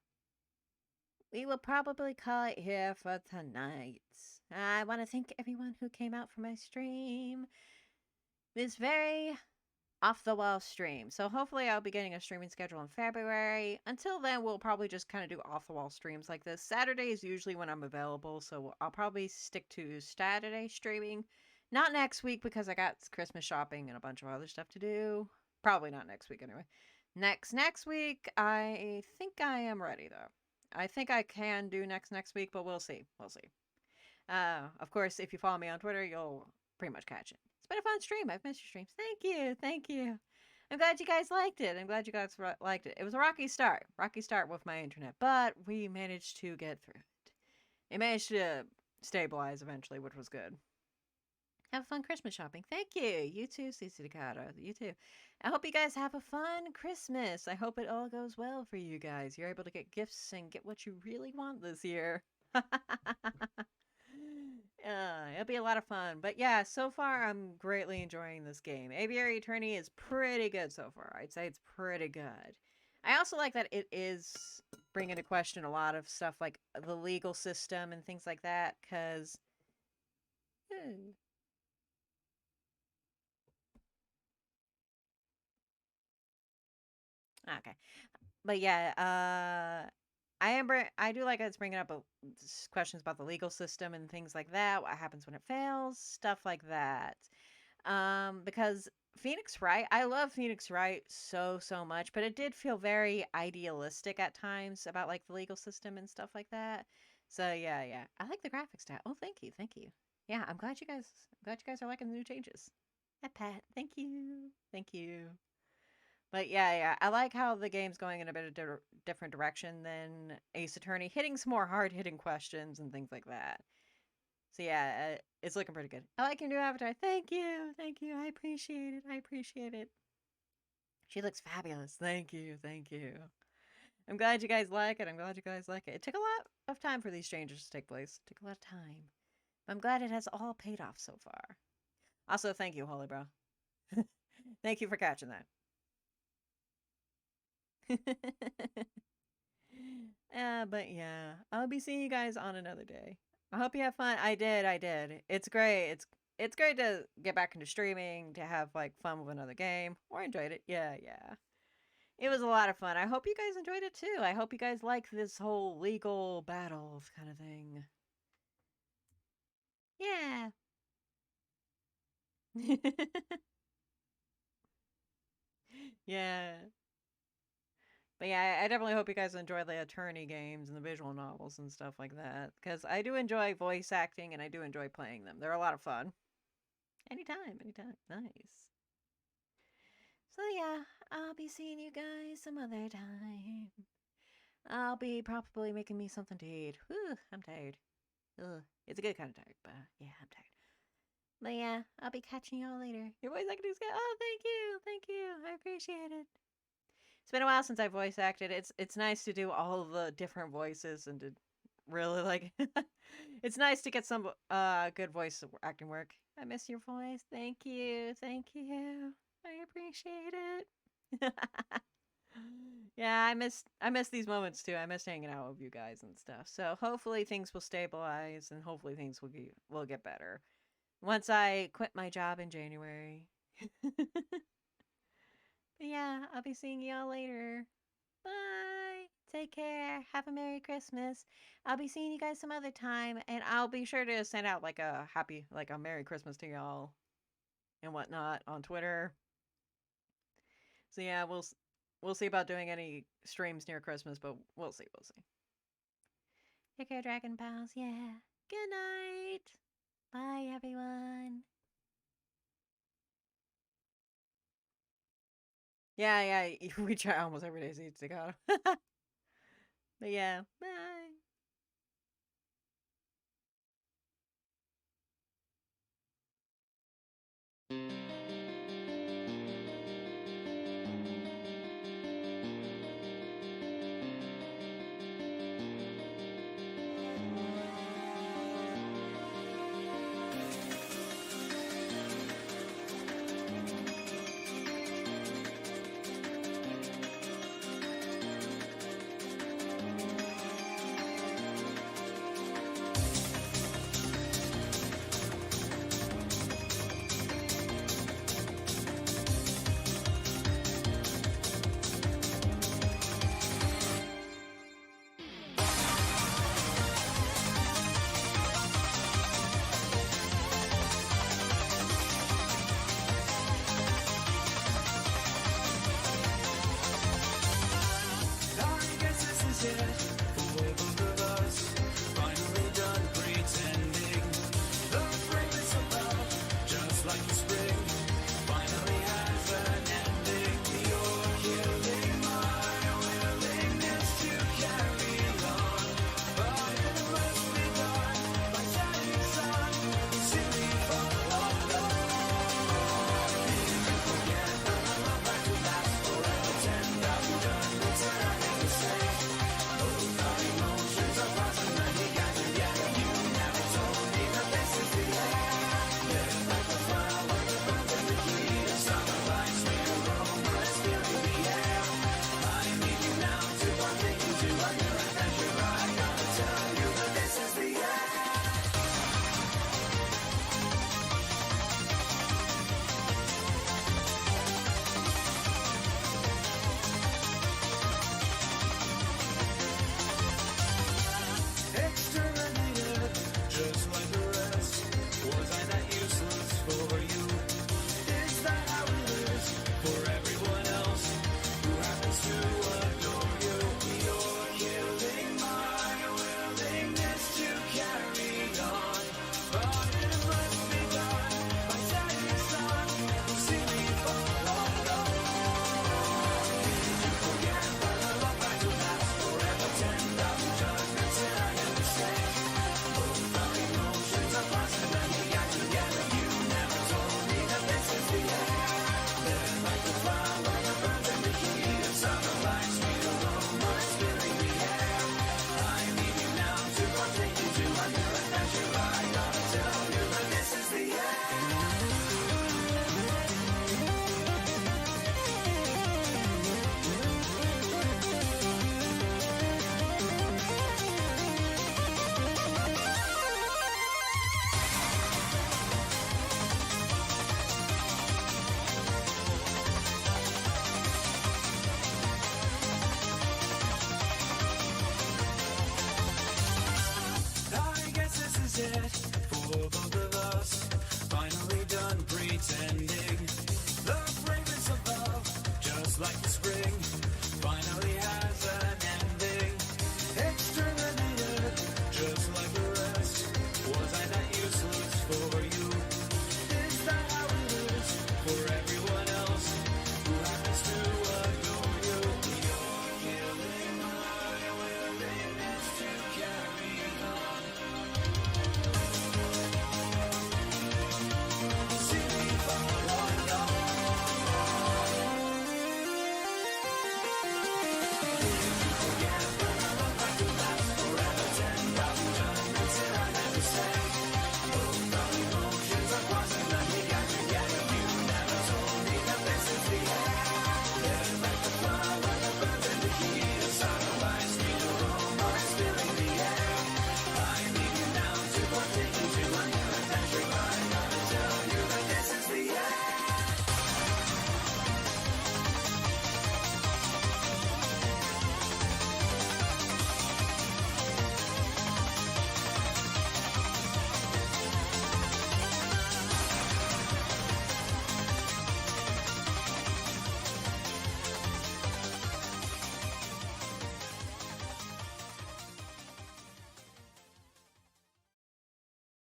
We will probably call it here for tonight. I want to thank everyone who came out for my stream. This very off the wall stream. So hopefully I'll be getting a streaming schedule in February. Until then, we'll probably just kind of do off the wall streams like this. Saturday is usually when I'm available, so I'll probably stick to Saturday streaming. Not next week because I got Christmas shopping and a bunch of other stuff to do. Probably not next week anyway. Next week, I think I am ready though. I think I can do next week, but we'll see. We'll see. Of course, if you follow me on Twitter, you'll pretty much catch it. It's been a fun stream. I've missed your streams. Thank you. I'm glad you guys liked it. Liked it. It was a rocky start with my internet, but we managed to get through it. It managed to stabilize eventually, which was good. Have fun Christmas shopping. Thank you. You too, Cece Decado. You too. I hope you guys have a fun Christmas. I hope it all goes well for you guys. You're able to get gifts and get what you really want this year. It'll be a lot of fun. But yeah, so far I'm greatly enjoying this game. Aviary Attorney is pretty good so far. I'd say it's pretty good. I also like that it is bringing into question a lot of stuff like the legal system and things like that, because... Okay. But yeah, I do like it's bringing up questions about the legal system and things like that. What happens when it fails? Stuff like that. Because Phoenix Wright, I love Phoenix Wright so much, but it did feel very idealistic at times about like the legal system and stuff like that. So yeah, I like the graphics style. Oh, thank you. Yeah, I'm glad you guys are liking the new changes. Hi, Pat. Thank you. But yeah, I like how the game's going in a bit of different direction than Ace Attorney, hitting some more hard-hitting questions and things like that. So yeah, it's looking pretty good. I like your new avatar. Thank you. I appreciate it. She looks fabulous. Thank you. I'm glad you guys like it. It took a lot of time for these changes to take place. It took a lot of time. But I'm glad it has all paid off so far. Also, thank you, Holy Bro. Thank you for catching that. But yeah, I'll be seeing you guys on another day. I hope you have fun. I did. It's great. It's great to get back into streaming, to have like fun with another game. Or enjoyed it. Yeah. It was a lot of fun. I hope you guys enjoyed it too. I hope you guys like this whole legal battles kind of thing. Yeah. Yeah. But yeah, I definitely hope you guys enjoy the attorney games and the visual novels and stuff like that. Because I do enjoy voice acting and I do enjoy playing them. They're a lot of fun. Anytime. Nice. So yeah, I'll be seeing you guys some other time. I'll be probably making me something to eat. Whew, I'm tired. Ugh, it's a good kind of tired, but yeah, I'm tired. But yeah, I'll be catching y'all later. Your voice acting is good. Oh, thank you. I appreciate it. It's been a while since I voice acted. It's nice to do all the different voices and to really like. It's nice to get some good voice acting work. I miss your voice. Thank you. I appreciate it. Yeah, I miss these moments too. I miss hanging out with you guys and stuff. So hopefully things will stabilize and hopefully things will get better once I quit my job in January. But yeah, I'll be seeing y'all later. Bye. Take care. Have a Merry Christmas. I'll be seeing you guys some other time, and I'll be sure to send out like a happy, like a Merry Christmas to y'all and whatnot on Twitter. So yeah, we'll see about doing any streams near Christmas, but we'll see, we'll see. Take care, Dragon Pals. Yeah. Good night. Bye, everyone. Yeah, we try almost every day to go. But yeah, bye.